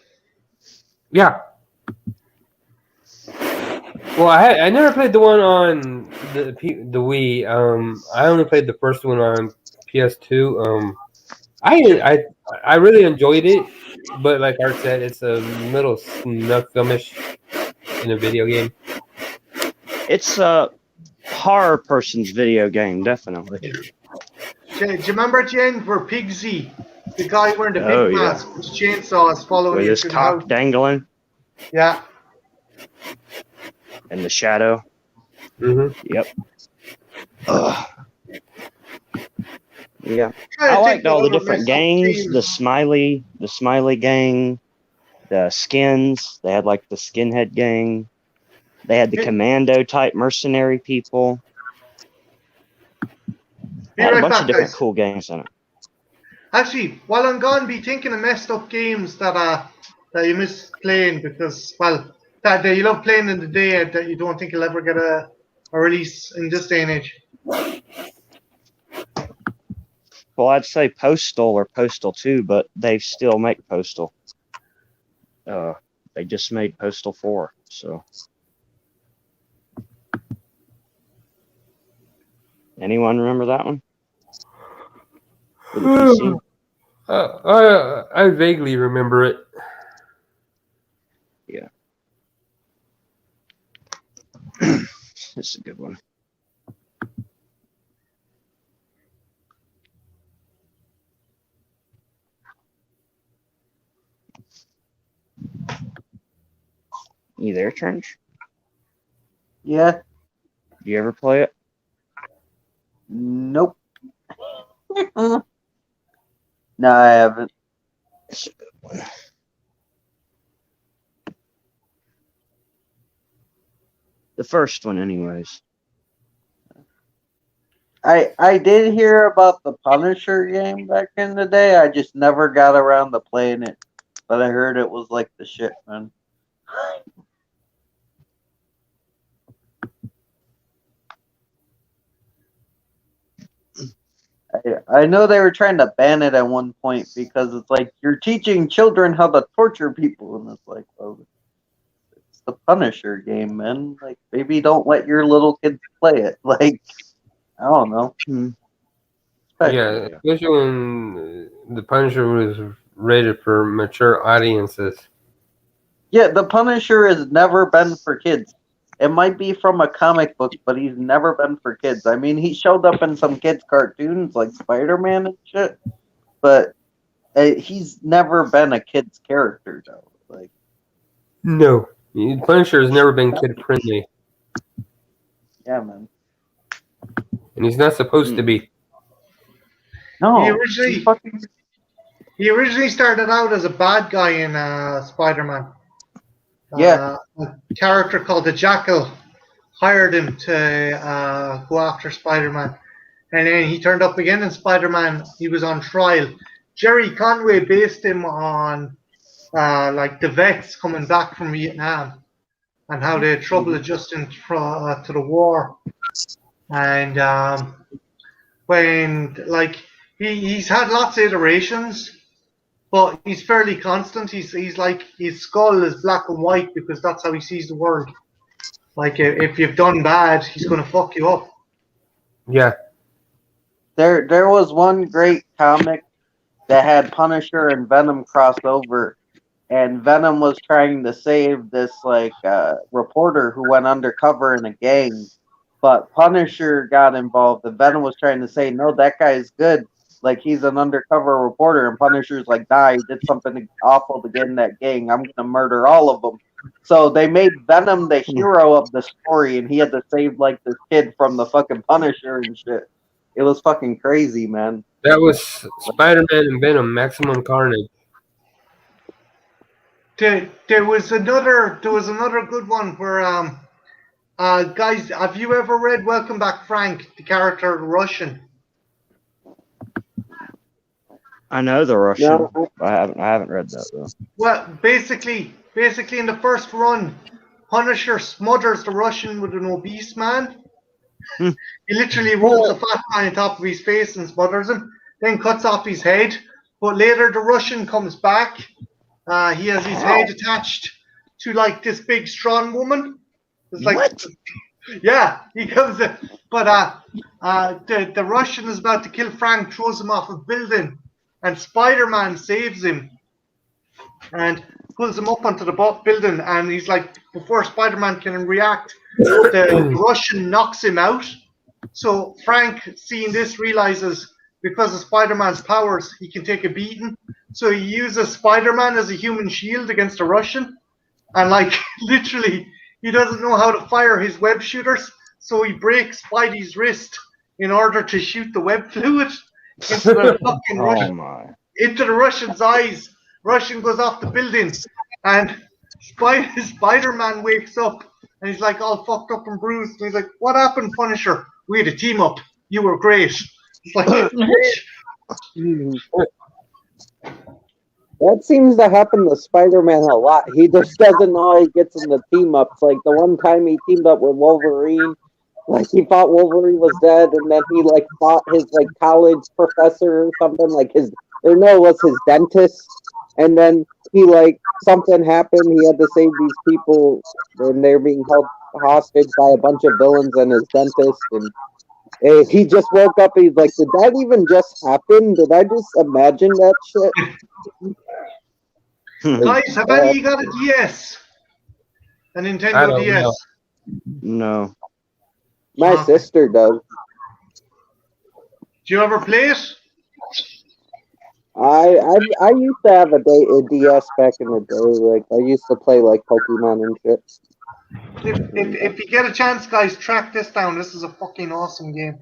Yeah. Well, I never played the one on the Wii. I only played the first one on PS2. I really enjoyed it, but like Art said, it's a little snuff filmish in a video game. It's a horror person's video game, definitely. Do you remember at the end where Pigsy, the guy wearing the big mask, with chainsaws following with you his through the cock house? dangling? Yeah. And the shadow. Mm-hmm. Yep. Ugh. Yeah. I liked all the different gangs, the smiley gang, the skins. They had like the skinhead gang. They had the commando type mercenary people. They had a bunch of different cool gangs in it. Actually, while I'm gone, be thinking of messed up games that you miss playing because, well, that you love playing in the day that you don't think you'll ever get a release in this day and age. Well, I'd say Postal or Postal 2, but they still make Postal. They just made Postal 4, so. Anyone remember that one? For the PC? I vaguely remember it. Yeah. This is a good one. You there, Trench? Yeah. Do you ever play it? Nope. No, I haven't. It's a good one. The first one, anyways. I did hear about the Punisher game back in the day. I just never got around to playing it. But I heard it was like the shit, man. I know they were trying to ban it at one point because it's like you're teaching children how to torture people, and it's like, well, it's the Punisher game, man. Like, maybe don't let your little kids play it. Like, I don't know. Yeah, especially when the Punisher was rated for mature audiences. Yeah, the Punisher has never been for kids. It might be from a comic book, but he's never been for kids. I mean, he showed up in some kids' cartoons like Spider-Man and shit, but he's never been a kid's character, though. Like, No, Punisher has never been kid friendly, yeah, man. and he's not supposed to be. No, He originally started out as a bad guy in Spider-Man. Yeah. A character called the Jackal hired him to go after Spider-Man. And then he turned up again in Spider-Man. He was on trial. Jerry Conway based him on like the vets coming back from Vietnam and how they had trouble adjusting to the war. And when like he's had lots of iterations, but he's fairly constant. He's like his skull is black and white because that's how he sees the world. Like if you've done bad, he's gonna fuck you up. Yeah. There was one great comic that had Punisher and Venom cross over, and Venom was trying to save this like reporter who went undercover in a gang, but Punisher got involved, and Venom was trying to say, no, that guy's good. Like, he's an undercover reporter, and Punisher's like, nah, he did something awful to get in that gang. I'm gonna murder all of them. So they made Venom the hero of the story, and he had to save like this kid from the fucking Punisher and shit. It was fucking crazy, man. That was Spider-Man and Venom, Maximum Carnage. There was another good one where guys, have you ever read Welcome Back Frank, the character Russian? I know the Russian. No. I haven't read that though. Well, basically in the first run, Punisher smothers the Russian with an obese man. He literally rolls a fat man on top of his face and smothers him, then cuts off his head. But later the Russian comes back. He has his head attached to like this big strong woman. It's like, what? Yeah, he comes. But the Russian is about to kill Frank, throws him off a building, and Spider-Man saves him and pulls him up onto the building. And he's like, before Spider-Man can react, the Russian knocks him out. So Frank, seeing this, realizes because of Spider-Man's powers, he can take a beating. So he uses Spider-Man as a human shield against the Russian. And like literally, he doesn't know how to fire his web shooters. So he breaks Spidey's wrist in order to shoot the web fluid into the fucking Russian, into the Russian's eyes. Russian goes off the building, and Spider-Man wakes up, and he's like all fucked up and bruised. And he's like, "What happened, Punisher? We had a team up. You were great." It's like, that seems to happen to Spider-Man a lot. He just doesn't know how he gets in the team ups. Like the one time he teamed up with Wolverine, like he thought Wolverine was dead, and then he like fought his like college professor or something, like it was his dentist, and then he like something happened. He had to save these people, and they're being held hostage by a bunch of villains and his dentist, and He just woke up. He's like, "Did that even just happen? Did I just imagine that shit?" Guys, have any of you got a DS? A I Nintendo don't DS? know. No. My sister does. Do you ever play it? I used to have a DS back in the day. Like I used to play like Pokemon and shit. If you get a chance, guys, track this down. This is a fucking awesome game.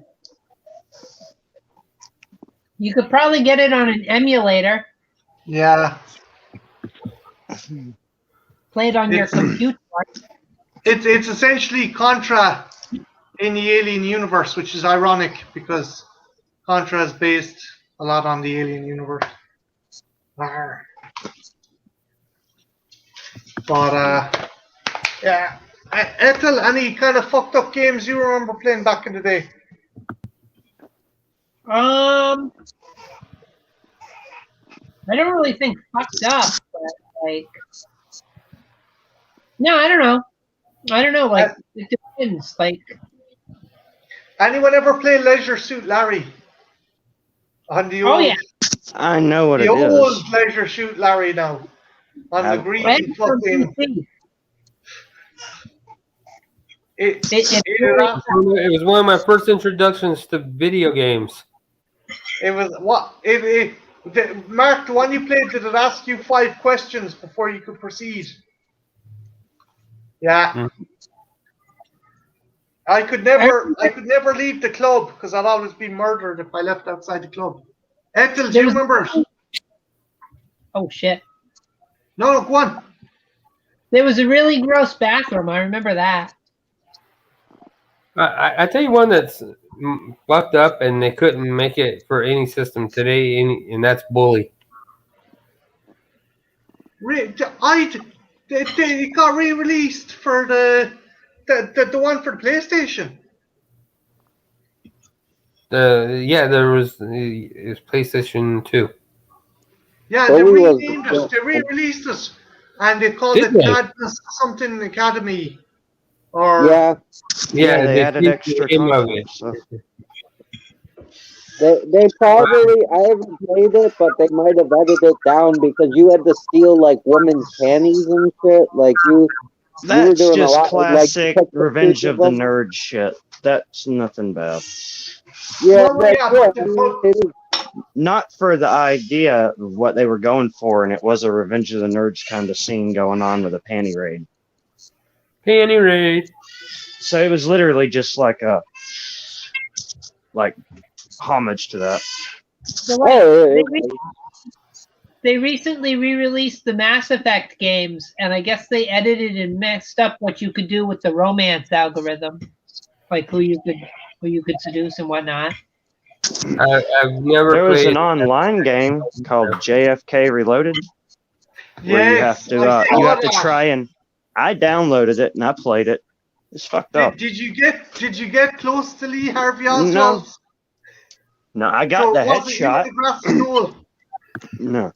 You could probably get it on an emulator. Yeah. Play it on your computer. It's essentially Contra in the Alien universe, which is ironic because Contra is based a lot on the Alien universe. Arr. But yeah. Ethel, any kind of fucked up games you remember playing back in the day? I don't really think fucked up, but like, no, I don't know. Like, it depends. Like, Anyone ever play Leisure Suit Larry? On the old, I know what the it old is. Leisure Suit Larry now. On the green fucking. It was one of my first introductions to video games. was what? Mark, the one you played, did it ask you 5 questions before you could proceed? Yeah. Mm. I could never leave the club because I'd always be murdered if I left outside the club. Ethel, do you remember? Oh shit! No, go on. There was a really gross bathroom. I remember that. I tell you one that's fucked up and they couldn't make it for any system today, and that's Bully. It got re-released for the one for the PlayStation. There was it was PlayStation 2. Yeah, they renamed it. They re-released it, and they called it Cadmus something Academy. Or yeah, they added extra content stuff. They probably, I haven't played it, but they might have edited it down because you had to steal like women's panties and shit. Like you That's were doing just a lot classic of, like, Revenge of the Nerd shit. That's nothing bad. Yeah, not for the idea of what they were going for, and it was a Revenge of the Nerds kind of scene going on with a panty raid. Panty raid. So it was literally just like a homage to that. They recently re-released the Mass Effect games, and I guess they edited and messed up what you could do with the romance algorithm, like who you could seduce and whatnot. I've never. There was played an online game called JFK Reloaded, where you have to try and. I downloaded it and I played it. It's fucked up. Did you get close to Lee Harvey Oswald? No, I got the headshot. No,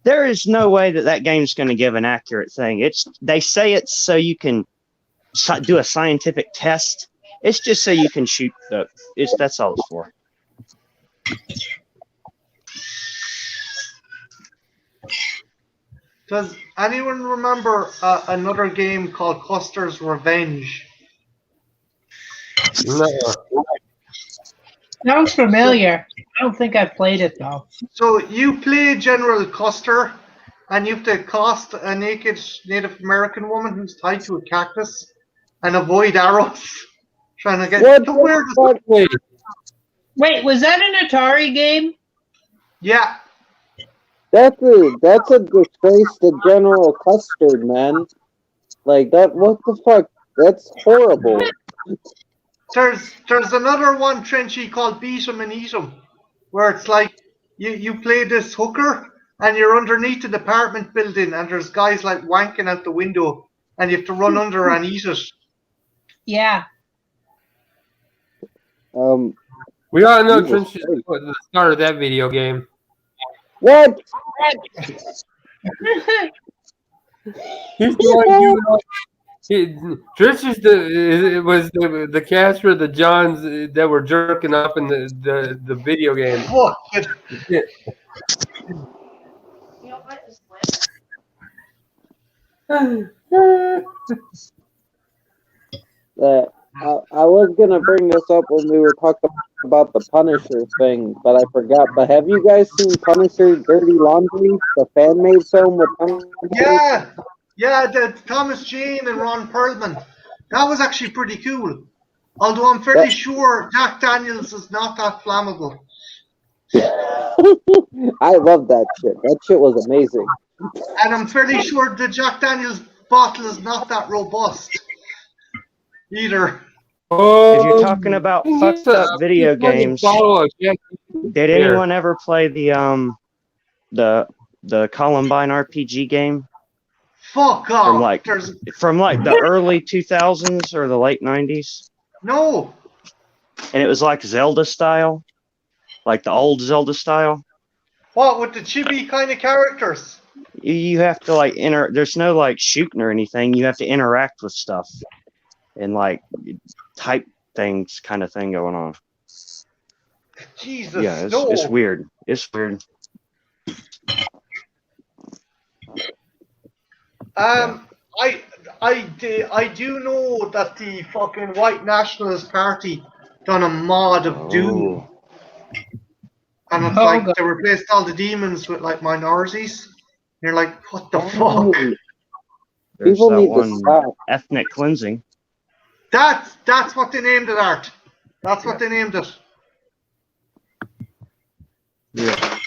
there is no way that game's going to give an accurate thing. They say it's so you can do a scientific test. It's just so you can shoot that's all it's for. Does anyone remember another game called Custer's Revenge? No. Sounds familiar. I don't think I've played it though. So you play General Custer, and you have to accost a naked Native American woman who's tied to a cactus, and avoid arrows. Trying to get Wait, was that an Atari game? Yeah. That's a disgrace to General Custard, man. Like that. What the fuck? That's horrible. There's another one, Trenchy, called Beat 'em and Eat 'em, where it's like you play this hooker and you're underneath an apartment building and there's guys like wanking out the window and you have to run under and eat it. Yeah. We all know Trenchy was the start of that video game. What? He's the one Trish is it was the cast for the Johns that were jerking off in the video game. Fuck it. I was gonna bring this up when we were talking about the Punisher thing, but I forgot. But have you guys seen Punisher Dirty Laundry, the fan-made film with Punisher? Yeah, the Thomas Jane and Ron Perlman. That was actually pretty cool. Although I'm fairly sure Jack Daniels is not that flammable. I love that shit. That shit was amazing. And I'm fairly sure the Jack Daniels bottle is not that robust either. Oh, If you're talking about fucked up video games, did anyone ever play the Columbine RPG game? Fuck off. From like the early 2000s or the late 90s? No. And it was like Zelda style? Like the old Zelda style? What, with the chibi kind of characters? You have to like there's no like shooting or anything. You have to interact with stuff and like type things kind of thing going on. Jesus, yeah, no. It's weird. It's weird. I do know that the fucking White Nationalist Party done a mod of Doom. And it's like they replaced all the demons with like minorities. And you're like, what the fuck? There's people need to stop. Ethnic cleansing. That's what they named it, Art. That's what they named it. Yeah.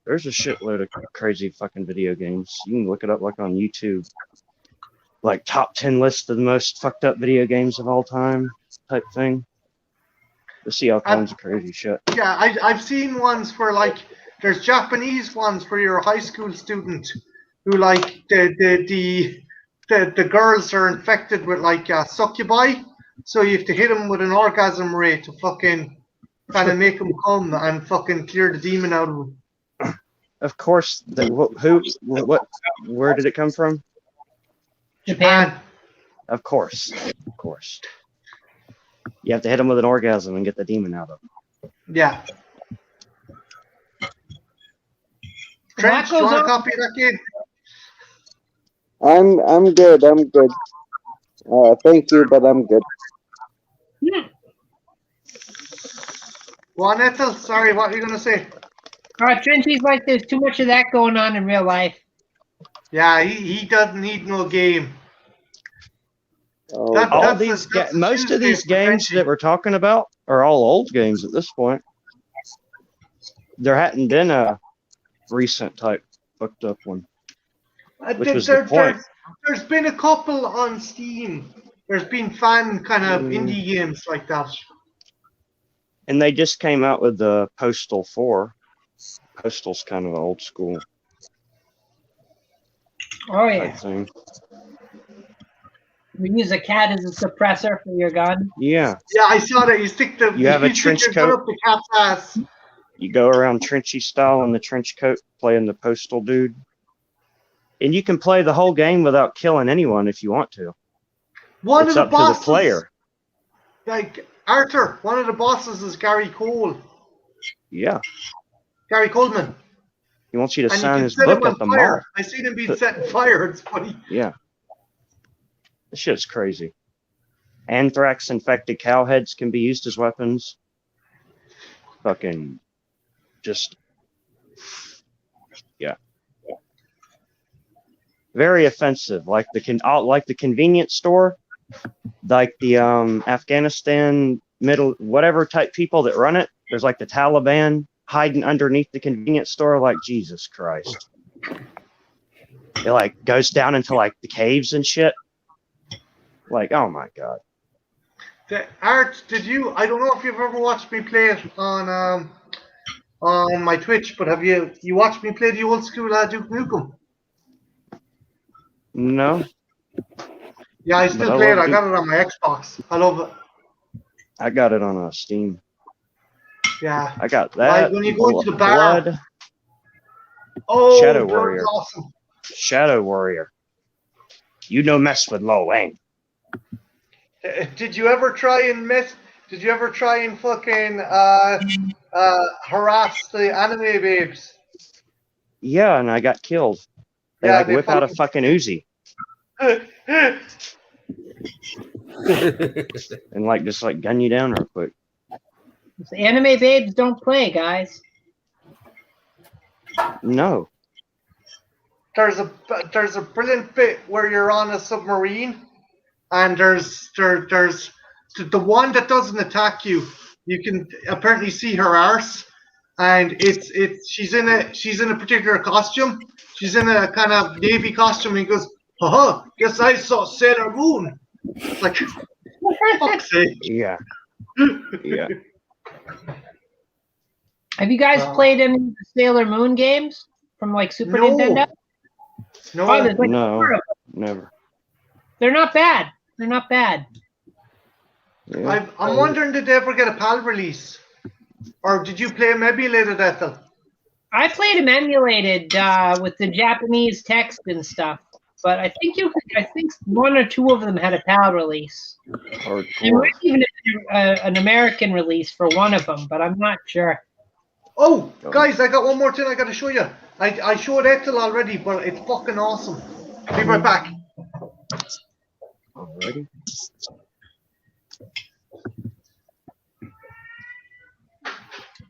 There's a shitload of crazy fucking video games. You can look it up like on YouTube. Like top 10 list of the most fucked up video games of all time type thing. You'll see all kinds of crazy shit. Yeah, I've seen ones for like there's Japanese ones for your high school student who like the girls are infected with like succubi, so you have to hit them with an orgasm rate to fucking kind of make them come and fucking clear the demon out of them. Of course, where did it come from? Japan. Of course. You have to hit them with an orgasm and get the demon out of them. Yeah. Trench, do you want to copy that game? I'm good. Thank you, but I'm good. Yeah. Go on, Ethel. Sorry, what are you going to say? Trenchy's like there's too much of that going on in real life. Yeah, he doesn't need no game. Most of these games that we're talking about are all old games at this point. There hadn't been a recent type fucked up one. Which was the point. There's been a couple on Steam. There's been fun kind of indie games like that. And they just came out with the Postal 4. Postal's kind of old school. Oh yeah. We use a cat as a suppressor for your gun. Yeah. Yeah, I saw that. You have a trench coat. Up the cat's ass. You go around Trenchy style in the trench coat, playing the Postal dude. And you can play the whole game without killing anyone if you want to. It's up to the player. Like Arthur, one of the bosses is Gary Cole. Yeah. Gary Coleman. He wants you to sign his book at the mall. I seen him being set on fire. It's funny. Yeah. This shit's crazy. Anthrax infected cow heads can be used as weapons. Fucking just yeah. Very offensive. Like the convenience store, like the Afghanistan whatever type people that run it. There's like the Taliban hiding underneath the convenience store. Like Jesus Christ. It like goes down into like the caves and shit. Like, oh my god. Art, I don't know if you've ever watched me play it on my Twitch, but have you watched me play the old school Duke Nukem? No. Yeah, I still play it. I got it on my Xbox. I love it. I got it on Steam. Yeah. I got that. Like when you go into the bar. Blood. Oh, Shadow Warrior. Awesome. Shadow Warrior. You no mess with Lo Wang. Did you ever try and Did you ever try and fucking harass the anime babes? Yeah, and I got killed. They Yeah, like they whip out a fucking. fucking Uzi and like just like gun you down real quick. The anime babes don't play, guys. No. there's a brilliant bit where you're on a submarine, and there's the one that doesn't attack you. You can apparently see her arse, and she's in a particular costume. She's in a kind of navy costume, and he goes, "Haha, guess I saw Sailor Moon." It's like, fuck's sake. Yeah. Yeah. Have you guys played any of the Sailor Moon games from like Super Nintendo? No, Oh, there's like No. 4 of them. Never. They're not bad. They're not bad. Yeah. I'm wondering, did they ever get a PAL release, or did you play them emulated, Ethel? I played them emulated with the Japanese text and stuff, but I think 1 or 2 of them had a PAL release. There Hardcore. might even have an American release for one of them, but I'm not sure. Oh, guys, I got one more thing I got to show you. I showed Ethel already, but it's fucking awesome. Be right back. Alrighty.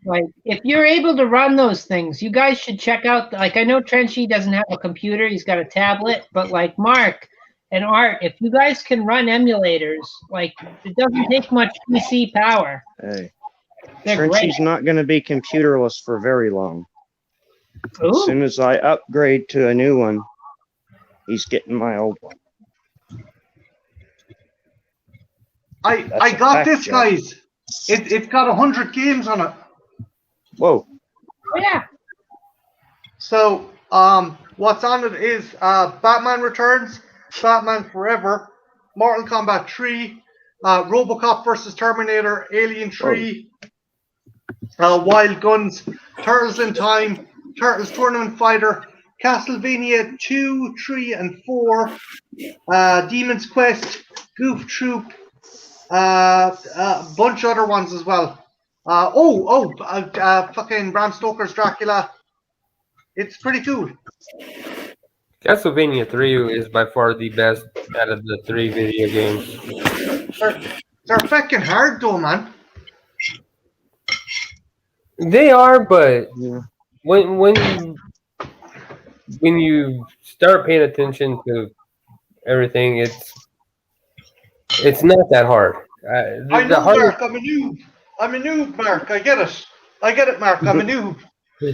Like, if you're able to run those things, you guys should check out. Like, I know Trenchy doesn't have a computer; he's got a tablet. But like Mark and Art, if you guys can run emulators, like it doesn't take much PC power. Hey. They're Trenchy's not going to be computerless for very long. great. As Ooh. soon as I upgrade to a new one, he's getting my old one. I a got fact, this, Jeff. guys. It's got 100 games on it. Whoa. Oh yeah. So, what's on it is Batman Returns, Batman Forever, Mortal Kombat 3, RoboCop vs. Terminator, Alien 3, Wild Guns, Turtles in Time, Turtles Tournament Fighter, Castlevania 2, 3, and 4, Demon's Quest, Goof Troop, a bunch of other ones as well. Fucking Bram Stoker's Dracula. It's pretty cool. Castlevania 3 is by far the best out of the 3 video games. They're fucking hard though, man. They are, but Yeah. when you start paying attention to everything, it's not that hard. I know, Mark. I'm a noob, Mark. I get it, Mark. I'm a noob.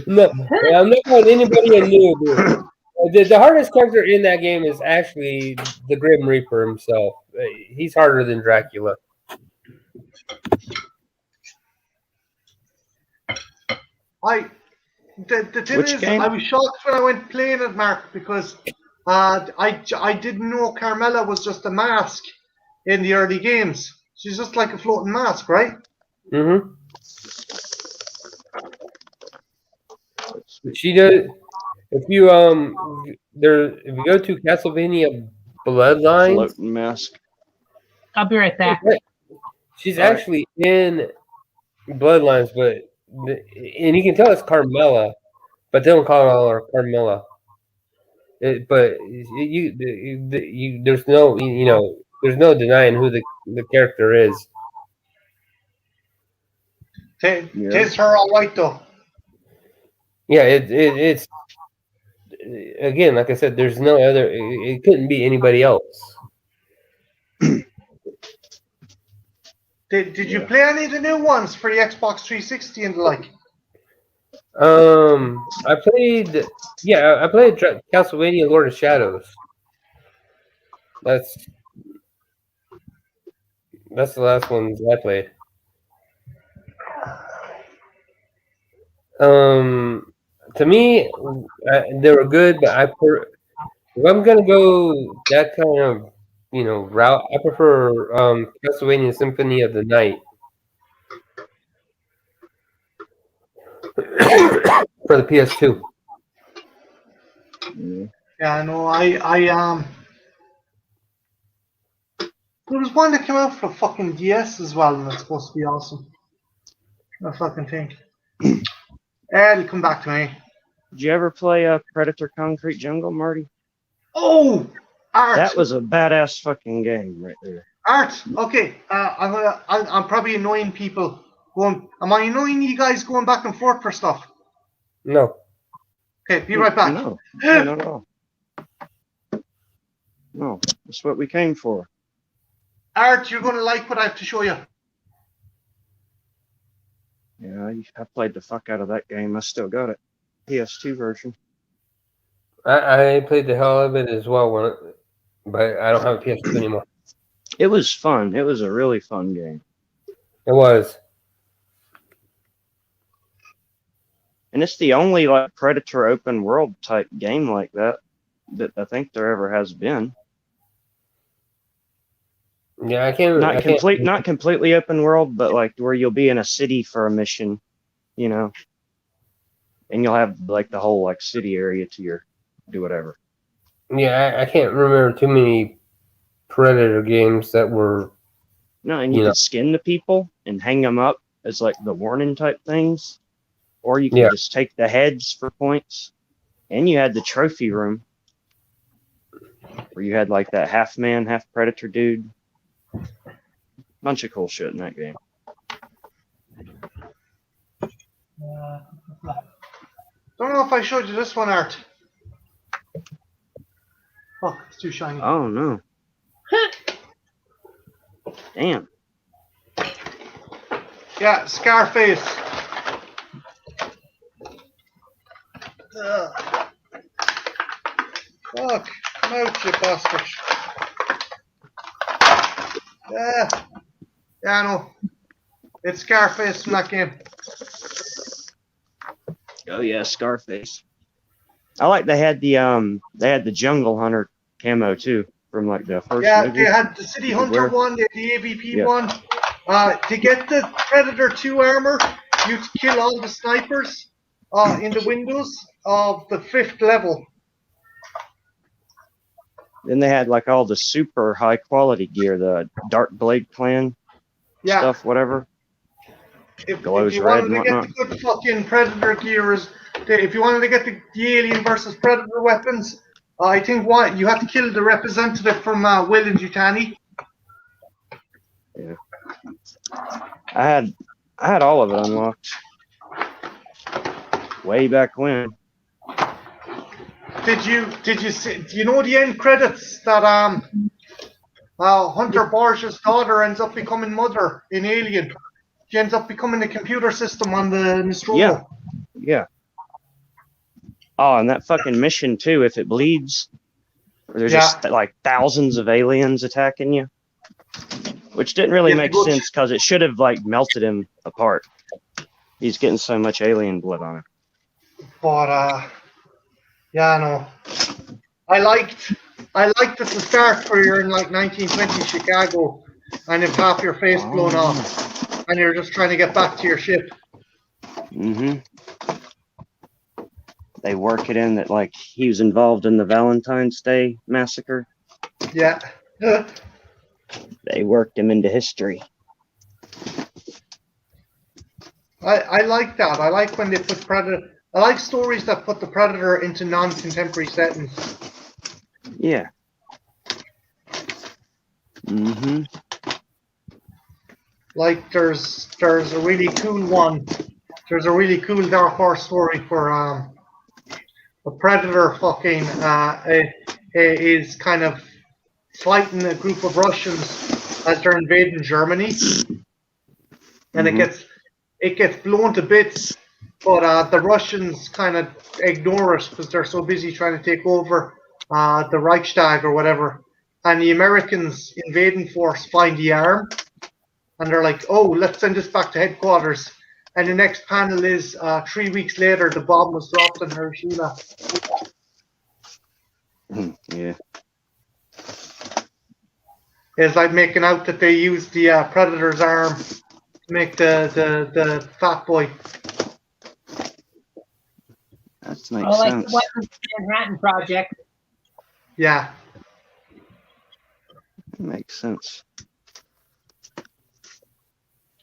No, I'm not calling anybody a noob. The hardest character in that game is actually the Grim Reaper himself. He's harder than Dracula. The thing Which is, game? I was shocked when I went playing it, Mark, because I didn't know Carmella was just a mask in the early games. She's just like a floating mask, right? Mm-hmm. She does. If you go to Castlevania Bloodlines, Floating mask. I'll be right back. she's actually in Bloodlines, and you can tell it's Carmella, but they don't call her Carmella. There's no there's no denying who the character is. Tis her all right though. Yeah, it's again, like I said, there's no other. It couldn't be anybody else. Did you play any of the new ones for the Xbox 360 and the like? I played Castlevania Lord of Shadows. That's the last ones I played. To me, they were good, but if I'm gonna go that kind of route, I prefer Castlevania Symphony of the Night for the PS2. Yeah, no, I There was one that came out for the fucking DS as well, and it's supposed to be awesome. I fucking think. It'll come back to me. Did you ever play Predator Concrete Jungle, Marty? Oh, Art. That was a badass fucking game right there. Art. Okay, I'm probably annoying people. Am I annoying you guys going back and forth for stuff? No. Okay, be right back. No, not at all. No, that's what we came for. Art, you're going to like what I have to show you. Yeah, I played the fuck out of that game. I still got it. PS2 version. I played the hell out of it as well, but I don't have a PS2 anymore. It was fun. It was a really fun game. It was. And it's the only like Predator open world type game like that I think there ever has been. Yeah, I can't. Not completely open world, but like where you'll be in a city for a mission, you know, and you'll have like the whole like city area to do whatever. Yeah, I can't remember too many Predator games that were. No, and you could skin the people and hang them up as like the warning type things, or you could just take the heads for points. And you had the trophy room where you had like that half man, half predator dude. Bunch of cool shit in that game. Don't know if I showed you this one, Art. Fuck, it's too shiny. Oh no. Damn. Yeah, Scarface. Fuck, come out, you bastard. Yeah, I know. It's Scarface from that game. Oh yeah, Scarface. I like they had the Jungle Hunter camo too from like the first movie. They had the City Hunter one, they had the AVP one. To get the Predator 2 armor, you kill all the snipers in the windows of the 5th level. Then they had like all the super high quality gear, the Dark Blade Clan stuff, whatever. If Glows you red wanted and to whatnot. get the good fucking Predator gear, if you wanted to get the Alien versus Predator weapons, I think you have to kill the representative from Will and Yutani. Yeah. I had all of it unlocked. Way back when. Did you see? Do you know the end credits that Hunter Borges' daughter ends up becoming mother in Alien? She ends up becoming the computer system on the Nostromo. Yeah. Oh, and that fucking mission too. If it bleeds, there's just like thousands of aliens attacking you, which didn't really make sense because it should have like melted him apart. He's getting so much alien blood on him. But yeah, no. I liked at the start where you're in like 1920 Chicago and if half your face blown off and you're just trying to get back to your ship. Mm-hmm. They work it in that like he was involved in the Valentine's Day massacre. Yeah. They worked him into history. I like that. I like when they put Predator. I like stories that put the Predator into non-contemporary settings. Yeah. Mm-hmm. Like there's a really cool one. There's a really cool Dark Horse story for the Predator fucking is kind of fighting a group of Russians as they're invading Germany, and it gets blown to bits. But the Russians kind of ignore it because they're so busy trying to take over the Reichstag or whatever. And the Americans invading force find the arm, and they're like, "Oh, let's send this back to headquarters." And the next panel is 3 weeks later, the bomb was dropped in Hiroshima. Yeah. It's like making out that they used the Predator's arm to make the Fat Boy. That makes like sense. the Weapons Manhattan Project. Yeah. Makes sense.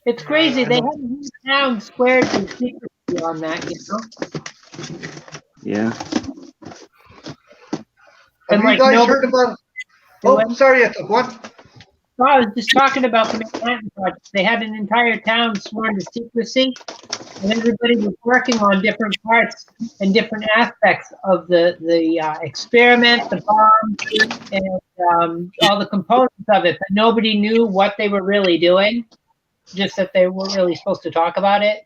It's crazy. They have a whole town squared in secrecy on that, you know? Yeah. Have you guys heard about? Oh, sorry, what? Oh, I was just talking about the Manhattan Project. They had an entire town sworn to secrecy, and everybody was working on different parts and different aspects of the experiment, the bomb, and all the components of it. But nobody knew what they were really doing. Just that they weren't really supposed to talk about it.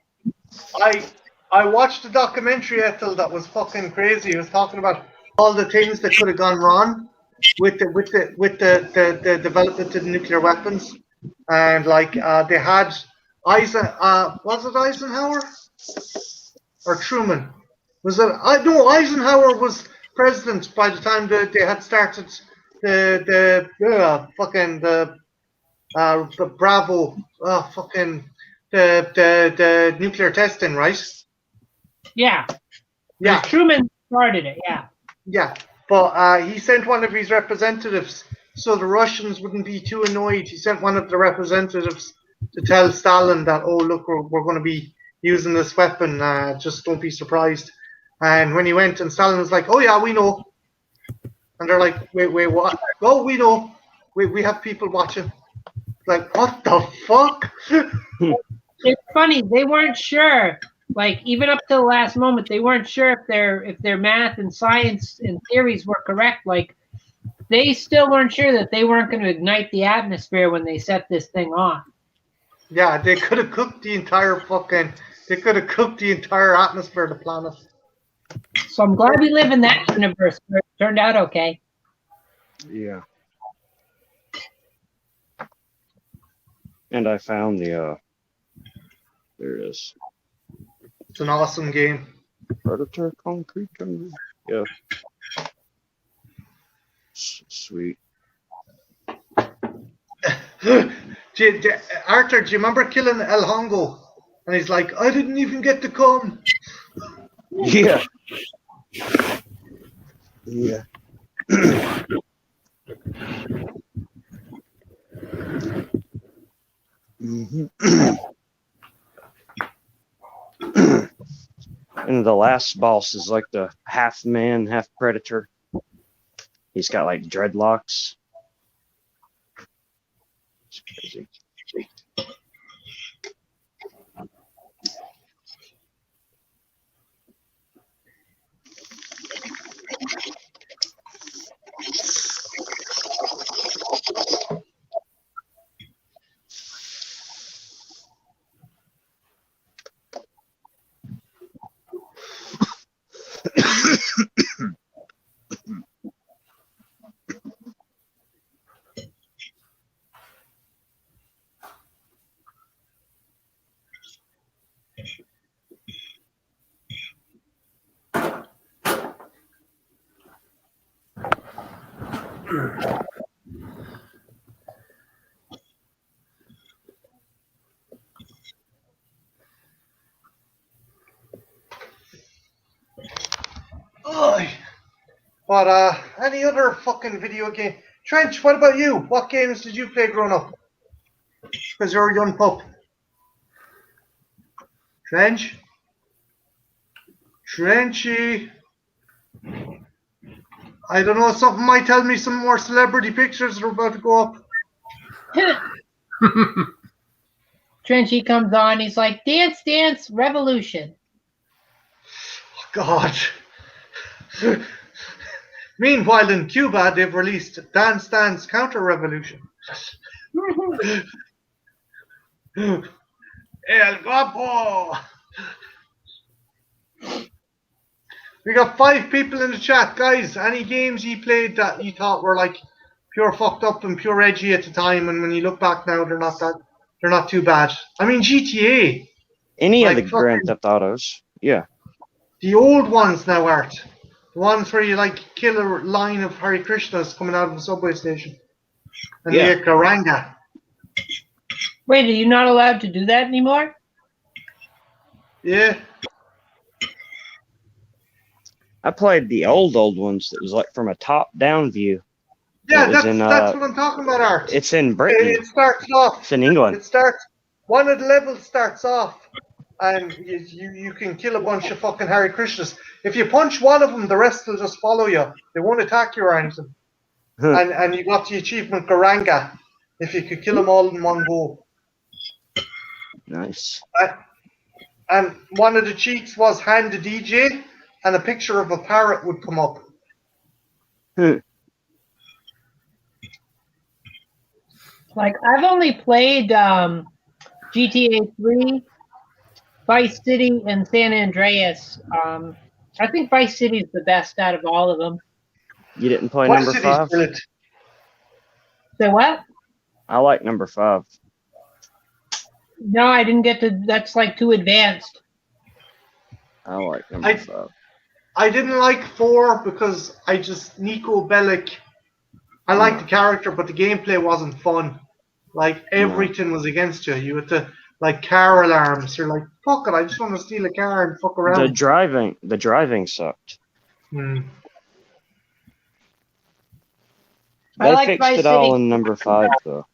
I watched a documentary, Ethel, that was fucking crazy. It was talking about all the things that could have gone wrong with the development of nuclear weapons, and like they had was it Eisenhower or Truman? Was it? No, Eisenhower was president by the time that they had started the Bravo the nuclear testing, right? Yeah. Yeah. Truman started it. Yeah. Yeah, but he sent one of his representatives so the Russians wouldn't be too annoyed. He sent one of the representatives to tell Stalin that, oh, look, we're going to be using this weapon. Just don't be surprised. And when he went, and Stalin was like, oh, yeah, we know. And they're like, wait, what? Oh, we know. We have people watching. Like, what the fuck? It's funny. They weren't sure. Like, even up to the last moment, they weren't sure if their math and science and theories were correct. Like, they still weren't sure that they weren't going to ignite the atmosphere when they set this thing on. Yeah, they could have cooked the entire atmosphere of the planet. So I'm glad we live in that universe where it turned out okay. Yeah. And I found the there it is. It's an awesome game. Predator Concrete Jungle. Yeah. Sweet. Arthur, do you remember killing El Hongo? And he's like, I didn't even get to come. Yeah. Yeah. And the last boss is like the half man, half predator. He's got like dreadlocks. It's crazy. But any other fucking video game? Trench, what about you? What games did you play growing up? Because you're a young pup. Trench? Trenchy? I don't know, something might tell me some more celebrity pictures are about to go up. Trenchy comes on, he's like, dance, dance, revolution. God. Meanwhile, in Cuba, they've released Dance Dance Counter Revolution. El Guapo! We got 5 people in the chat. Guys, any games you played that you thought were like pure fucked up and pure edgy at the time, and when you look back now, they're not too bad. I mean, GTA. Any of the Grand Theft Autos. Yeah. The old ones now, Art. The ones where you like kill a line of Hare Krishnas coming out of the subway station. And the Karanga. Wait, are you not allowed to do that anymore? Yeah. I played the old ones that was like from a top-down view. Yeah, It was that's what I'm talking about, Art. It's in Britain. It starts off. It's in England. It starts. One of the levels starts off, and you can kill a bunch of fucking Hare Krishnas. If you punch one of them, the rest will just follow you. They won't attack you or anything. And you got the achievement Garanga if you could kill them all in one go. Nice. And one of the cheats was hand the DJ, and a picture of a parrot would come up. Like, I've only played GTA 3, Vice City, and San Andreas. I think Vice City is the best out of all of them. You didn't play Vice number City's 5? brilliant. So what? I like number 5. No, I didn't get to. That's like too advanced. I like number 5. I didn't like 4 because Nico Bellic. I liked the character, but the gameplay wasn't fun. Like, everything was against you. You had to, like, car alarms. You're like, fuck it, I just want to steal a car and fuck around. The driving sucked. They fixed it all in number 5, though.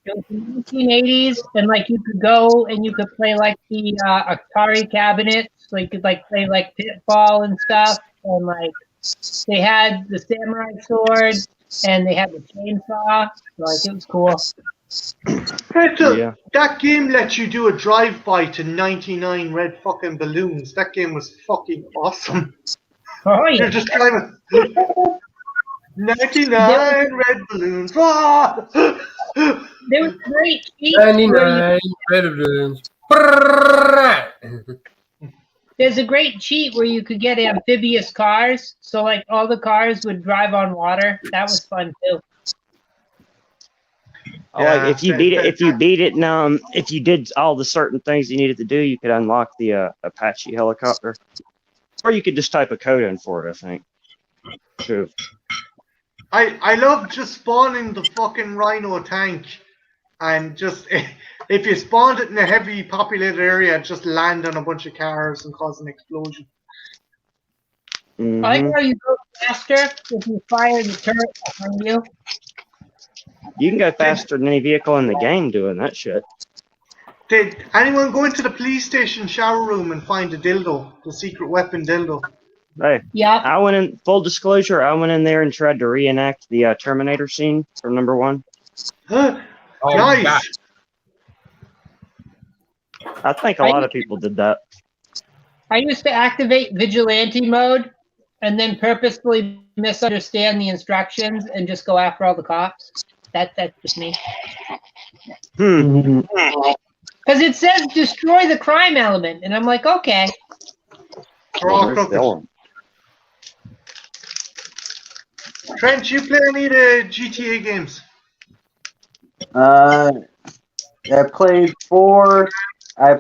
It was the 1980s, and like you could go and you could play like the Atari cabinets, so you could like play like Pitfall and stuff, and like they had the samurai sword and they had the chainsaw, so like it was cool. That game lets you do a drive-by to 99 red fucking balloons. That game was fucking awesome. Oh yeah. You're just driving 99 red balloons. There was great cheats. 99 red balloons. There's a great cheat where you could get amphibious cars, so like all the cars would drive on water. That was fun too. Yeah, if you beat it, and if you did all the certain things you needed to do, you could unlock the Apache helicopter, or you could just type a code in for it. I think. True. I love just spawning the fucking Rhino tank, and just if you spawned it in a heavy populated area, just land on a bunch of cars and cause an explosion. Mm-hmm. I like how you go faster if you fire the turret behind you. You can go faster than any vehicle in the game doing that shit. Did anyone go into the police station shower room and find the dildo, the secret weapon dildo? Hey, yeah. I went in, full disclosure, I went in there and tried to reenact the Terminator scene from number 1. Huh? Oh, nice. God. I think a lot of people did that. I used to activate vigilante mode and then purposefully misunderstand the instructions and just go after all the cops. That's just me. Because it says destroy the crime element, and I'm like, okay. Trent, you play any of the GTA games? I played 4. I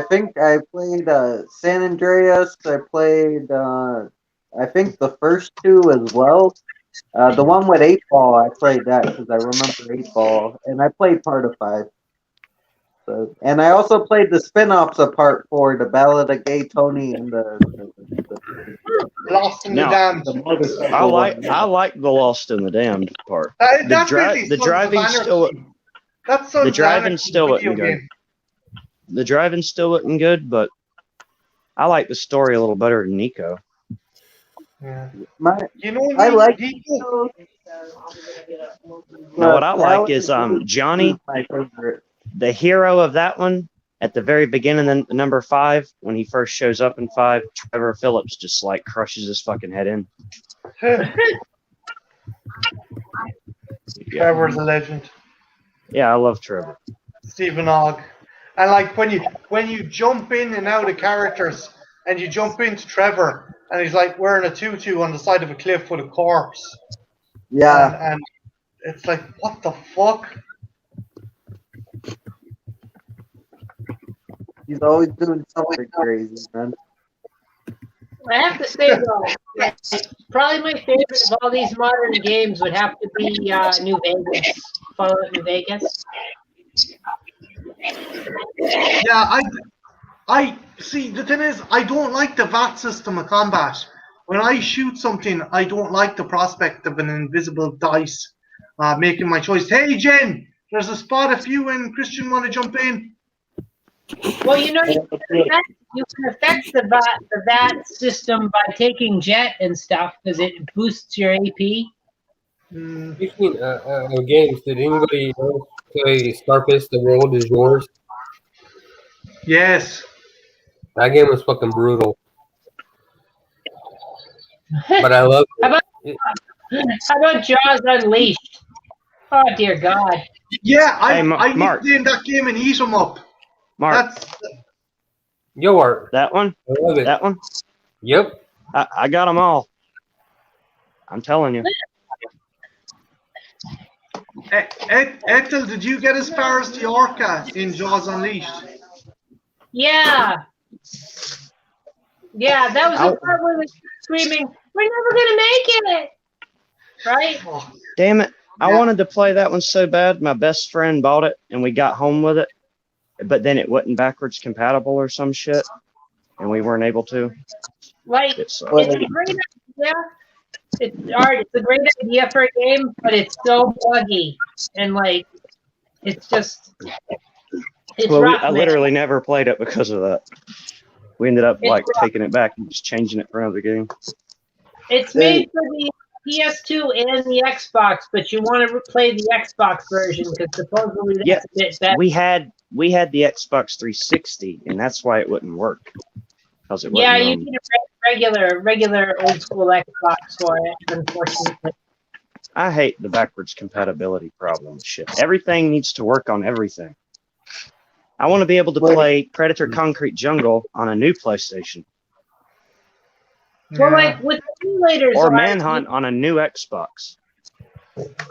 think I played San Andreas. I played, I think the first 2 as well. The one with 8 Ball, I played that because I remember 8 Ball, and I played part of 5. So, and I also played the spin-offs of Part 4, the Ballad of Gay Tony and the Lost in the Damned. I like the Lost in the Damned part. The driving still wasn't good. The driving still wasn't good, but I like the story a little better than Nico. Yeah. I like Nico. Now, what I like is Johnny, the hero of that one. At the very beginning, then number 5, when he first shows up in 5, Trevor Phillips just like crushes his fucking head in. Trevor's a legend. Yeah, I love Trevor. Stephen Ogg. And like when you jump in and out of characters, and you jump into Trevor, and he's like wearing a tutu on the side of a cliff with a corpse. Yeah. And it's like, what the fuck? He's always doing something crazy, man. I have to say, though, probably my favorite of all these modern games would have to be New Vegas. Fallout New Vegas. Yeah, I see. The thing is, I don't like the VAT system of combat. when I shoot something, I don't like the prospect of an invisible dice making my choice. Hey, Jen, there's a spot if you and Christian want to jump in. Well, you can affect the VAT system by taking jet and stuff because it boosts your AP. Speaking of games, did anybody else play Starfish: The World Is Yours? Yes. That game was fucking brutal. But I love it. How about Jaws Unleashed? Oh, dear God. Yeah, I Mark. nicknamed that game and eat 'em up. Mark, Yo, Art. that one? I love it. That one? Yep. I got them all. I'm telling you. Ethel, did you get as far as the orca in Jaws Unleashed? Yeah. Yeah, that was the part where we were screaming, "We're never gonna make it!" Right? Oh, Damn it. I Yeah. wanted to play that one so bad. My best friend bought it and we got home with it. But then it wasn't backwards compatible or some shit. And we weren't able to. Like, It it's sucked. a great idea. It's a great idea for a game, but it's so buggy. And, like, it's just... It's Well, rough, I man. literally never played it because of that. We ended up It's like rough. taking it back and just changing it for another game. It's made for the PS2 and the Xbox, but you want to play the Xbox version because supposedly that's a bit better. We had the Xbox 360, and that's why it wouldn't work. Because it Yeah, wasn't, you need a regular old school Xbox for it, unfortunately. I hate the backwards compatibility problem. Shit, everything needs to work on everything. I want to be able to play Predator Concrete Jungle on a new PlayStation. Well, like with emulators, Or Manhunt on a new Xbox.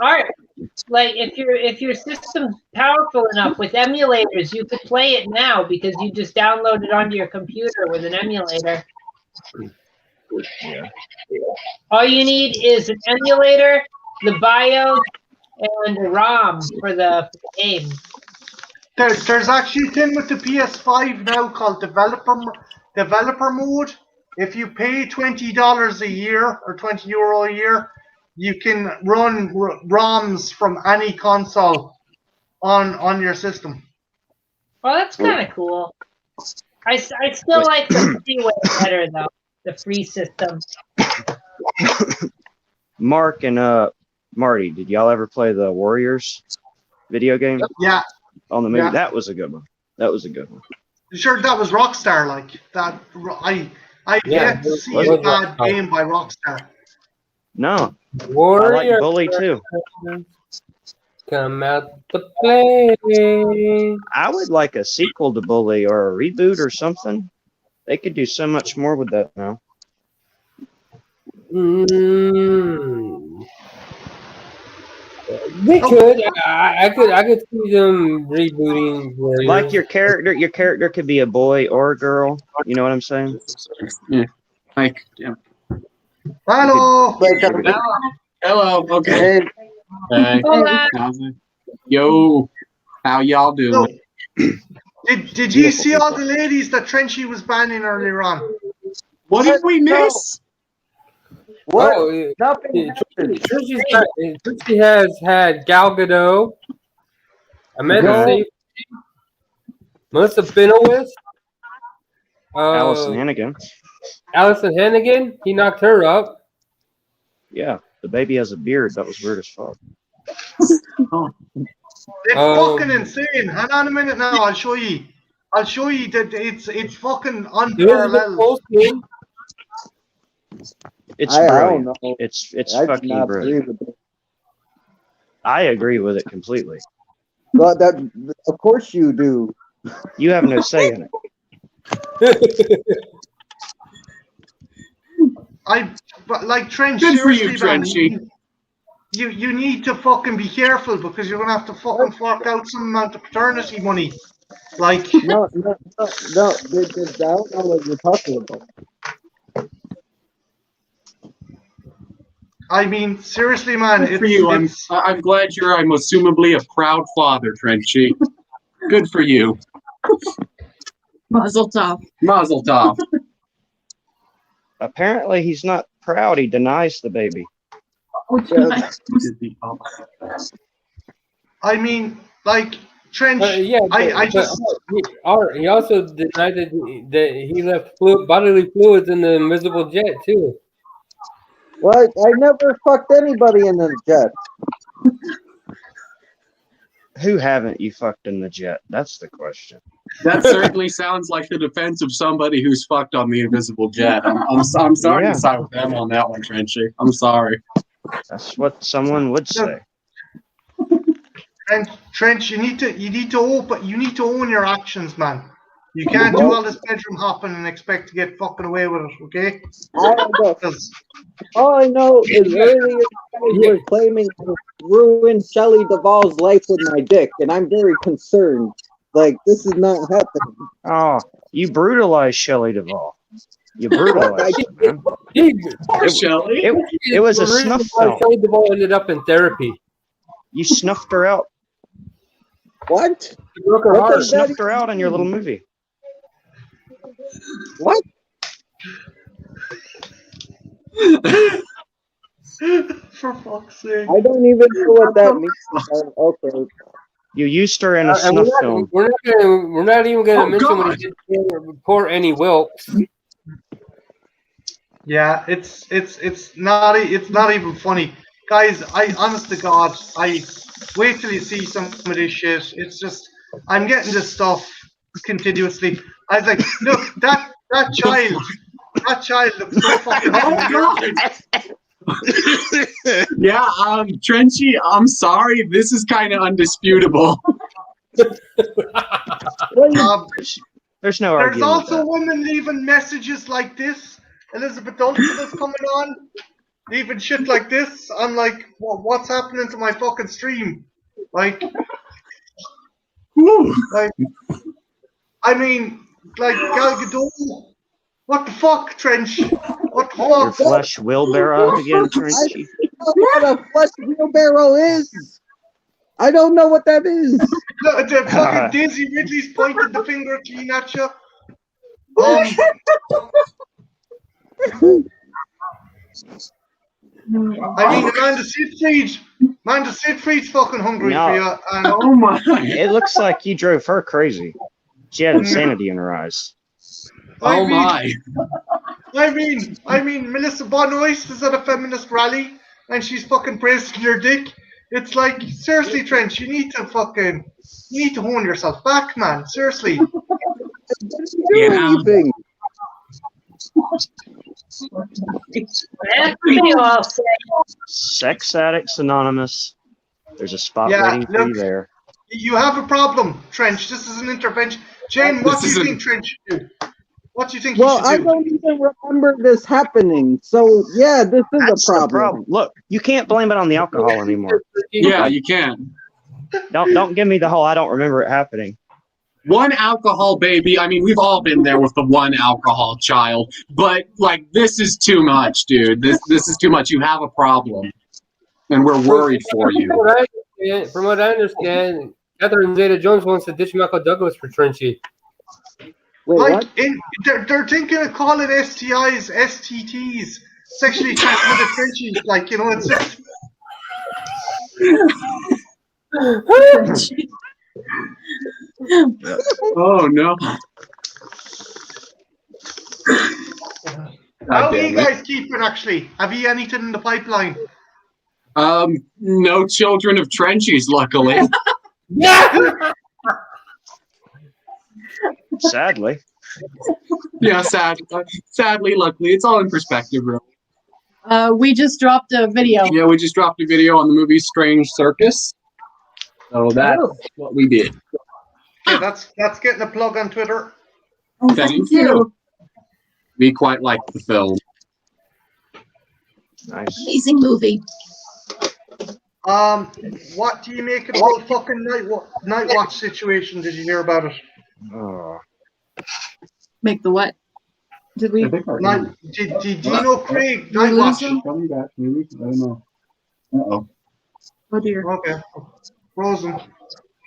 Alright, like if your system's powerful enough with emulators, you could play it now because you just download it onto your computer with an emulator. Yeah. All you need is an emulator, the BIOS, and a ROM for the game. There's actually a thing with the PS5 now called developer mode. If you pay $20 a year or €20 a year, you can run ROMs from any console on your system. Well, that's kind of cool. I still like the free way better though. The free system. Mark and Marty, did y'all ever play the Warriors video game? Yeah. On the movie? Yeah. That was a good one. That was a good one. Sure, that was Rockstar. Like that, I get to see a bad game by Rockstar. No. Warrior. I like Bully too. Come out to play. I would like a sequel to Bully or a reboot or something. They could do so much more with that now. They could. I could see them rebooting Warriors. Like your character could be a boy or a girl. You know what I'm saying? Yeah. Like, yeah. Hello. Hello. Okay. Hey. Hola. Yo. How y'all doing? Did you see all the ladies that Trenchy was banning earlier on? What did we miss? What? Oh, Nothing happened. Trixie has had Gal Gadot, Amanda Seyfried, Melissa Benoist, Allison Hannigan. Allison Hannigan. He knocked her up. Yeah, the baby has a beard. That was weird as fuck. It's fucking insane. Hang on a minute now. I'll show you that it's fucking unparalleled. It's I brilliant. don't know. It's I do fucking not brilliant. agree with it. I agree with it completely. Well, of course you do. You have no say in it. But like Trench, Good for you, seriously, man, Trenchy. you need to fucking be careful because you're gonna have to fucking fork out some amount of paternity money. Like No. I don't know what you're talking about. I mean, seriously, man. Good for you. I'm glad I'm assumably a proud father, Trenchy. Good for you. Mazel tov. Mazel tov. Apparently, he's not proud. He denies the baby. I mean, like Trench. Yeah, I just. he also denied that he left bodily fluids in the invisible jet too. What? I never fucked anybody in the jet. Who haven't you fucked in the jet? That's the question. That certainly sounds like the defense of somebody who's fucked on the invisible jet. I'm sorry to side with them on that one, Trenchy. I'm sorry. That's what someone would say. Trench, you need to own your actions, man. You can't do all this bedroom hopping and expect to get fucking away with it, okay? All I know is earlier you guys were claiming I ruined Shelley Duvall's life with my dick, and I'm very concerned. Like, this is not happening. Oh, you brutalized Shelley Duvall. You brutalized her, man. It was a snuff film. Shelley Duvall ended up in therapy. You snuffed her out. What? You broke her heart. You snuffed her out in your little movie. What? For fuck's sake. I don't even know what that means. Okay. You used her in a snuff film. We're not even going to mention what he did to poor Annie Wilkes. Yeah, it's not even funny, guys. I honest to God, I wait till you see some of this shit. It's just I'm getting this stuff continuously. I was like, look, that child looks so fucking. Yeah, Trenchy, I'm sorry. This is kind of undisputable. There's no argument. There's also women leaving messages like this. Elizabeth Olsen is coming on, leaving shit like this. I'm like, what's happening to my fucking stream? Like, I mean, like Gal Gadot. What the fuck, Trench? What the fuck? Your flesh wheelbarrow again, Trenchy. I don't know what a flesh wheelbarrow is. I don't know what that is. The fucking Daisy Ridley's pointing the finger clean at you. I mean, Amanda Seyfried's fucking hungry for you. And, oh my! It looks like you drove her crazy. She had insanity in her eyes. I mean, Melissa Benoist is at a feminist rally and she's fucking praising your dick. It's like, seriously, Trench, you need to hone yourself back, man. Seriously. Yeah. Sex Addicts Anonymous. There's a spot waiting for you there. You have a problem, Trench. This is an intervention. Jane, what do you think Trench should do? What do you think he should do? I don't even remember this happening. So, yeah, this is a problem. Look, you can't blame it on the alcohol anymore. Yeah, you can't. Don't give me the whole I don't remember it happening. One alcohol baby. I mean, we've all been there with the one alcohol child. But, like, this is too much, dude. This is too much. You have a problem. And we're worried for you. From what I understand, Catherine Zeta-Jones wants to ditch Michael Douglas for Trenchy. Wait, they're thinking of calling STIs, STTs, sexually transmitted Frenchies. Like, you know, it's just. Oh no! How are you guys keeping? Actually, have you anything in the pipeline? No children of Trenchies, luckily. Yeah. Sadly. Yeah, sadly, luckily, it's all in perspective, really. We just dropped a video. Yeah, we just dropped a video on the movie Strange Circus. So that's what we did. Yeah, that's getting a plug on Twitter. Oh, thank you. We quite like the film. Nice. Amazing movie. What do you make of the whole fucking night watch situation? Did you hear about it? Oh. Make the what? Did we? Did you know Craig night watch? Coming back, maybe. I don't know. Uh-oh. Oh dear. Okay. Frozen.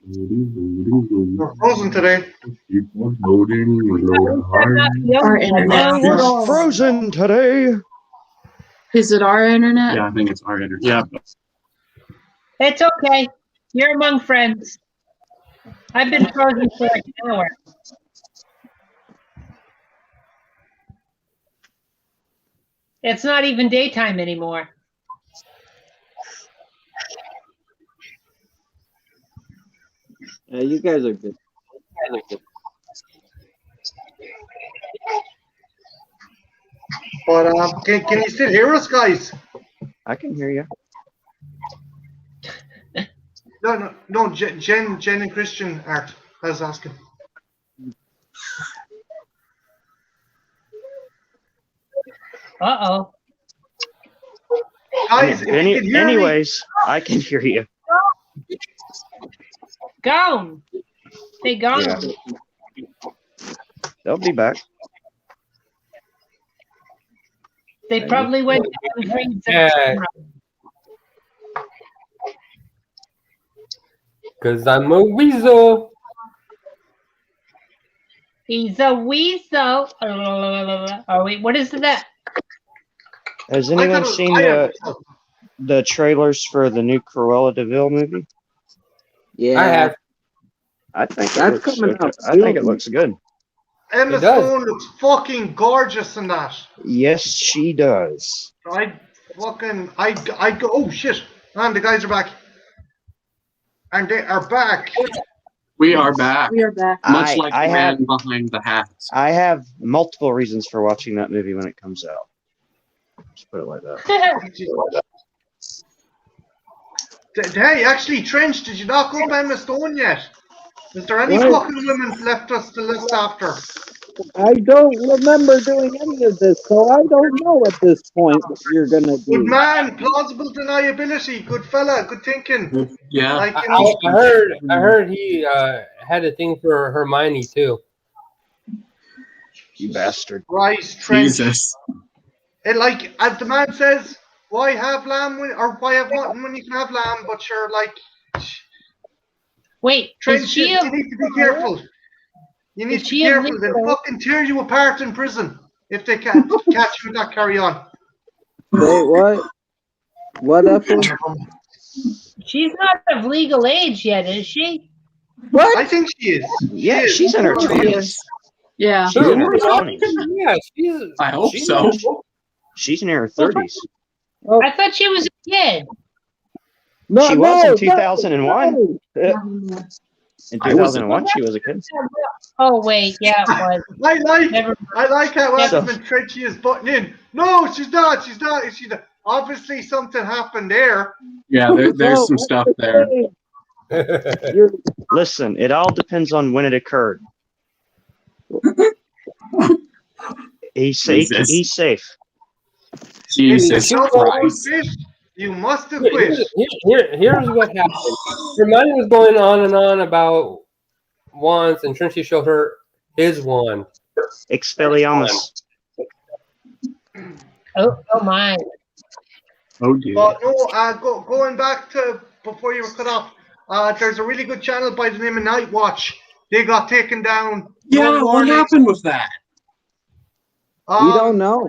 We're frozen today. Our internet. We're frozen today. Is it our internet? Yeah, I think it's our internet. Yeah. It's okay. You're among friends. I've been frozen for like an hour. It's not even daytime anymore. Yeah, you guys are good. But can you still hear us, guys? I can hear you. No. Jen and Christian Art. I was asking. Uh-oh. Guys, if you can hear Anyways, I can hear you. Gone. They gone. Yeah. They'll be back. They probably went to bring Yeah. Because I'm a weasel. He's a weasel. Oh, wait, what is that? Has anyone seen the trailers for the new Cruella de Vil movie? Yeah, I have. I think That's coming out I think it looks good. Emma It does. Stone looks fucking gorgeous in that. Yes, she does. I go. Oh shit! Man, the guys are back, and they are back. We are back. We are back. Much like I the have- man behind the hat. I have multiple reasons for watching that movie when it comes out. Just put it like that. Hey, actually, Trench, did you knock up Emma Stone yet? Is there any What? fucking women left us to list after? I don't remember doing any of this, so I don't know at this point what you're gonna Good do. man, plausible deniability. Good fella, good thinking. Yeah. Like, I heard he had a thing for Hermione too. You bastard. Christ, Trench. Jesus. It, like, as the man says, why have lamb or why have mutton when you can have lamb? But you're like, Wait, Trench, is she you need to be careful. You need Is to be she a careful. They'll Leo? fucking tear you apart in prison if they can't catch you with that carry on. Wait, what? What happened? She's not of legal age yet, is she? What? I think she is. Yeah, She is. she's in her She 20s. is. Yeah. She's in her 20s. Yeah, she's. I hope she's so. She's in her 30s. I thought she was a kid. No, She was in 2001. no. In 2001, she was a kid. Oh, wait, yeah, it was. Never I like how So- Adamant Trenchy is butting in. No, she's not. She's not. She's not. Obviously, something happened there. Yeah, there's some stuff there. You're, Listen, it all depends on when it occurred. He's safe. Jesus. He's safe. Jesus You Christ. You must have quit. Here's what happened. Hermione was going on and on about wands, and Trinity showed her his wand. Expelliarmus. Oh my. Oh dear. But no, going back to before you were cut off, there's a really good channel by the name of Night Watch. They got taken down. Yeah, No what warning. happened with that? we don't know.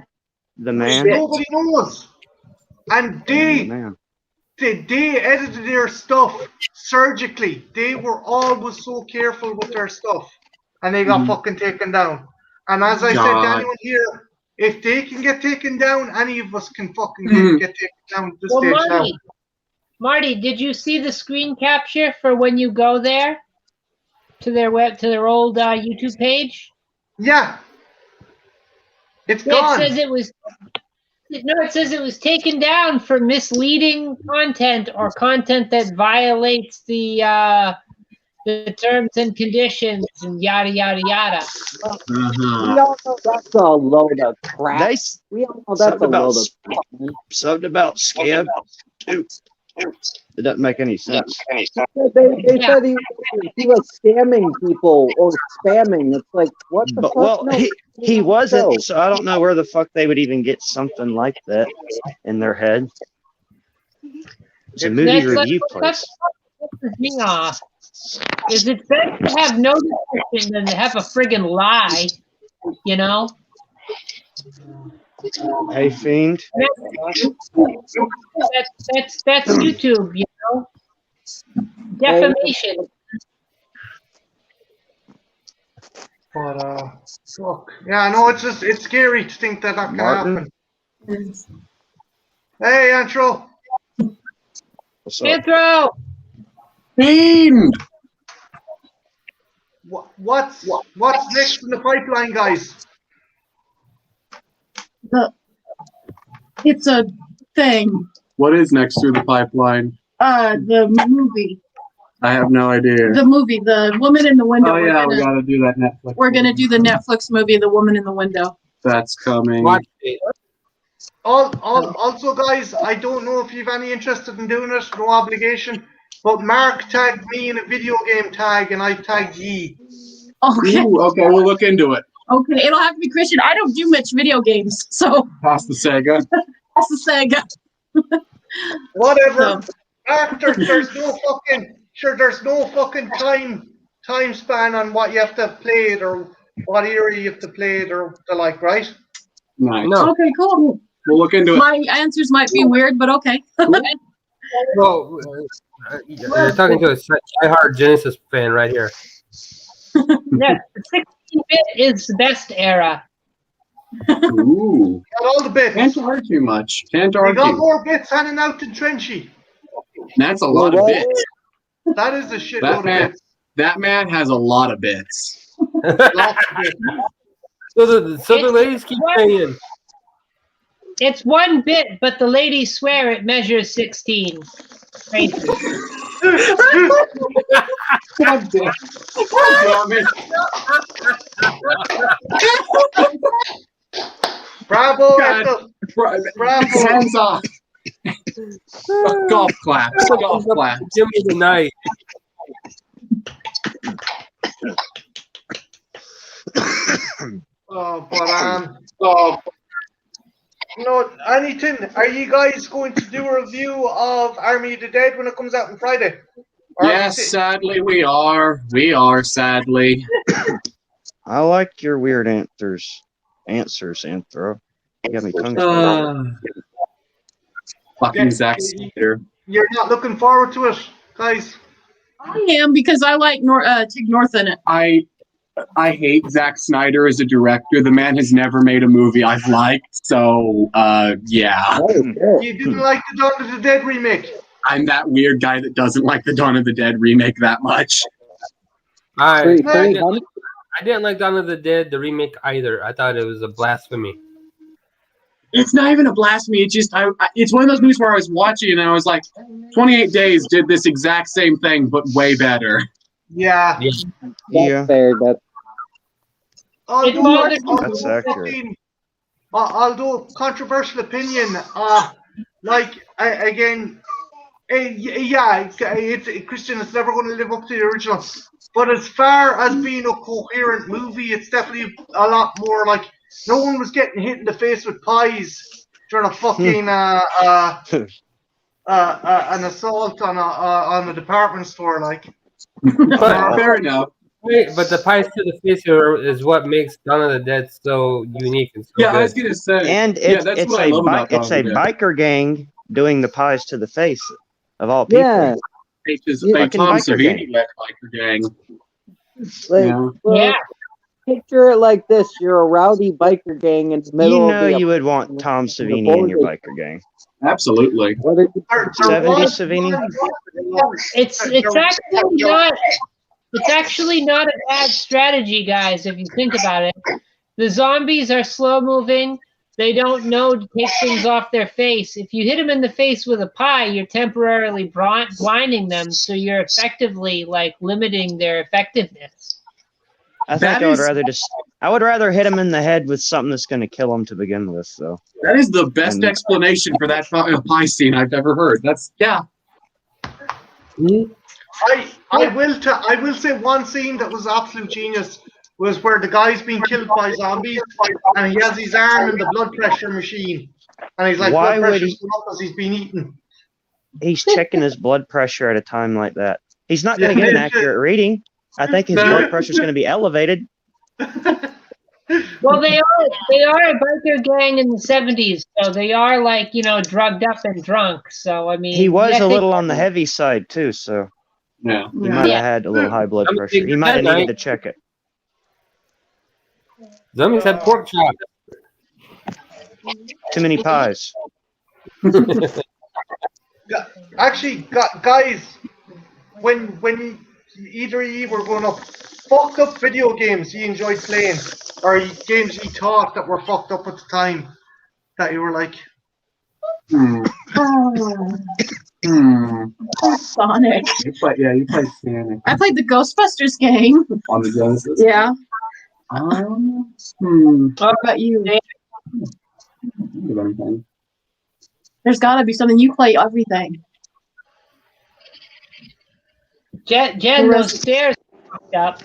The man. Nobody knows. And The man. they edited their stuff surgically. They were always so careful with their stuff, and they got fucking taken down. And as I said to God. anyone here, if they can get taken down, any of us can fucking get taken down at this Well, stage now. Marty, did you see the screen capture for when you go there to their old YouTube page? Yeah, it's It gone. says it was. No, it says it was taken down for misleading content or content that violates the terms and conditions and yada yada yada. We all know that's a load of crap. They We all know that's a Something about load of crap, man. something about scab too. It doesn't make any sense. They said he was scamming people or spamming. It's like, what the But fuck? well, No, he wasn't. So I don't know where the fuck they would even get something like that in their head. It's a movie That's review like, place. that's me off. Is it better to have no description than to have a friggin' lie? You know? Hey, Fiend. That's YouTube, you know? Defamation. But fuck. Yeah, no, it's scary to think that can Martin? happen. Hey, Antro. What's up? Anthro! Fiend! What's next in the pipeline, guys? It's a thing. What is next through the pipeline? The movie. I have no idea. The movie, The Woman in the Window. Oh yeah, we gotta do that Netflix. We're gonna do the Netflix movie, The Woman in the Window. That's coming. Watch it. Also, guys, I don't know if you've any interest in doing it. No obligation. But Mark tagged me in a video game tag, and I tagged ye. Okay. Ooh, okay, we'll look into it. Okay, it'll have to be Christian. I don't do much video games, so Pass the Sega. that's the Sega. Whatever. So, After there's no fucking time span on what you have to play it or what area you have to play it or the like, right? Nice. No. okay, cool. We'll look into it. My answers might be weird, but okay. Well, you're talking to a die-hard Genesis fan right here. Yeah, 16-bit is the best era. Ooh. Got all the bits. Can't argue much. Can't We got argue. more bits handing out than Trenchy. That's a lot of bits. That is a shitload That of man, bits. that man has a lot of bits. Lots of bits. So the ladies keep saying, It's 1 bit, but the ladies swear it measures 16. Crazy. God damn it. Bravo, God. Ethel. Bravo. Hands off. Golf claps. Golf claps. "Give me the night." Anything? Are you guys going to do a review of Army of the Dead when it comes out on Friday? Or Yes, sadly we are. We are, sadly. I like your weird answers, Anthro. You got me tongue Fucking Zack Snyder. You're not looking forward to it, guys? I am because I like Tig North in it. I hate Zack Snyder as a director. The man has never made a movie I've liked. So, yeah. You didn't like the Dawn of the Dead remake? I'm that weird guy that doesn't like the Dawn of the Dead remake that much. I didn't like Dawn of the Dead, the remake either. I thought it was a blasphemy. It's not even a blasphemy. It's just it's one of those movies where I was watching and I was like, 28 Days did this exact same thing, but way better. Yeah. Yeah. Fair, that's That's accurate. Although controversial opinion, Christian, it's never going to live up to the original. But as far as being a coherent movie, it's definitely a lot more like no one was getting hit in the face with pies during a fucking an assault on a department store, like. Fair enough. But the pies to the face is what makes Dawn of the Dead so unique and so Yeah, good. I was gonna say. And yeah, that's what I love about it's a Dawn of the Dead. biker gang doing the pies to the face of all people. yeah. It's Yeah. a Fucking Tom biker Savini led biker gang. Like, Yeah. well, Yeah. picture it like this: you're a rowdy biker gang in the middle You know of the you would want Tom Savini in your biker gang. Absolutely. What are you- 70s Savini? It's actually not a bad strategy, guys, if you think about it. The zombies are slow moving. They don't know to take things off their face. If you hit them in the face with a pie, you're temporarily blinding them, so you're effectively like limiting their effectiveness. I think That I would rather hit him in the head with something that's going to kill him to begin with. So That is the best explanation for that pie scene I've ever heard. That's yeah. I will say one scene that was absolute genius was where the guy's being killed by zombies and he has his arm in the blood pressure machine and he's like Why blood would pressure's going up as he's been eaten. he's checking his blood pressure at a time like that. He's not going to get an accurate reading. I think his blood pressure is going to be elevated. Well, they are a biker gang in the 70s, so they are like, drugged up and drunk. So I mean, he was a little on the heavy side too, so Yeah. he might have had a little high blood pressure. He might have needed to check it. Zombies had pork chops. Too many pies. Actually, guys, when either of you were growing up, fucked up video games you enjoyed playing, or games you thought that were fucked up at the time, that you were like, Sonic. You played Sonic. I played the Ghostbusters game. On the Genesis? Yeah. What about you? There's got to be something. You play everything. Jen, those stairs fucked up.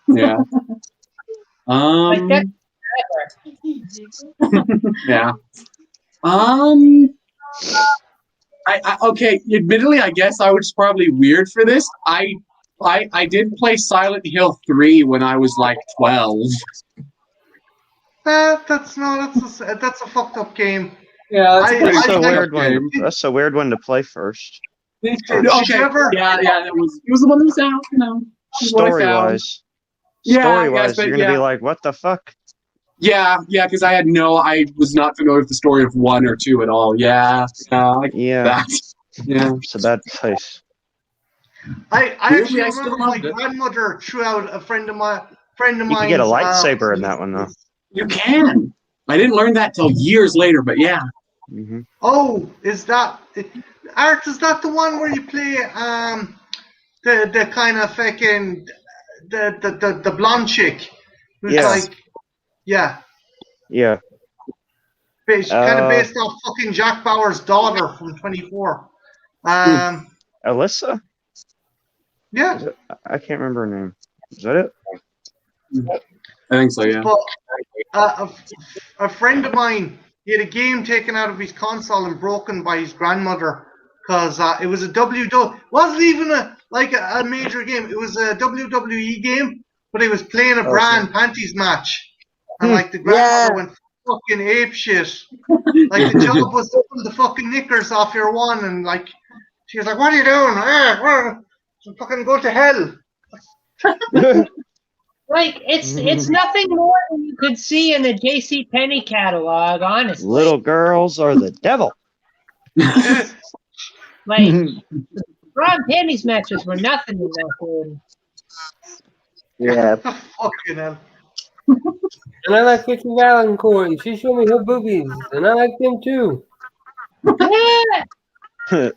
Yeah. Like that Yeah. Okay. Admittedly, I guess I was probably weird for this. I did play Silent Hill 3 when I was like 12. that's a fucked up game. Yeah, That's a weird one. That's a weird one to play first. Okay. Yeah. It was the one that was out. Story-wise, Yeah, you're gonna be like, "What the fuck?" Yeah, because I was not familiar with the story of 1 or 2 at all. Yeah. That. Yeah, it's a bad place. I actually remember my grandmother threw out a friend of mine. You can get a lightsaber in that one though. You can. I didn't learn that till years later, but yeah. Mm-hmm. Oh, is that Art? Is that the one where you play the kind of fucking the blonde chick who's like yeah kind of based off fucking Jack Bauer's daughter from 24. Alyssa? Yeah. I can't remember her name. Is that it? I think so, yeah. But a friend of mine, he had a game taken out of his console and broken by his grandmother because it was a wasn't even a major game. It was a WWE game, but he was playing a brand panties match, and like the grandmother went fucking ape shit. Like the job was to pull the fucking knickers off your one, and like she was like, "What are you doing? Fucking go to hell." Like it's nothing more than you could see in the J.C. Penney catalog, honestly. Little girls are the devil. Like Ron Penny's matches were nothing in that game. Yeah. Fucking hell. And I like Vicky Valancourt, and she showed me her boobies, and I like them too. Yeah.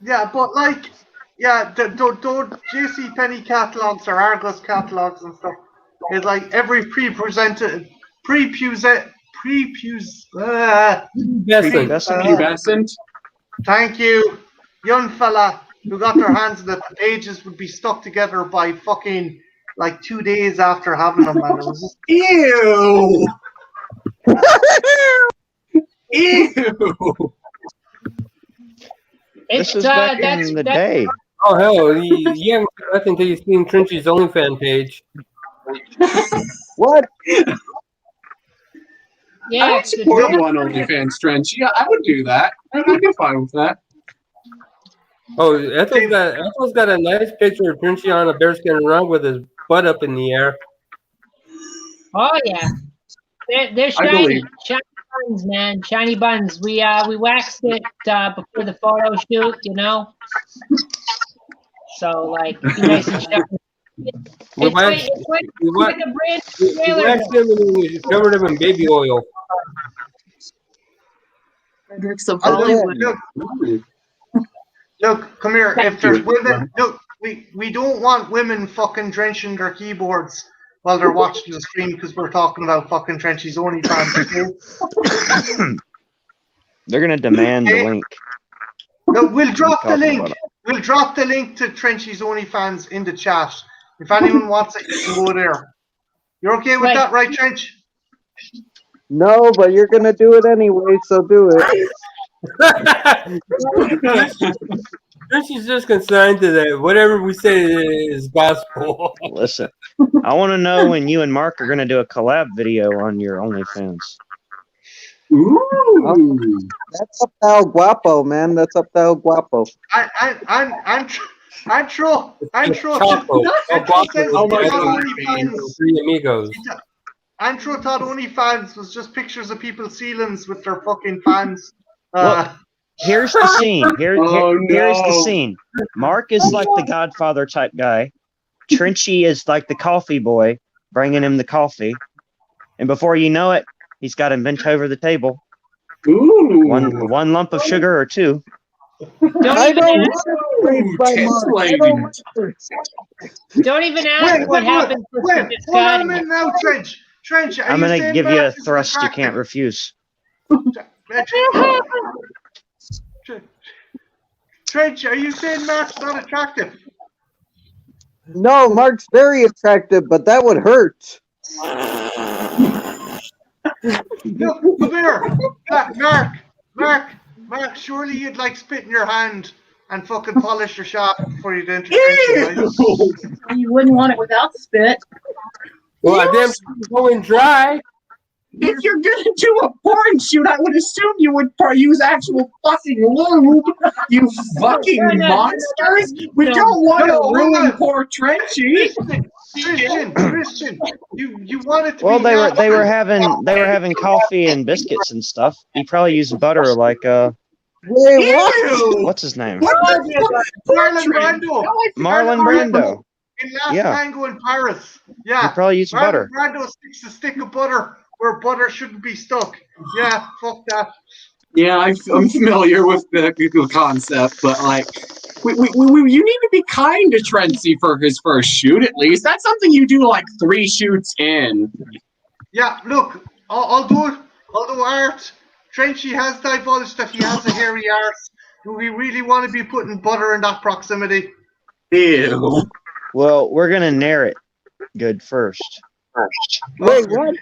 Yeah, but like, yeah, the J.C. Penney catalogs or Argos catalogs and stuff is like every pubescent thank you, young fella who got their hands on it. The pages would be stuck together by fucking like 2 days after having them, and it was just ew. Ew. This is back in the day. Oh hell, you haven't seen nothing until you've seen Trenchy's OnlyFans page. What? Yeah, I would support one OnlyFans Trench. Yeah, I would do that. I'd be fine with that. Oh, Ethel's got a nice picture of Trenchy on a bearskin rug with his butt up in the air. Oh yeah, they're shiny buns, man. Shiny buns. We waxed it before the photo shoot, So like, be nice and shiny. We waxed him and we covered him in baby oil. Frederick's of Hollywood. Look, come here. If there's women, look, we don't want women fucking drenching their keyboards while they're watching the screen because we're talking about fucking Trenchy's OnlyFans. Okay? They're gonna demand the link. No, we'll drop the link. We'll drop the link to Trenchy's OnlyFans in the chat. If anyone wants it, you can go there. You're okay with that, right, Trench? No, but you're gonna do it anyway, so do it. She's just consigned to that. Whatever we say is gospel. Listen, I want to know when you and Mark are going to do a collab video on your OnlyFans. Ooh. That's up to El Guapo, man. That's up to El Guapo. I'm true. Chapo. El Guapo Oh my was God, the Three Amigos. Andrew thought OnlyFans was just pictures of people's ceilings with their fucking fans. Look, here's the scene. Here's the no. scene. Mark is like the Godfather type guy. Trenchy is like the coffee boy, bringing him the coffee. And before you know it, he's got him bent over the table. Ooh. One lump of sugar or two. Don't even ask what happens. Wait, hold on a minute now, Trench. Trench, I'm going to give you a thrust you can't refuse. Trench, are you saying Mark's not attractive? No, Mark's very attractive, but that would hurt. No, come here. Mark, surely you'd like spit in your hand and fucking polish your shaft before you'd enter Trench, right? You wouldn't want it without spit. Well, I damn going dry. If you're gonna do a porn shoot, I would assume you would use actual fucking lube. You fucking monsters! We don't want to ruin poor Trenchy. Christian, you wanted to. Well, they were having coffee and biscuits and stuff. He probably used butter like Wait, what? what's his name? Marlon Brando. Marlon Brando. In Last Tango in Paris. Yeah. He probably used butter. Brando sticks a stick of butter where butter shouldn't be stuck. Yeah, fuck that. Yeah, I'm familiar with the concept, but like, you need to be kind to Trenchy for his first shoot at least. That's something you do like 3 shoots in. Yeah, look, although Art, Trenchy has divulged that he has a hairy arse, do we really want to be putting butter in that proximity? Ew. Well, we're gonna nair it good first. Wait, what?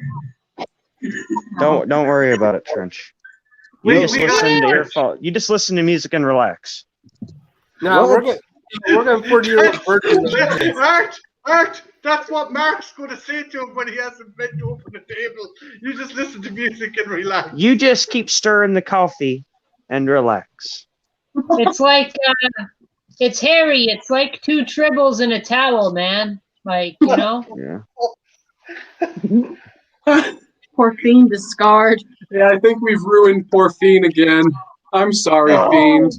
Don't worry about it, Trench. You just listen to music and relax. No, we're gonna put your virgin. Art, that's what Mark's going to say to him when he hasn't bent over the table. You just listen to music and relax. You just keep stirring the coffee and relax. It's like it's hairy. It's like 2 tribbles in a towel, man. Like, you know. Yeah. Poor Fiend is scarred. Yeah, I think we've ruined poor Fiend again. I'm sorry, Fiend.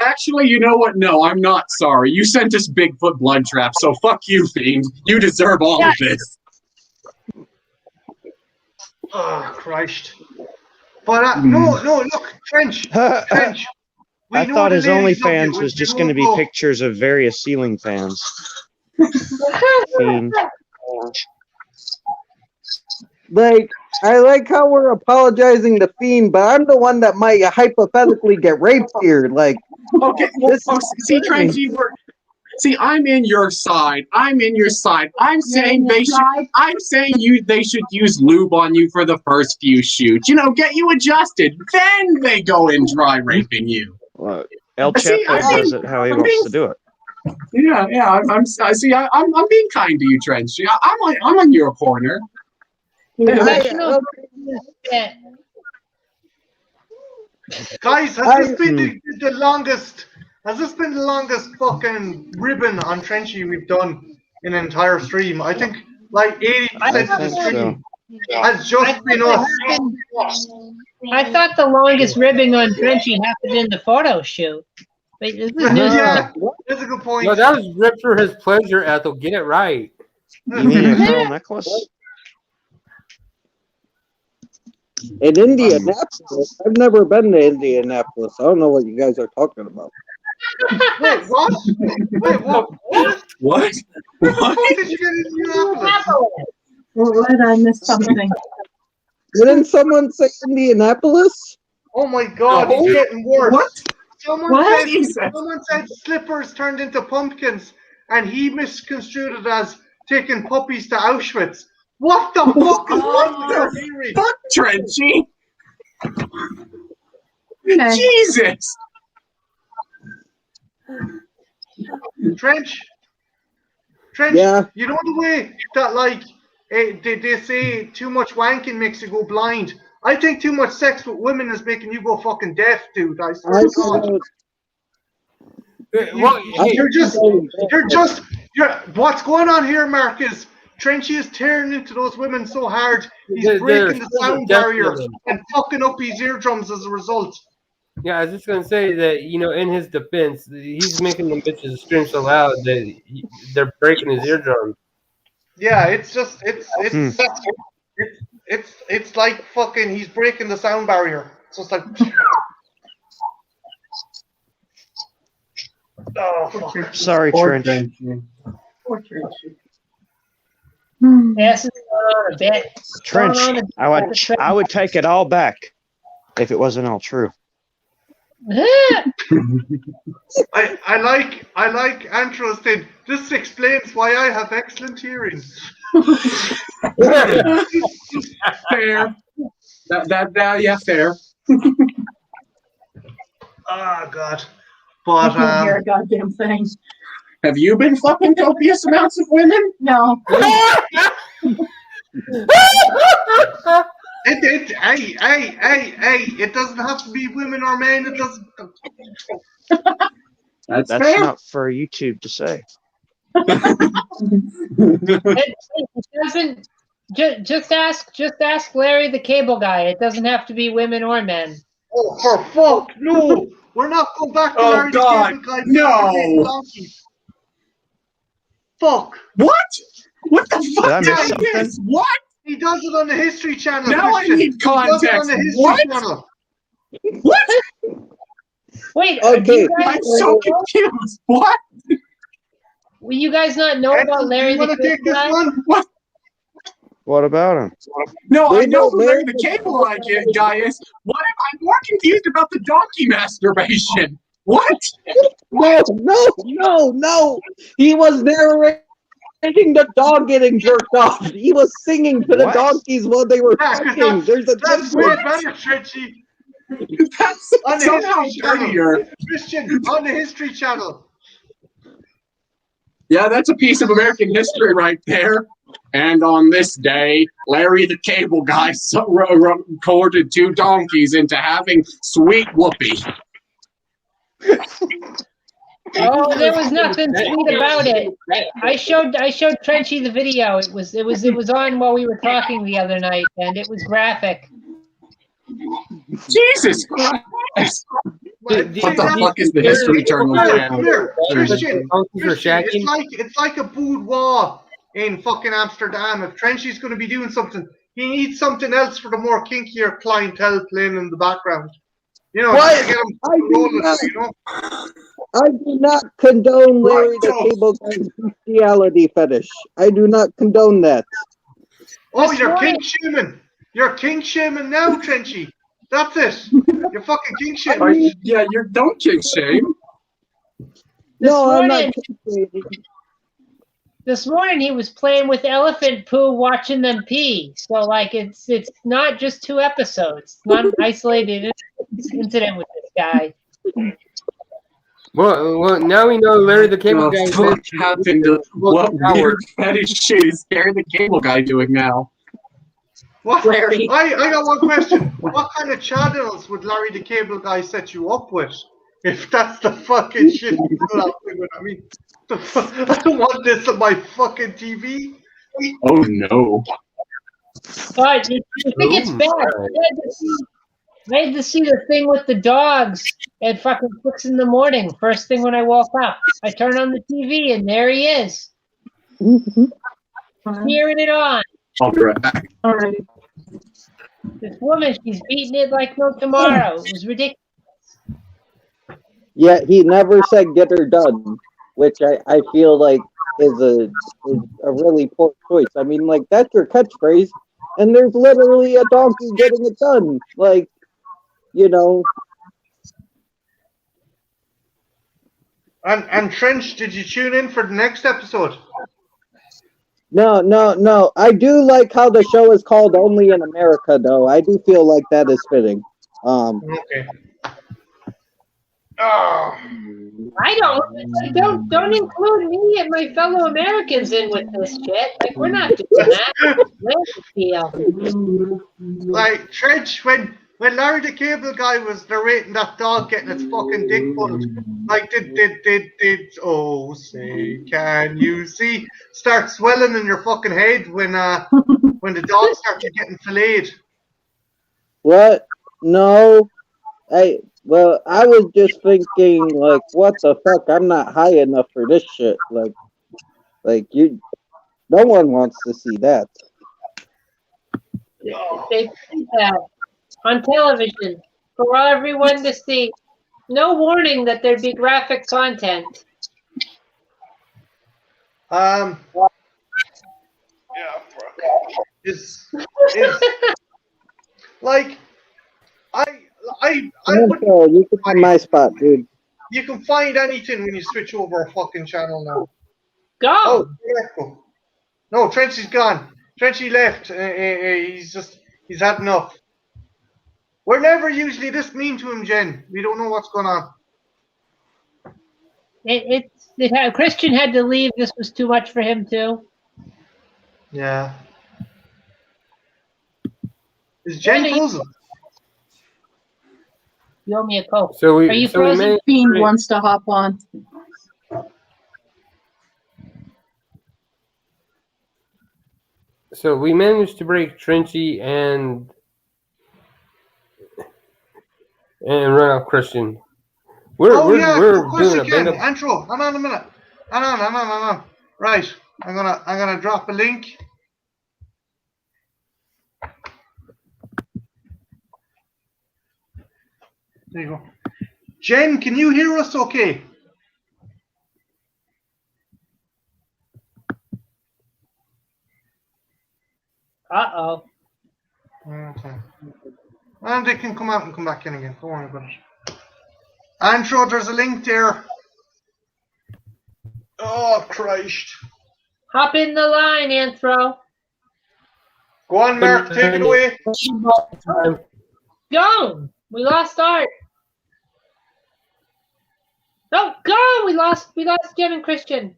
Actually, you know what? No, I'm not sorry. You sent us Bigfoot blood trap, so fuck you, Fiend. You deserve all of this. Oh, Christ. But no, look, Trench. I thought his OnlyFans was just going to be pictures of various ceiling fans. Fiend. Like, I like how we're apologizing to Fiend, but I'm the one that might hypothetically get raped here. Like, okay, well, see, Trenchy, I'm in your side. I'm saying they should use lube on you for the first few shoots. You know, get you adjusted. Then they go in dry raping you. Well, El Chapo does it how he wants to do it. Yeah. I'm being kind to you, Trenchy. I'm on your corner. Professional. Guys, has this been the longest? Has this been the longest fucking ribbon on Trenchy we've done in an entire stream? I think like 80% of the stream has just been us. I thought the longest ribbing on Trenchy happened in the photo shoot. But this is Yeah, that's a good point. No, that was ripped for his pleasure, Ethel. Get it right. You mean a pearl necklace? in Indianapolis, I've never been to Indianapolis. I don't know what you guys are talking about. Wait, what? Wait, what? What? How did you get in Indianapolis? What did I miss something? Didn't someone say Indianapolis? Oh my God, it's getting worse. What? Someone said slippers turned into pumpkins, and he misconstrued it as taking puppies to Auschwitz. What the fuck is What the fuck, Trenchy? Okay. Jesus! Trench, Yeah. you know the way that like they say too much wanking makes you go blind. I think too much sex with women is making you go fucking deaf, dude. I swear to God. You're what's going on here, Mark, is Trenchy is tearing into those women so hard he's breaking the sound barrier and fucking up his eardrums as a result. Yeah, I was just gonna say that in his defense, he's making them bitches scream so loud that they're breaking his eardrums. Yeah, it's like fucking he's breaking the sound barrier. So it's like. Oh, fuck. Sorry, Trench. Poor Trenchy. This is going on a bit. Trench, I would take it all back if it wasn't all true. I like Andros said, this explains why I have excellent hearing. Fair. Yeah, fair. Oh God. I But can't hear a goddamn thing. Have you been fucking copious amounts of women? No. It doesn't have to be women or men. It doesn't. That's That's fair. not for YouTube to say. It doesn't. Just ask Larry the Cable Guy. It doesn't have to be women or men. Oh, for fuck, no! We're not going back to Oh, Larry God, the Cable Guy. no! Fuck! What? What the fuck Did I miss is something? this? What? He does it on the History Channel. Now Christian. I need He does it on context. the History What? Channel. What? Wait, Okay. I'm so confused. What? Will you guys not know about Larry you the want to take Cable this Guy? one? What? What about him? No, They I know don't who Larry marry the Cable Guy is. What if I'm more confused about the donkey masturbation? What? No. He was narrating the dog getting jerked off. He was singing to the What? donkeys while they were Yeah, 'cause fucking. There's a that's difference. way better, Trenchy. That's On the somehow History Channel. funnier. Christian, on the History Channel. Yeah, that's a piece of American history right there. And on this day, Larry the Cable Guy recorded two donkeys into having sweet whoopee. Oh, there was nothing sweet about it. I showed Trenchy the video. It was on while we were talking the other night, and it was graphic. Jesus Christ! What the fuck is the History Channel channel? Come here, Christian. Christian, It's like a boudoir in fucking Amsterdam. If Trenchy's going to be doing something, he needs something else for the more kinkier clientele playing in the background. You know, just to get him rolling, you know? I do not condone Larry the Cable Guy's bestiality fetish. I do not condone that. Oh, you're kink shaming. You're kink shaming now, Trenchy. That's it. You're fucking kink shaming. Yeah, you don't kink shame. I'm not. This morning he was playing with elephant poo, watching them pee. So like it's not just 2 episodes. It's not an isolated incident with this guy. Well, now we know Larry the Cable Guy. What happened? What weird fetish shit is Larry the Cable Guy doing now? What? Larry. I got one question. What kind of channels would Larry the Cable Guy set you up with? If that's the fucking shit he's out with. I mean, I don't want this on my fucking TV. Oh no. But I think it's bad. I had to see the thing with the dogs at fucking 6 in the morning. First thing when I woke up, I turn on the TV and there he is, cheering it on. I'll be right back. All right. This woman, she's beating it like no tomorrow. It was ridiculous. Yeah, he never said "get her done," which I feel like is a really poor choice. I mean, like, that's your catchphrase, and there's literally a donkey getting it done. Like, you know. And Trench, did you tune in for the next episode? No. I do like how the show is called Only in America, though. I do feel like that is fitting. Okay. Oh. Don't include me and my fellow Americans in with this shit. Like, we're not doing that. Deal. Like Trench, when Larry the Cable Guy was narrating that dog getting its fucking dick pulled, like did oh say can you see start swelling in your fucking head when the dog started getting filleted. What? No. Well, I was just thinking, like, what the fuck? I'm not high enough for this shit. Like you, no one wants to see that. They did that on television for everyone to see. No warning that there'd be graphic content. Yeah, is like I would. You can find my spot, dude. You can find anything when you switch over a fucking channel now. Go. Oh, no, Trenchy's gone. Trenchy left. He's had enough. We're never usually this mean to him, Jen. We don't know what's going on. Christian had to leave. This was too much for him too. Yeah. Is Jen frozen? You owe me a Coke. Are you frozen? Fiend wants to hop on. So we managed to break Trenchy and run off Christian. We're of course doing you a can. bang up. Andrew, hang on a minute. Hang on. Right. I'm gonna drop a link. There you go. Jen, can you hear us okay? Uh-oh. Okay. And they can come out and come back in again. Don't worry about it. Andrew, there's a link there. Oh, Christ. Hop in the line, Anthro. Go on, Mark. Take it away. Go. We lost Art. No, go. We lost Jen and Christian.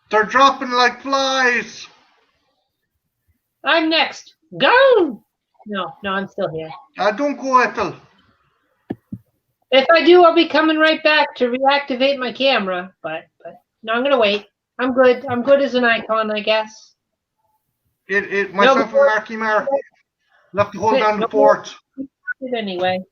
They're dropping like flies. I'm next. Go. No, I'm still here. Don't go, Ethel. If I do, I'll be coming right back to reactivate my camera. But no, I'm gonna wait. I'm good. I'm good as an icon, I guess. Myself and Marky Mark left to hold down the fort. Anyway.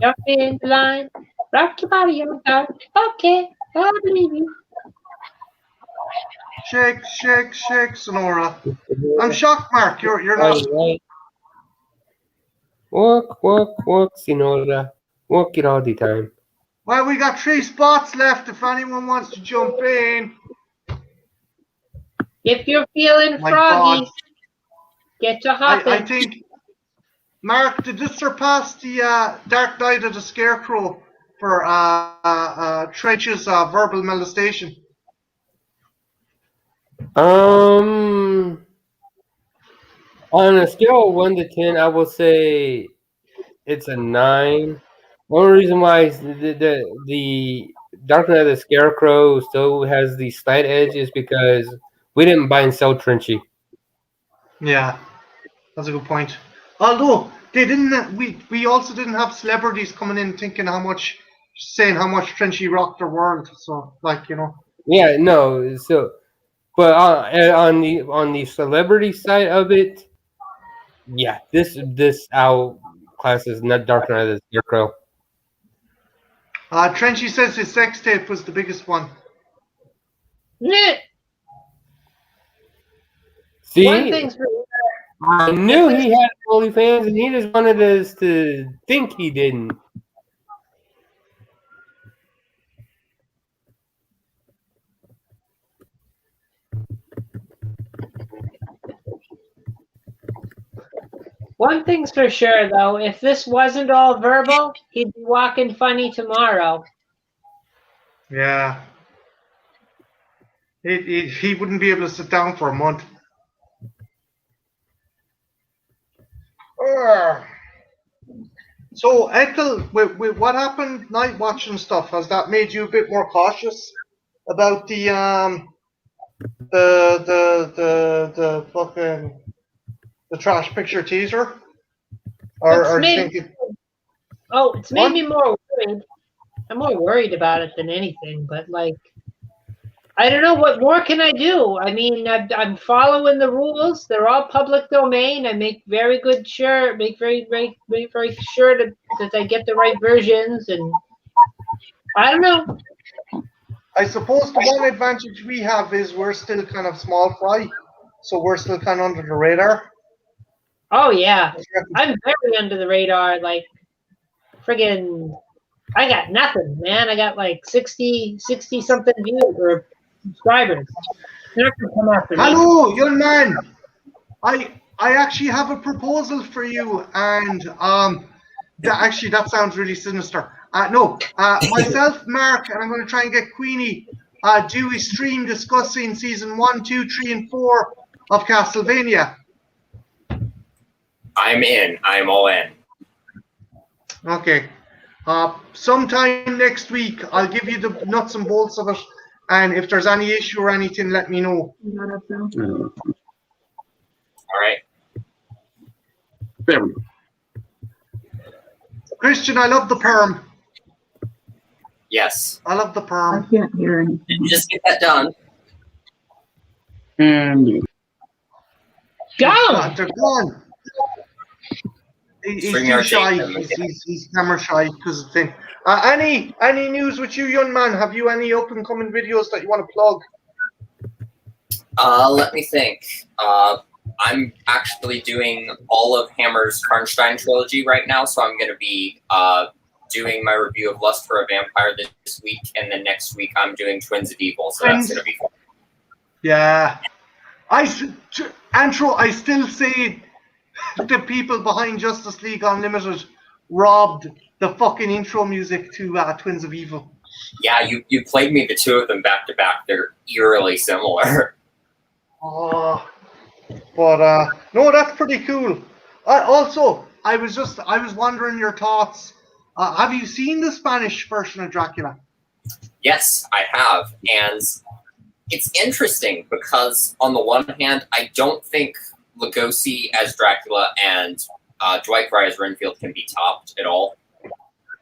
Jump in the line. Rock your body on the dark. Okay, I believe you. Shake, Sonora. I'm shocked, Mark. You're not. Right. Walk, Sonora. Walk it all the time. Well, we got 3 spots left if anyone wants to jump in. If you're feeling froggy, get to hopping. I think, Mark, did this surpass the Dark Knight of the Scarecrow for Trench's verbal molestation? On a scale of 1 to 10, I will say it's a 9. The only reason why the Dark Knight of the Scarecrow still has the slight edge is because we didn't buy and sell Trenchy. Yeah, that's a good point. Although they didn't, we also didn't have celebrities coming in saying how much Trenchy rocked their world. So, Yeah, no. So, but on the celebrity side of it, yeah, this outclasses not Dark Knight of the Scarecrow. Trenchy says his sex tape was the biggest one. See, I knew he had OnlyFans, and he just wanted us to think he didn't. One thing's for sure, though. If this wasn't all verbal, he'd be walking funny tomorrow. Yeah. He wouldn't be able to sit down for a month. Urgh. So, Ethel, with what happened night watching stuff, has that made you a bit more cautious about the fucking the trash picture teaser? Or do you think it? It's made me more worried. I'm more worried about it than anything. But like, I don't know what more can I do. I mean, I'm following the rules. They're all public domain. I make very sure that I get the right versions, and I don't know. I suppose the one advantage we have is we're still kind of small fry, so we're still kind of under the radar. Oh yeah, I'm very under the radar. Like, friggin', I got nothing, man. I got like 60 something views or subscribers. They're not gonna come after me. Hello, young man. I actually have a proposal for you, and that sounds really sinister. Myself, Mark, and I'm going to try and get Queenie do a stream discussing season 1, 2, 3, and 4 of Castlevania. I'm in. I'm all in. Okay. Sometime next week, I'll give you the nuts and bolts of it, and if there's any issue or anything, let me know. All right. There we go. Christian, I love the perm. Yes. I love the perm. I can't hear anything. Did you just get that done? And Go! They're gone. He's too shy. He's camera shy because of thing. Any news with you, young man? Have you any up and coming videos that you want to plug? Let me think. I'm actually doing all of Hammer's Karnstein trilogy right now, so I'm going to be doing my review of Lust for a Vampire this week, and then next week I'm doing Twins of Evil, so that's going to be fun. Yeah. Antro, I still say the people behind Justice League Unlimited robbed the fucking intro music to Twins of Evil. Yeah, you played me the two of them back to back. They're eerily similar. Oh, but no, that's pretty cool. I was wondering your thoughts. Have you seen the Spanish version of Dracula? Yes, I have, and it's interesting because on the one hand, I don't think Lugosi as Dracula and Dwight Frye as Renfield can be topped at all.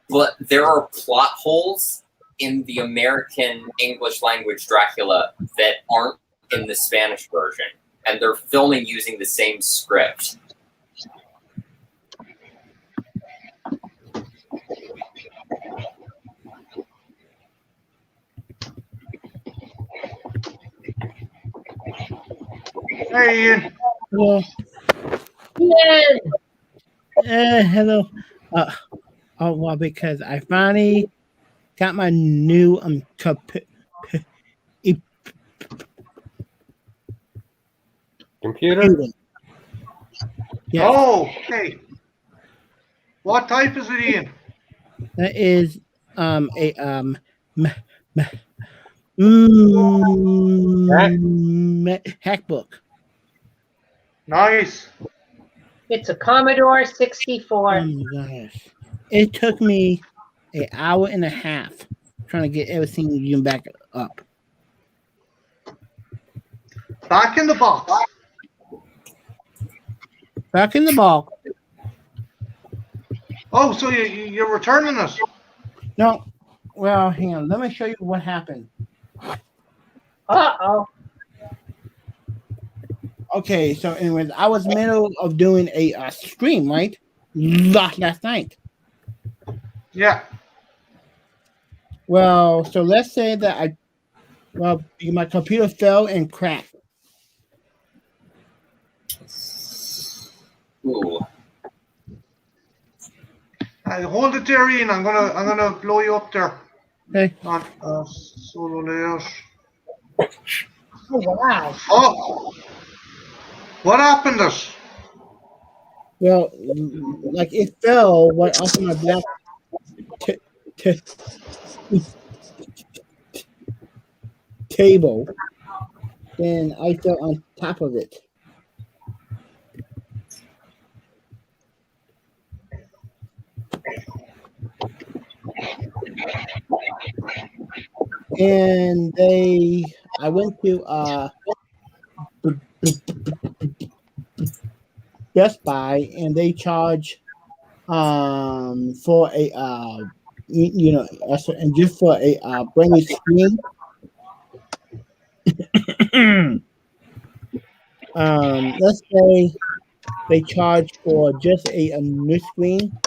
But there are plot holes in the American English language Dracula that aren't in the Spanish version, and they're filming using the same script. Hey, Ian. Hello. Hello. Well, because I finally got my new computer. Yes. Oh, okay. What type is it, Ian? That is hack book. Nice. It's a Commodore 64. Oh my gosh. It took me an hour and a half trying to get everything even back up. Back in the box. Back in the box. Oh, so you're returning it? No. Well, hang on. Let me show you what happened. Uh-oh. Okay, so anyways, I was middle of doing a stream, right? Last night. Yeah. Well, so let's say that my computer fell and cracked. Ooh. Hold it there, Ian. I'm gonna blow you up there. Okay. On solo layout. Oh, wow. Oh. What happened? Well, like it fell right off of my black table, and I fell on top of it. and I went to Best Buy, and they charge for a and just for a brand new screen. Let's say they charge for just a new screen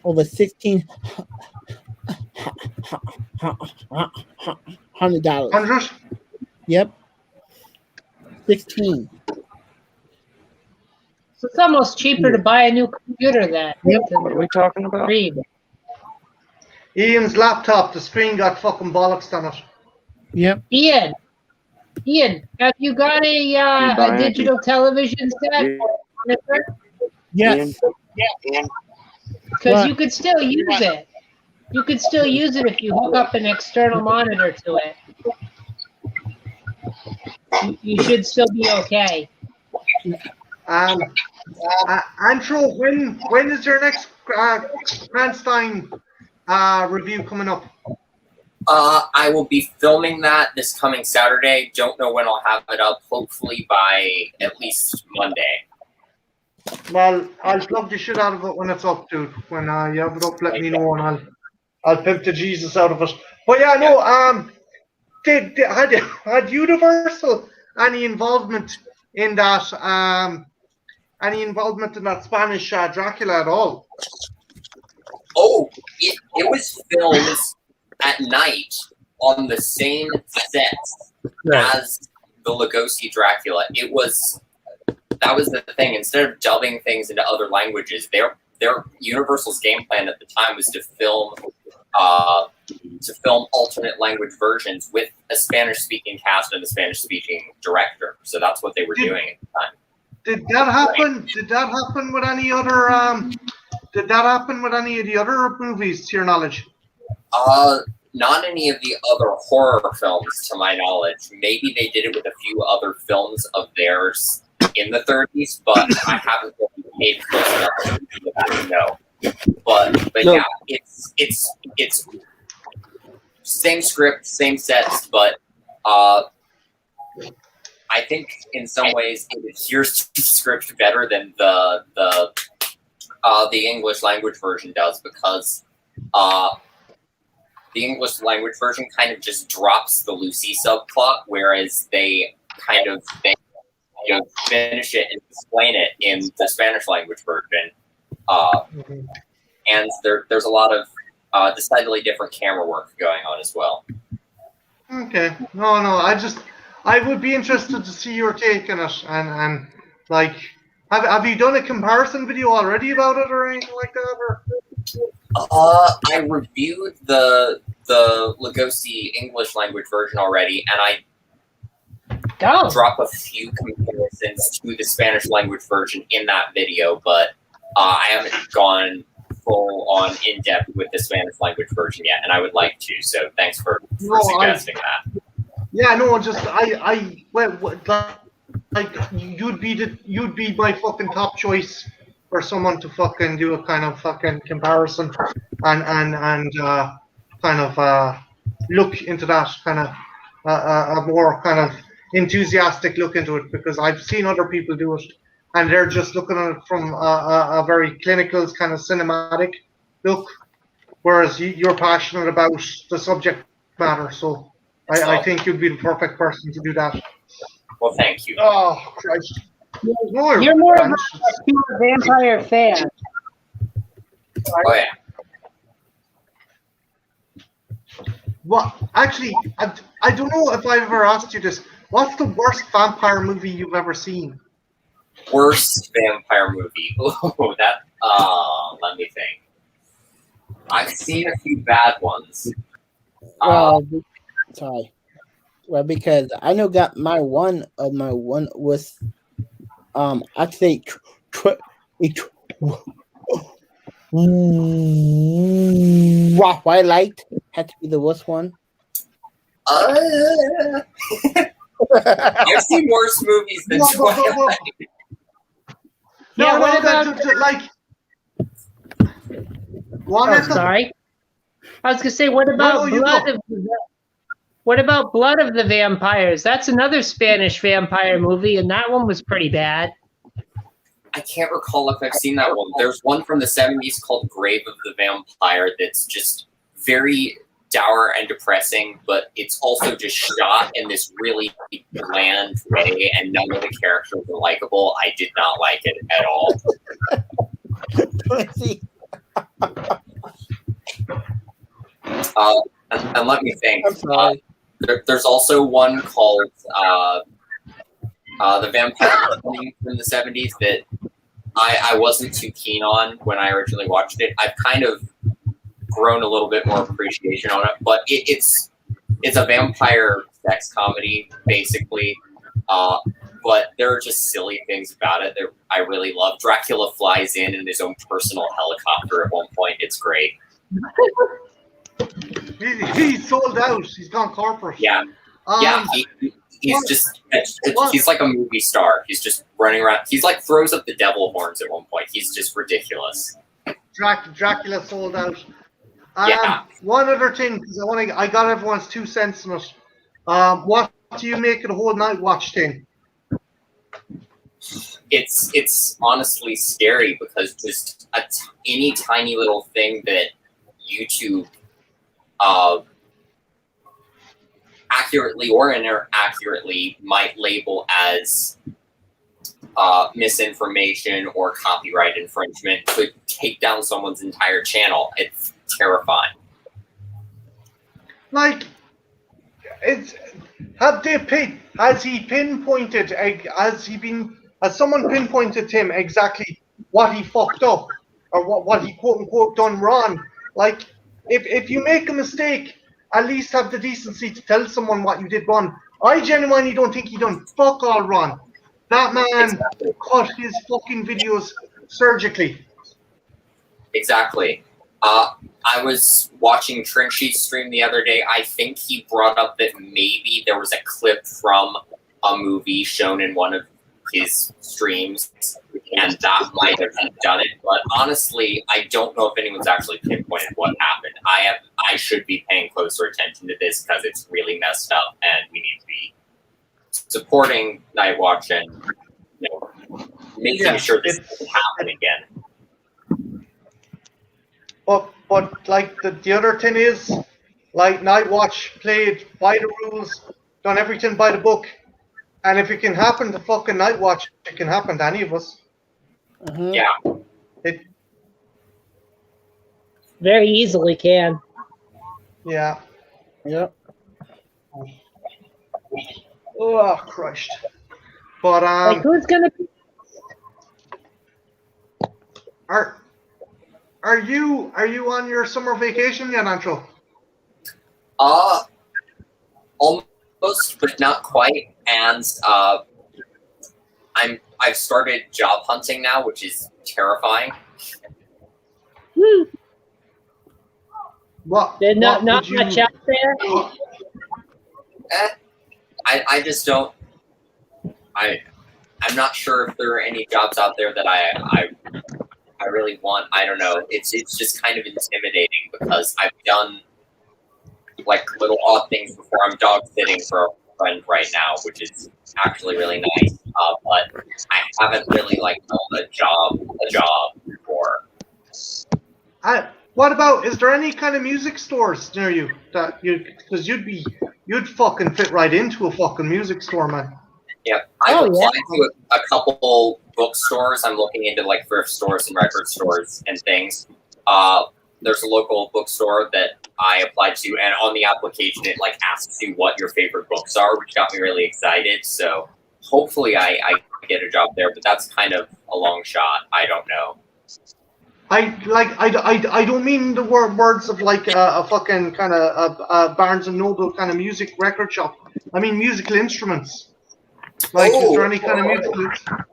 over $1,600. $100? Yep, 16. So it's almost cheaper to buy a new computer then. Yep. What are we talking about? Read. Ian's laptop, the screen got fucking bollocks on it. Yep. Ian, have you got a digital television set? Yes. Because you could still use it. You could still use it if you hook up an external monitor to it. You should still be okay. Andrew, when is your next Grandstein review coming up? I will be filming that this coming Saturday. Don't know when I'll have it up. Hopefully by at least Monday. Well, I'll plug the shit out of it when it's up, dude. When you have it up, let me know, and I'll pimp the Jesus out of it. But yeah, no. Had Universal any involvement in that? Any involvement in that Spanish Dracula at all? Oh, it was filmed at night on the same set as the Lugosi Dracula. That was the thing. Instead of dubbing things into other languages, their Universal's game plan at the time was to film alternate language versions with a Spanish-speaking cast and a Spanish-speaking director. So that's what they were doing at the time. Did that happen? Did that happen with any other? Did that happen with any of the other movies, to your knowledge? Not any of the other horror films, to my knowledge. Maybe they did it with a few other films of theirs in the 30s, but I haven't really paid close enough to know. But no. Yeah, it's same script, same sets, but I think in some ways it adheres to the script better than the English language version does, because the English language version kind of just drops the Lucy subplot, whereas they kind of finish it and explain it in the Spanish language version. And there's a lot of decidedly different camera work going on as well. Okay. No, I would be interested to see your take on it, and like, have you done a comparison video already about it or anything like that? Or? I reviewed the Lugosi English language version already, and I drop a few comparisons to the Spanish language version in that video, but I haven't gone full on in depth with the Spanish language version yet, and I would like to. So thanks for suggesting that. Yeah, no, just like you'd be my fucking top choice for someone to fucking do a kind of fucking comparison and kind of look into that, kind of a more kind of enthusiastic look into it, because I've seen other people do it and they're just looking at it from a very clinical kind of cinematic look, whereas you're passionate about the subject matter. So I think you'd be the perfect person to do that. Well, thank you. Oh, Christ. You're more of a pure vampire fan. Oh, yeah. Well, actually, I don't know if I've ever asked you this. What's the worst vampire movie you've ever seen? Worst vampire movie? Oh, that, let me think. I've seen a few bad ones. Sorry. Well, because I know got my one was I'd say Twilight had to be the worst one. I've seen worse movies than Twilight. Sorry. I was gonna say, what about Blood of What about Blood of the Vampires? That's another Spanish vampire movie, and that one was pretty bad. I can't recall if I've seen that one. There's one from the 70s called Grave of the Vampire that's just very dour and depressing, but it's also just shot in this really bland way, and none of the characters are likable. I did not like it at all. And let me think. There's also one called The Vampire from the 70s that I wasn't too keen on when I originally watched it. I've kind of grown a little bit more appreciation on it, but it's a vampire sex comedy, basically. But there are just silly things about it that I really love. Dracula flies in his own personal helicopter at one point. It's great. He's sold out. He's gone corporate. Yeah. He's like a movie star. He's just running around. He's like throws up the devil horns at one point. He's just ridiculous. Dracula sold out. Yeah. One other thing, because I got everyone's 2 cents on it. What do you make of the whole night watch thing? It's honestly scary because just any tiny little thing that YouTube accurately or inaccurately might label as misinformation or copyright infringement could take down someone's entire channel. It's terrifying. Like, has he pinpointed, has someone pinpointed to him exactly what he fucked up or what he quote unquote done wrong? Like, if you make a mistake, at least have the decency to tell someone what you did wrong. I genuinely don't think he done fuck all wrong. That man cut his fucking videos surgically. Exactly. I was watching Trenchy's stream the other day. I think he brought up that maybe there was a clip from a movie shown in one of his streams, and that might have done it. But honestly, I don't know if anyone's actually pinpointed what happened. I should be paying closer attention to this because it's really messed up, and we need to be supporting Nightwatch and making sure this doesn't happen again. But like the other thing is, like, Nightwatch played by the rules, done everything by the book, and if it can happen to fucking Nightwatch, it can happen to any of us. Yeah. It very easily can. Yeah. Yep. Oh Christ! But like, who's gonna? Are you on your summer vacation yet, Antro? Almost, but not quite. And I've started job hunting now, which is terrifying. There's not much out there. I just don't. I'm not sure if there are any jobs out there that I really want. I don't know. It's just kind of intimidating because I've done like little odd things before. I'm dog sitting for a friend right now, which is actually really nice. But I haven't really like held a job before. What about? Is there any kind of music stores near you that because you'd fucking fit right into a fucking music store, man. Yep. I've applied to a couple bookstores. I'm looking into like thrift stores and record stores and things. There's a local bookstore that I applied to, and on the application it like asks you what your favorite books are, which got me really excited. So hopefully I get a job there, but that's kind of a long shot. I don't know. I don't mean the words of like a fucking kind of a Barnes and Noble kind of music record shop. I mean musical instruments. Like, is there any kind of musical instruments?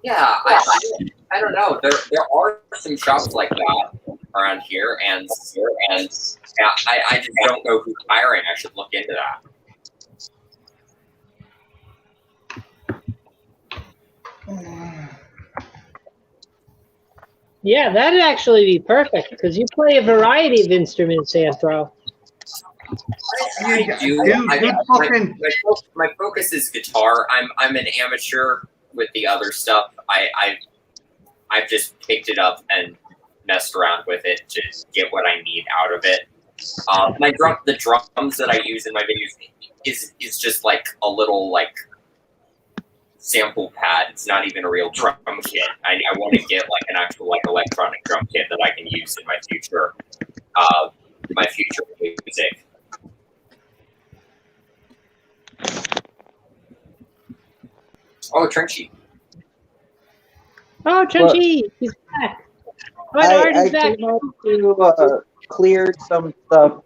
Yeah, I don't know. There are some shops like that around here, and yeah, I just don't know who's hiring. I should look into that. Yeah, that'd actually be perfect because you play a variety of instruments, Anthro. I do. My focus is guitar. I'm an amateur with the other stuff. I've just picked it up and messed around with it to get what I need out of it. The drums that I use in my videos is just like a little like sample pad. It's not even a real drum kit. I want to get like an actual like electronic drum kit that I can use in my future music. Oh, Trenchy. Oh, Trenchy, he's back. I came up to clear some stuff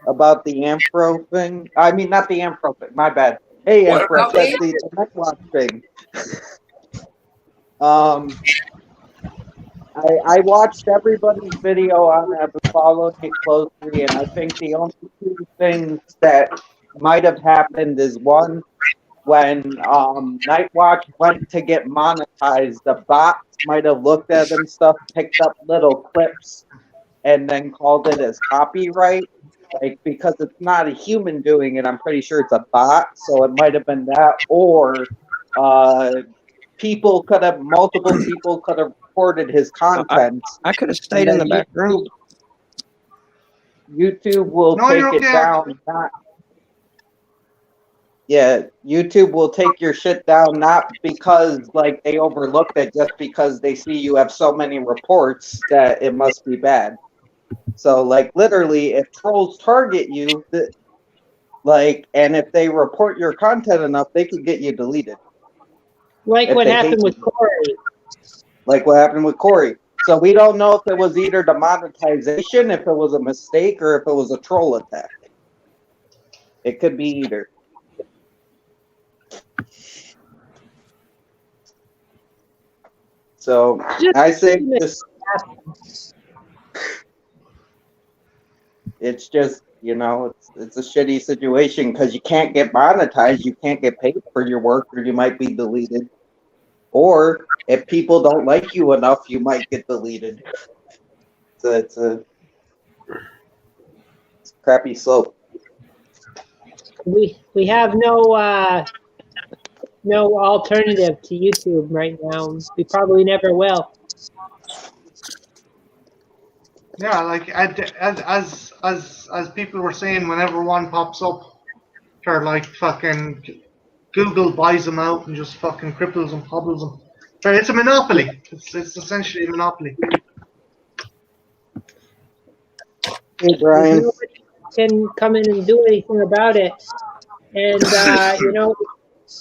about the Ampro thing. I mean, not the Ampro thing. My bad. Hey, What Empress, about that's the Nightwatch thing. I watched everybody's video on it. I've been following it closely, and I think the only two things that might have happened is one, when Nightwatch went to get monetized, the bots might have looked at him stuff, picked up little clips, and then called it as copyright. Like, because it's not a human doing it, I'm pretty sure it's a bot, so it might have been that, or multiple people could have recorded his content. I could have stayed in the back room. YouTube will take it down. YouTube will take your shit down, not because like they overlooked it, just because they see you have so many reports that it must be bad. So like literally, if trolls target you, and if they report your content enough, they could get you deleted. Like what happened with Corey. Like what happened with Corey. So we don't know if it was either demonetization, if it was a mistake, or if it was a troll attack. It could be either. So I say it's just, it's a shitty situation because you can't get monetized, you can't get paid for your work, or you might be deleted. Or if people don't like you enough, you might get deleted. So it's a crappy slope. We have no alternative to YouTube right now. We probably never will. Yeah, like as people were saying, whenever one pops up, they're like fucking Google buys them out and just fucking cripples them, hobbles them. But it's a monopoly. It's essentially a monopoly. Hey, Brian. Nobody can come in and do anything about it. And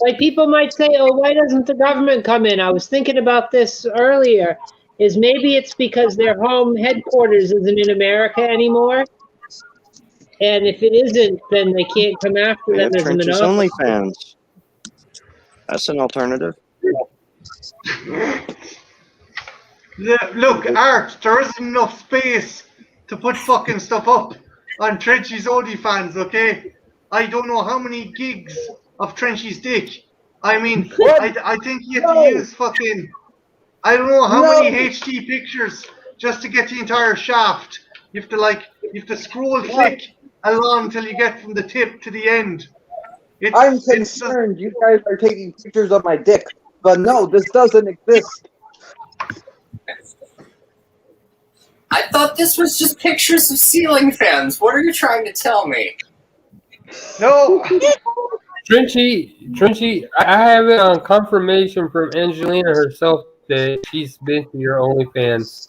like people might say, "Oh, why doesn't the government come in?" I was thinking about this earlier. Is maybe it's because their home headquarters isn't in America anymore, and if it isn't, then they can't come after them as a Trench's monopoly. OnlyFans. That's an alternative. Look, Art, there isn't enough space to put fucking stuff up on Trenchy's OnlyFans, okay? I don't know how many gigs of Trenchy's dick. I mean, I think you have to use fucking, I don't know how many HD pictures just to get the entire shaft. You have to scroll flick along till you get from the tip to the end. I'm concerned you guys are taking pictures of my dick, but no, this doesn't exist. I thought this was just pictures of ceiling fans. What are you trying to tell me? No. Trenchy, I have it on confirmation from Angelina herself that she's been to your OnlyFans.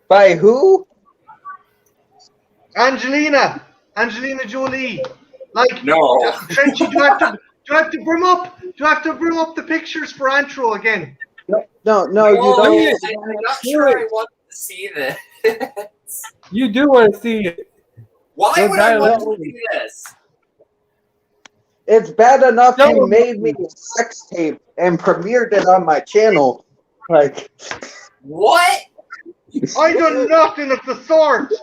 By who? Angelina Jolie. Like, no. Trenchy, do you have to bring up the pictures for Antro again? No, you don't. I'm not sure I want to see this. You do want to see it. Why would I want to see this? It's bad enough you made me a sex tape and premiered it on my channel. Like, what? I done nothing of the sort.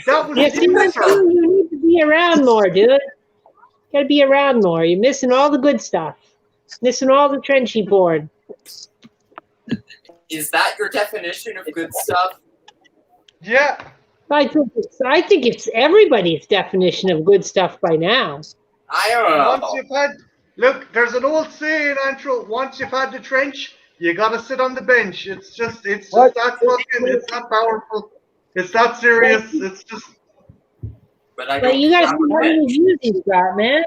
That was you need to be around more, dude. You gotta be around more. You're missing all the good stuff. Missing all the Trenchy porn. Is that your definition of good stuff? Yeah. I think it's everybody's definition of good stuff by now. I don't know. Once you've had, look, there's an old saying, Andrew. Once you've had the trench, you gotta sit on the bench. It's just that fucking. It's that powerful. It's that serious. It's just. But I But don't you guys have see a how bench. many views he's got, man.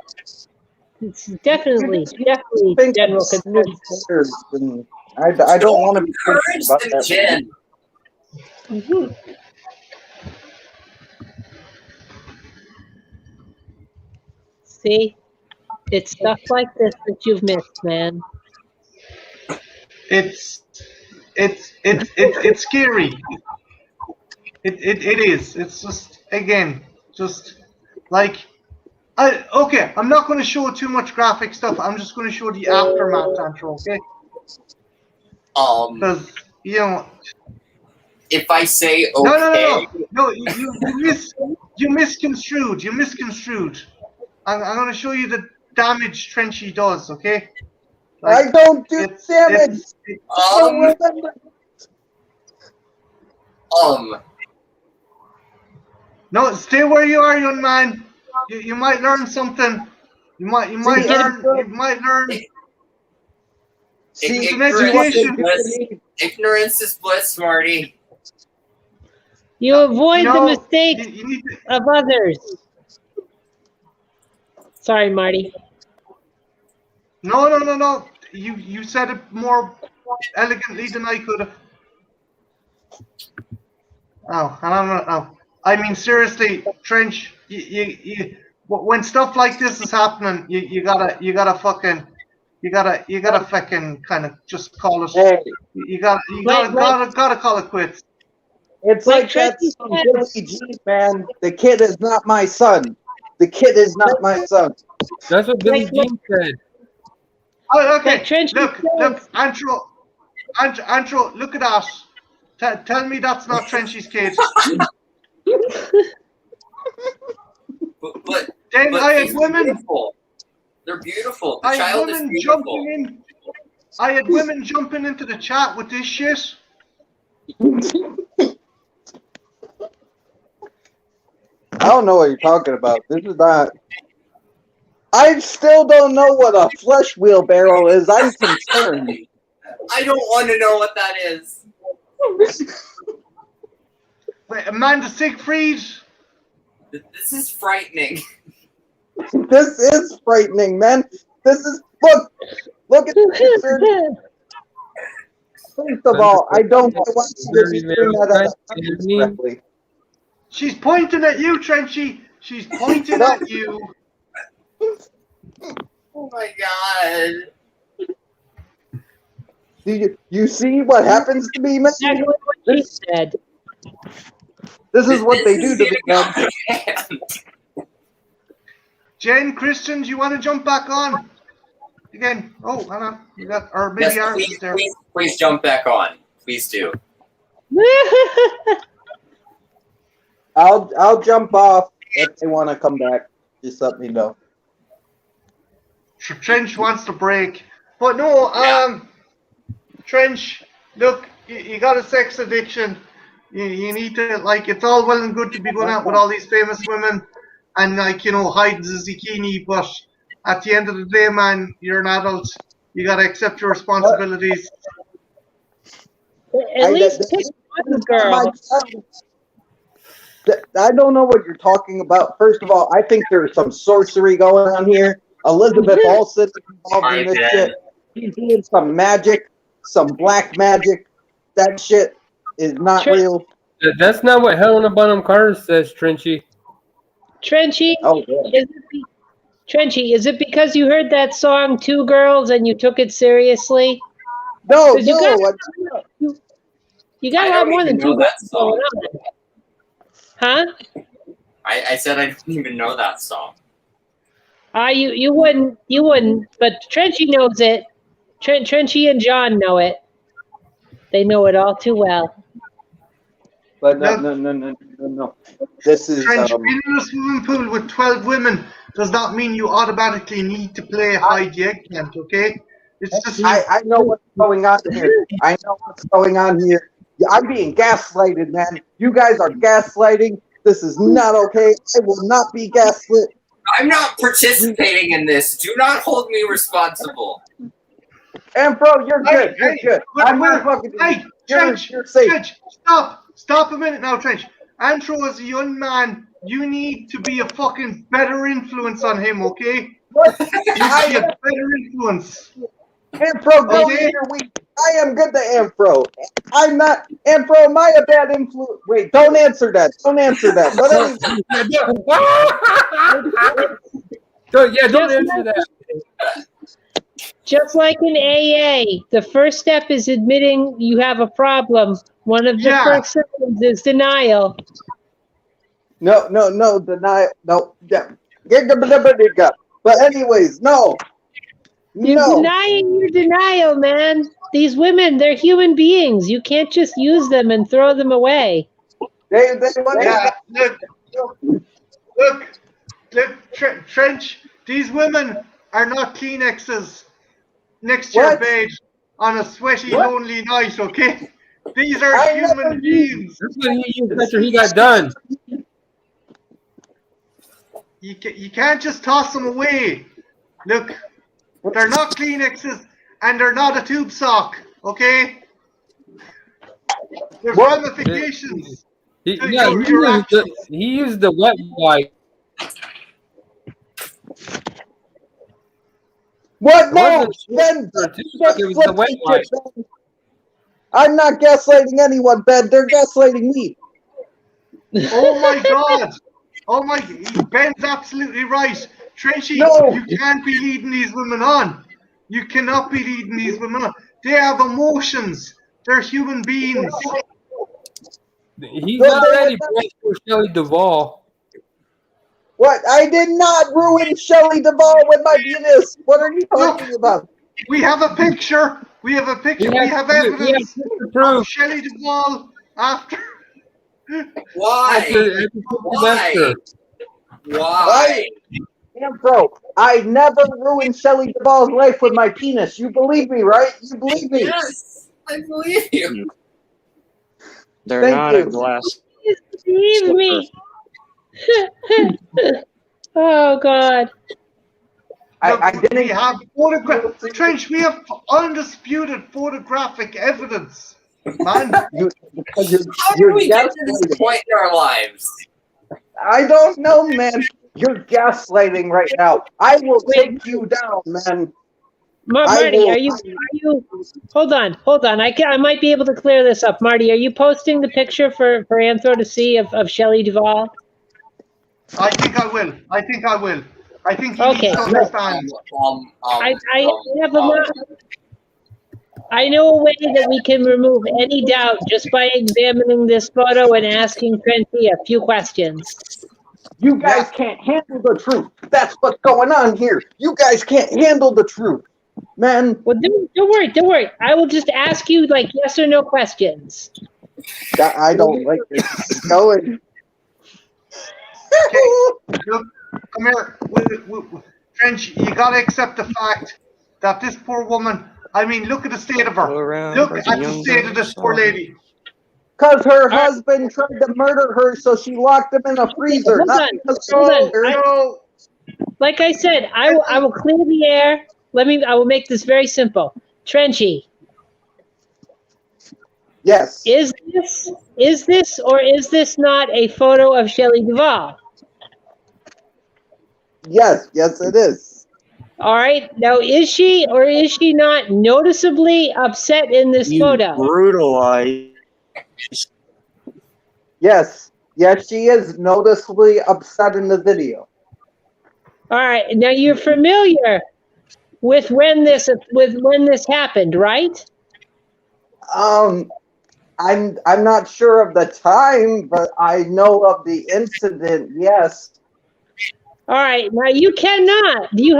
It's definitely think general it's consensus. and I don't want to be thinking Encourage about them, that. Jen. Mhm. See, it's stuff like this that you've missed, man. It's scary. It is. It's just just like okay. I'm not going to show too much graphic stuff. I'm just going to show the aftermath, Andrew. Okay? Because If I say okay, no. You misconstrued. You misconstrued. I'm going to show you the damage Trenchy does. Okay? I don't do damage. No, stay where you are, young man. You might learn something. You might learn. Ignorance is bliss, Marty. You avoid the mistakes of others. Sorry, Marty. No. You said it more elegantly than I could have. Oh, and I'm not. Oh, I mean seriously, Trench. When stuff like this is happening, you gotta fucking kind of just call it. Hey. You gotta call it quits. It's like that song, Billy G, man. The kid is not my son. The kid is not my son. That's what Billy Jean said. Oh, okay. Look, Andrew, look at that. Tell me that's not Trenchy's kid. But then I had women. Beautiful. They're beautiful. The I had child is women beautiful. jumping in. I had women jumping into the chat with this shit. I don't know what you're talking about. This is not. I still don't know what a flesh wheelbarrow is. I'm concerned. I don't want to know what that is. Wait, Amanda Siegfried. This is frightening. This is frightening, man. This is look at the picture. First of all, I don't want you to be doing that correctly. She's pointing at you, Trenchy. She's pointing at you. Oh my god. You see what happens to me, man? Exactly what she said. This is what they do to me, man. Jen, Christian, do you want to jump back on? Again. Oh, hang on. You got, or maybe ours is there. Please jump back on. Please do. I'll jump off if they want to come back. Just let me know. Trench wants to break, but no. Trench, look, you got a sex addiction. You need to, like, it's all well and good to be going out with all these famous women and, like, hide the zucchini, but at the end of the day, man, you're an adult. You got to accept your responsibilities. At least pick one girl. I don't know what you're talking about. First of all, I think there's some sorcery going on here. Elizabeth Olsen involved in this shit. She's doing some magic, some black magic. That shit is not real. That's not what Helena Bonham Carter says, Trenchy. Trenchy, oh, yeah. Is it because you heard that song Two Girls and you took it seriously? No, you got a lot more than two girls going on. Huh? I said I didn't even know that song. You wouldn't, but Trenchy knows it. Trenchy and John know it. They know it all too well. But no. This is Trench, being in a swimming pool with 12 women does not mean you automatically need to play hide the eggplant, okay? It's just I know what's going on here. I know what's going on here. I'm being gaslighted, man. You guys are gaslighting. This is not okay. I will not be gaslit. I'm not participating in this. Do not hold me responsible. And bro, you're good. You're good. I'm not fucking. Hey, Trench, you're safe. Trench, stop a minute now, Trench. Antro, as a young man, you need to be a fucking better influence on him, okay? What? You need to be a better influence. Ampro, go in your week. I am good to Ampro. I'm not Ampro. Am I a bad influence? Wait, don't answer that. Don't answer that. But don't answer that. Just like in AA, the first step is admitting you have a problem. One of the first steps is denial. No, deny. No, yeah. But anyways, no. You're denying your denial, man. These women, they're human beings. You can't just use them and throw them away. Look, Trench, these women are not Kleenexes next to your bed on a sweaty, lonely night, okay? These are human beings. That's what he used after he got done. You can't just toss them away. Look, they're not Kleenexes and they're not a tube sock, okay? There's ramifications. He used the wet wipe. What? No, Ben. I'm not gaslighting anyone, Ben. They're gaslighting me. Oh my God! Oh my! Ben's absolutely right. Trenchy, you can't be leading these women on. You cannot be leading these women on. They have emotions. They're human beings. He's already brushed for Shelley Duvall. What? I did not ruin Shelley Duvall with my penis. What are you talking about? We have a picture. We have a picture. We have evidence of Shelley Duvall after. Why? Why? Bro, I never ruined Shelley Duvall's life with my penis. You believe me, right? You believe me? Yes, I believe you. They're not a glass. Believe me. Oh God. I didn't. We have Trench. We have undisputed photographic evidence, man. How do we get to this point in our lives? I don't know, man. You're gaslighting right now. I will take you down, man. Marty, are you? Hold on. I might be able to clear this up. Marty, are you posting the picture for Anthro to see of Shelley Duvall? I think I will. I think he needs to understand. I know a way that we can remove any doubt just by examining this photo and asking Trenchy a few questions. You guys can't handle the truth. That's what's going on here. You guys can't handle the truth, man. Well, don't worry. I will just ask you like yes or no questions. I don't like this going. Okay, look, come here. Trench, you gotta accept the fact that this poor woman, I mean, look at the state of her. Look at the state of this poor lady. Because her husband tried to murder her, so she locked him in a freezer. Hold on. Like I said, I will clear the air. I will make this very simple. Trenchy. Yes. Is this or is this not a photo of Shelley Duvall? Yes, it is. All right. Now, is she or is she not noticeably upset in this photo? Brutalized. Yes, she is noticeably upset in the video. All right. Now, you're familiar with when this happened, right? I'm not sure of the time, but I know of the incident. Yes. All right. Now you cannot. Do you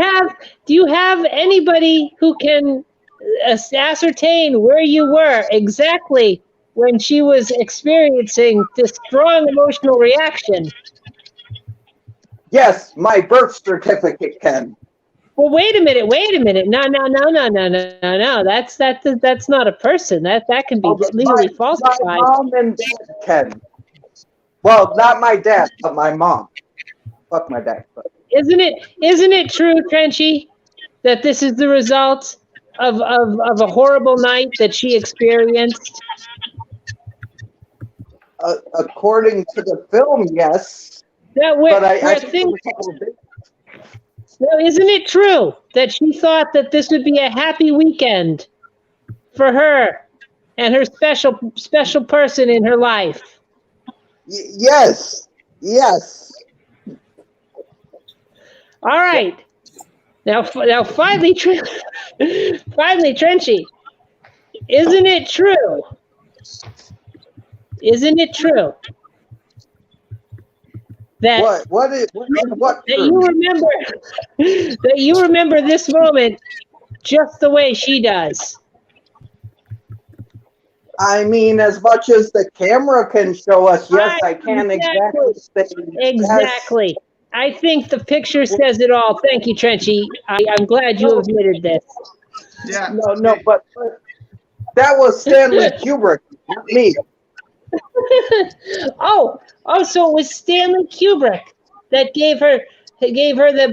have anybody who can ascertain where you were exactly when she was experiencing this strong emotional reaction? Yes, my birth certificate can. Well, wait a minute. No. That's not a person. That can be legally my falsified. mom and dad can. Well, not my dad, but my mom. Fuck my dad. But. Isn't it true, Trenchy, that this is the result of a horrible night that she experienced? According to the film, yes. But I think. Well, isn't it true that she thought that this would be a happy weekend for her and her special person in her life? Yes. All right. Now, finally, Trenchy, isn't it true? Isn't it true that you remember this moment just the way she does? I mean, as much as the camera can show us, yes, I can exactly say exactly. Yes. I think the picture says it all. Thank you, Trenchy. I'm glad you admitted this. Yeah. No, but that was Stanley Kubrick, not me. So it was Stanley Kubrick that gave her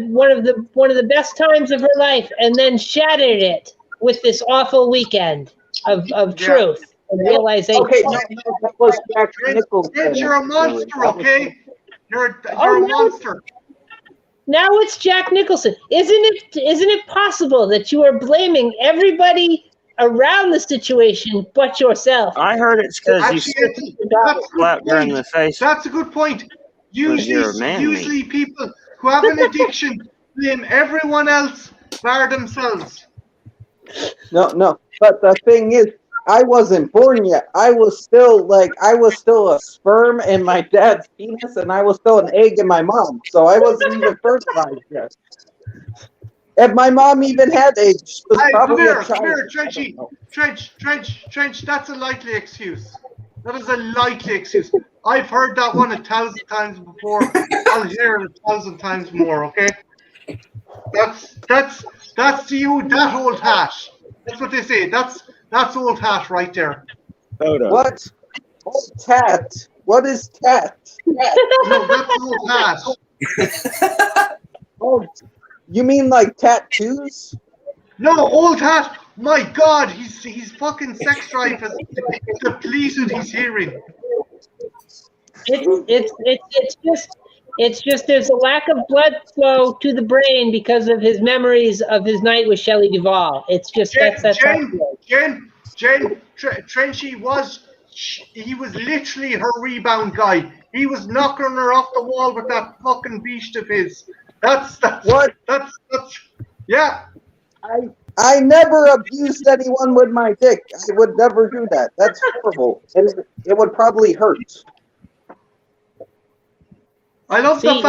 one of the best times of her life, and then shattered it with this awful weekend of truth and realization. Okay, that was Jack Nicholson. You're a monster, okay? You're a monster. Now it's Jack Nicholson. Isn't it possible that you are blaming everybody around the situation but yourself? I heard it's because you slapped her in the face. That's a good point. Usually people who have an addiction blame everyone else bar themselves. No. But the thing is, I wasn't born yet. I was still a sperm in my dad's penis, and I was still an egg in my mom. So I wasn't even fertilized yet. If my mom even had eggs, she was probably a child. Trench, that's a likely excuse. That is a likely excuse. I've heard that one 1,000 times before. I'll hear it 1,000 times more, okay? That's you, that old hash. That's what they say. That's old hash right there. What? Old tat? What is tat? No, that's old hash. Oh, you mean like tattoos? No, old hash. My God, he's fucking sex drive is depleted. He's hearing. It's just there's a lack of blood flow to the brain because of his memories of his night with Shelley Duvall. It's just Jen, Trenchy was literally her rebound guy. He was knocking her off the wall with that fucking beast of his. That's yeah. I never abused anyone with my dick. I would never do that. That's horrible. And it would probably hurt. I love the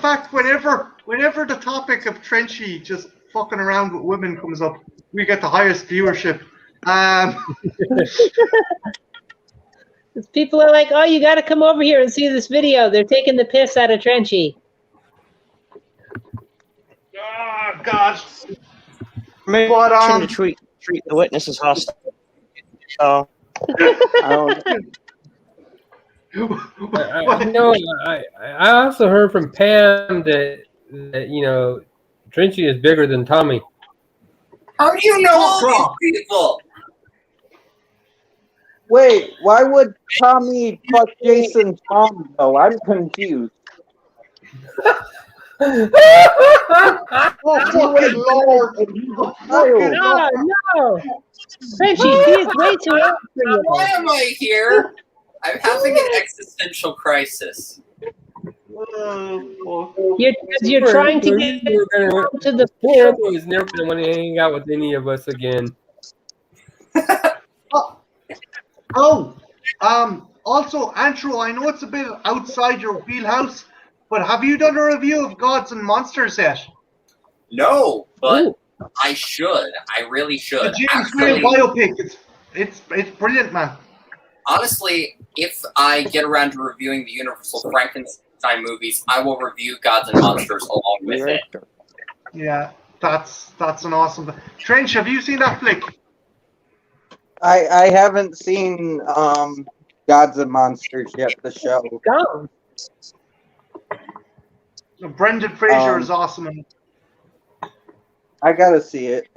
fact whenever the topic of Trenchy just fucking around with women comes up, we get the highest viewership. People are like, oh, you got to come over here and see this video. They're taking the piss out of Trenchy. Oh, God. Maybe to treat the witnesses hostile. I also heard from Pam that Trenchy is bigger than Tommy. How do you know all these people? Wait, why would Tommy fuck Jason Tom though? I'm confused. Oh, fucking Lord! No! Trenchy, he is way too old for you. Why am I here? I'm having an existential crisis. You're trying to get to the poor boy is never going to want to hang out with any of us again. Also, Andrew, I know it's a bit outside your wheelhouse, but have you done a review of Gods and Monsters yet? No, but I should. I really should. The James Whale biopic. It's brilliant, man. Honestly, if I get around to reviewing the Universal Frankenstein movies, I will review Gods and Monsters along with it. Yeah, that's an awesome. Trench, have you seen that flick? I haven't seen Gods and Monsters yet. The show. Go. Brendan Fraser is awesome. In it. I gotta see it.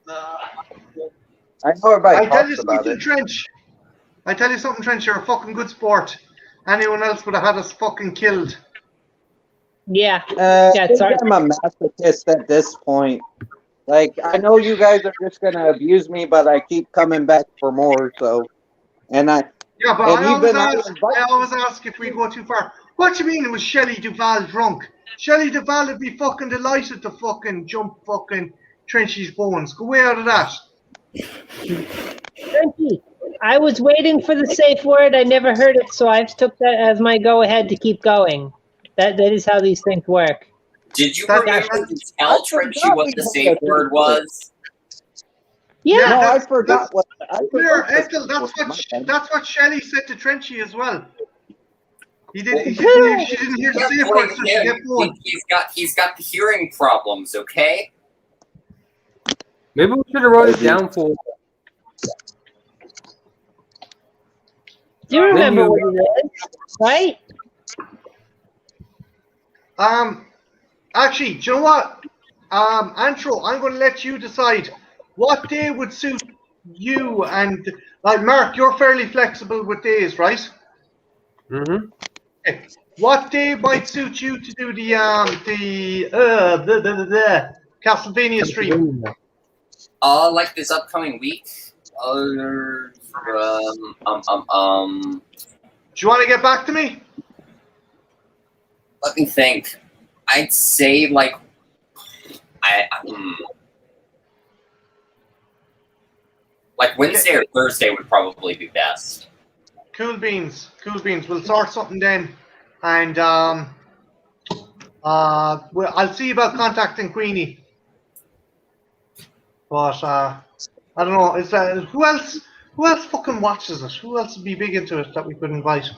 I know everybody talks about it. Trench. I tell you something, Trench. You're a fucking good sport. Anyone else would have had us fucking killed. Yeah. I think I'm a masochist at this point. Like, I know you guys are just gonna abuse me, but I keep coming back for more. So, and I. Yeah, but and I always ask if we go too far. What do you mean it was Shelley Duvall drunk? Shelley Duvall would be fucking delighted to fucking jump fucking Trenchy's bones. Go way out of that. Trenchy, I was waiting for the safe word. I never heard it, so I took that as my go-ahead to keep going. That is how these things work. Did you remember to tell Trenchy what the safe word was? Yeah. No, I forgot what. Ethel, that's what Shelley said to Trenchy as well. She didn't hear the safe word, so she kept going. He's got the hearing problems. Okay. Maybe we should have wrote it down for. Do you remember what it is, right? Actually, do you know what? Antro, I'm going to let you decide what day would suit you. And like Mark, you're fairly flexible with days, right? Mm-hmm. Okay. What day might suit you to do the Castlevania stream? Like this upcoming week. Do you want to get back to me? Let me think. I'd say like like Wednesday or Thursday would probably be best. Cool beans. We'll sort something then, and I'll see about contacting Queenie. But I don't know. Is who else? Who else fucking watches it? Who else would be big into it that we could invite?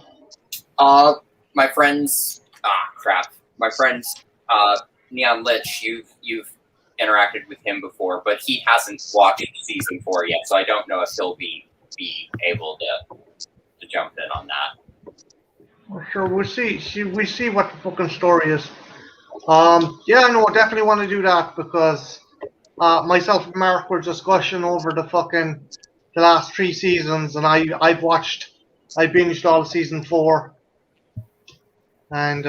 My friends. Crap. My friends. Neon Lich. You've interacted with him before, but he hasn't watched season 4 yet, so I don't know if he'll be able to jump in on that. Sure, we'll see. We see what the fucking story is. Yeah, no, definitely want to do that because myself and Mark were just gushing over the last 3 seasons, and I binged all of season 4, and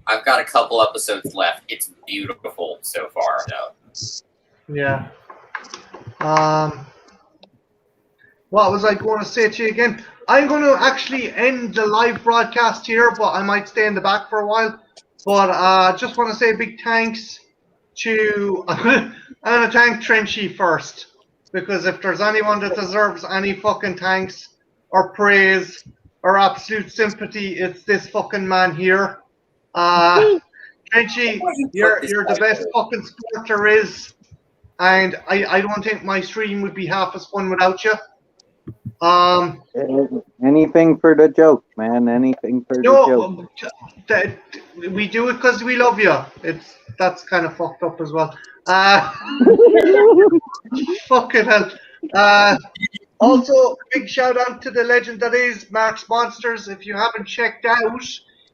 I've got a couple episodes left. It's beautiful so far, though. Yeah. What was I going to say to you again? I'm going to actually end the live broadcast here, but I might stay in the back for a while. But just want to say a big thanks to... I'm going to thank Trenchy first. Because if there's anyone that deserves any fucking thanks or praise or absolute sympathy, it's this fucking man here. Trenchy, you're the best fucking sport there is. And I don't think my stream would be half as fun without you. Anything for the joke, man. Anything for the joke. We do it because we love you. That's kind of fucked up as well. Fucking hell. Also, big shout out to the legend that is Mark's Monsters. If you haven't checked out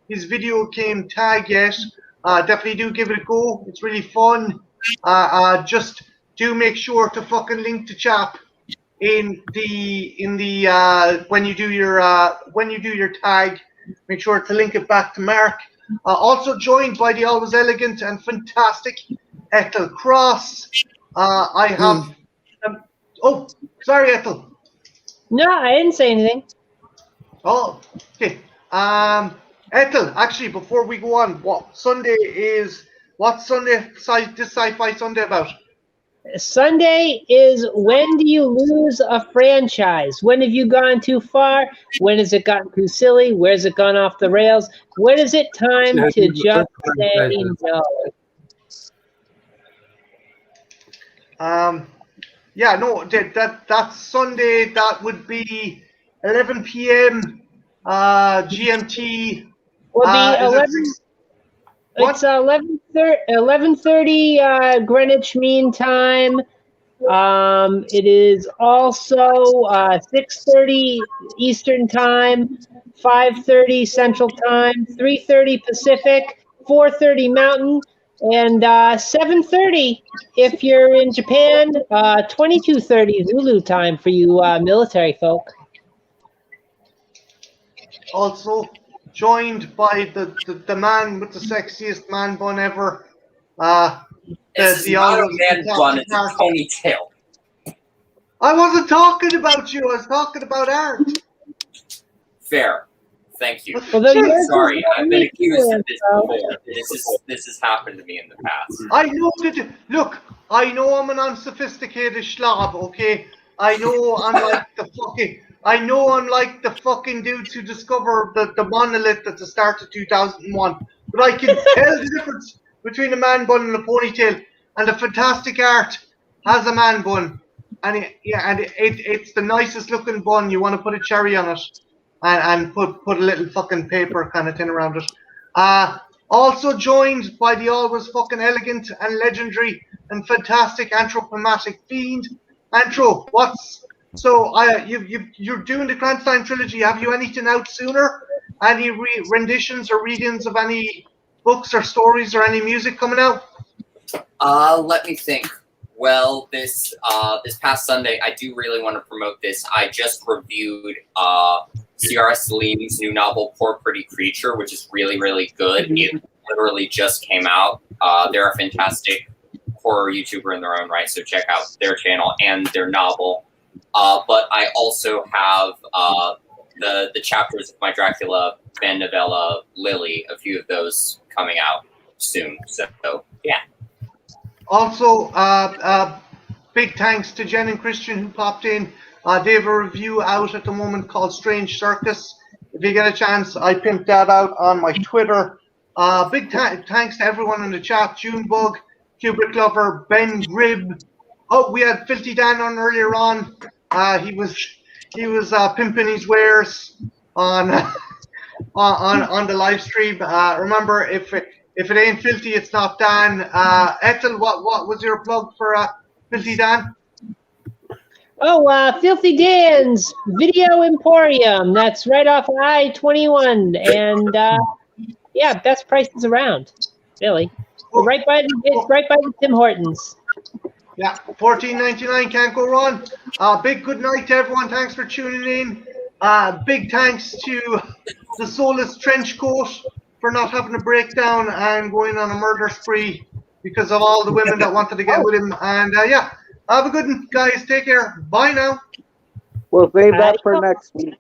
his video game tag yet, definitely do give it a go. It's really fun. Just do make sure to fucking link to chap in the when you do your tag. Make sure to link it back to Mark. Also joined by the always elegant and fantastic Ethel Cross. I have. Oh, sorry, Ethel. No, I didn't say anything. Oh, okay. Ethel, actually, before we go on, what's this Sci-Fi Sunday about? Sunday is when do you lose a franchise? When have you gone too far? When has it gotten too silly? Where's it gone off the rails? When is it time to just say no? Yeah, no, that's Sunday. That would be 11 p.m. GMT. Will be It's 11:30 Greenwich Mean Time. It is also 6:30 Eastern Time, 5:30 Central Time, 3:30 Pacific, 4:30 Mountain, and 7:30 if you're in Japan. 22:30 Zulu time for you military folk. Also joined by the man with the sexiest man bun ever. This is not a always man bun, it's a fantastic art. ponytail. I wasn't talking about you. I was talking about art. Fair. Thank you. Although yours is Sorry, I've been accused of this so- before. This has happened to me in the past. I know that. Look, I know I'm an unsophisticated slob. Okay, I know I'm like the fucking. I know I'm like the fucking dudes who discovered the monolith at the start of 2001. But I can tell the difference between a man bun and a ponytail. And the fantastic art has a man bun, and it's the nicest looking bun. You want to put a cherry on it, and put a little fucking paper kind of thing around it. Also joined by the always fucking elegant and legendary and fantastic anthropomorphic fiend. Antro, you're doing the Cranstein trilogy. Have you anything out sooner? Any renditions or readings of any books or stories or any music coming out? Let me think. Well, this past Sunday, I do really want to promote this. I just reviewed C.R.S. Salim's new novel, Poor Pretty Creature, which is really, really good. It literally just came out. They're a fantastic horror YouTuber in their own right, so check out their channel and their novel. But I also have the chapters of my Dracula fan novella, Lily, a few of those coming out soon. So, yeah. Also, big thanks to Jen and Christian who popped in. They have a review out at the moment called Strange Circus. If you get a chance, I pimped that out on my Twitter. Big thanks to everyone in the chat. Junebug, Kubrick Lover, Ben Grib. Oh, we had Filthy Dan on earlier on. He was pimping his wares on the live stream. Remember, if it ain't filthy, it's not Dan. Ethel, what was your plug for Filthy Dan? Oh, Filthy Dan's Video Emporium. That's right off I-21, and yeah, best prices around. Really, right by the Tim Hortons. Yeah, $14.99, can't go wrong. Big good night to everyone. Thanks for tuning in. Big thanks to the soulless trench coat for not having a breakdown and going on a murder spree because of all the women that wanted to get with him. And yeah, have a good one, guys. Take care. Bye now. We'll save that for next week.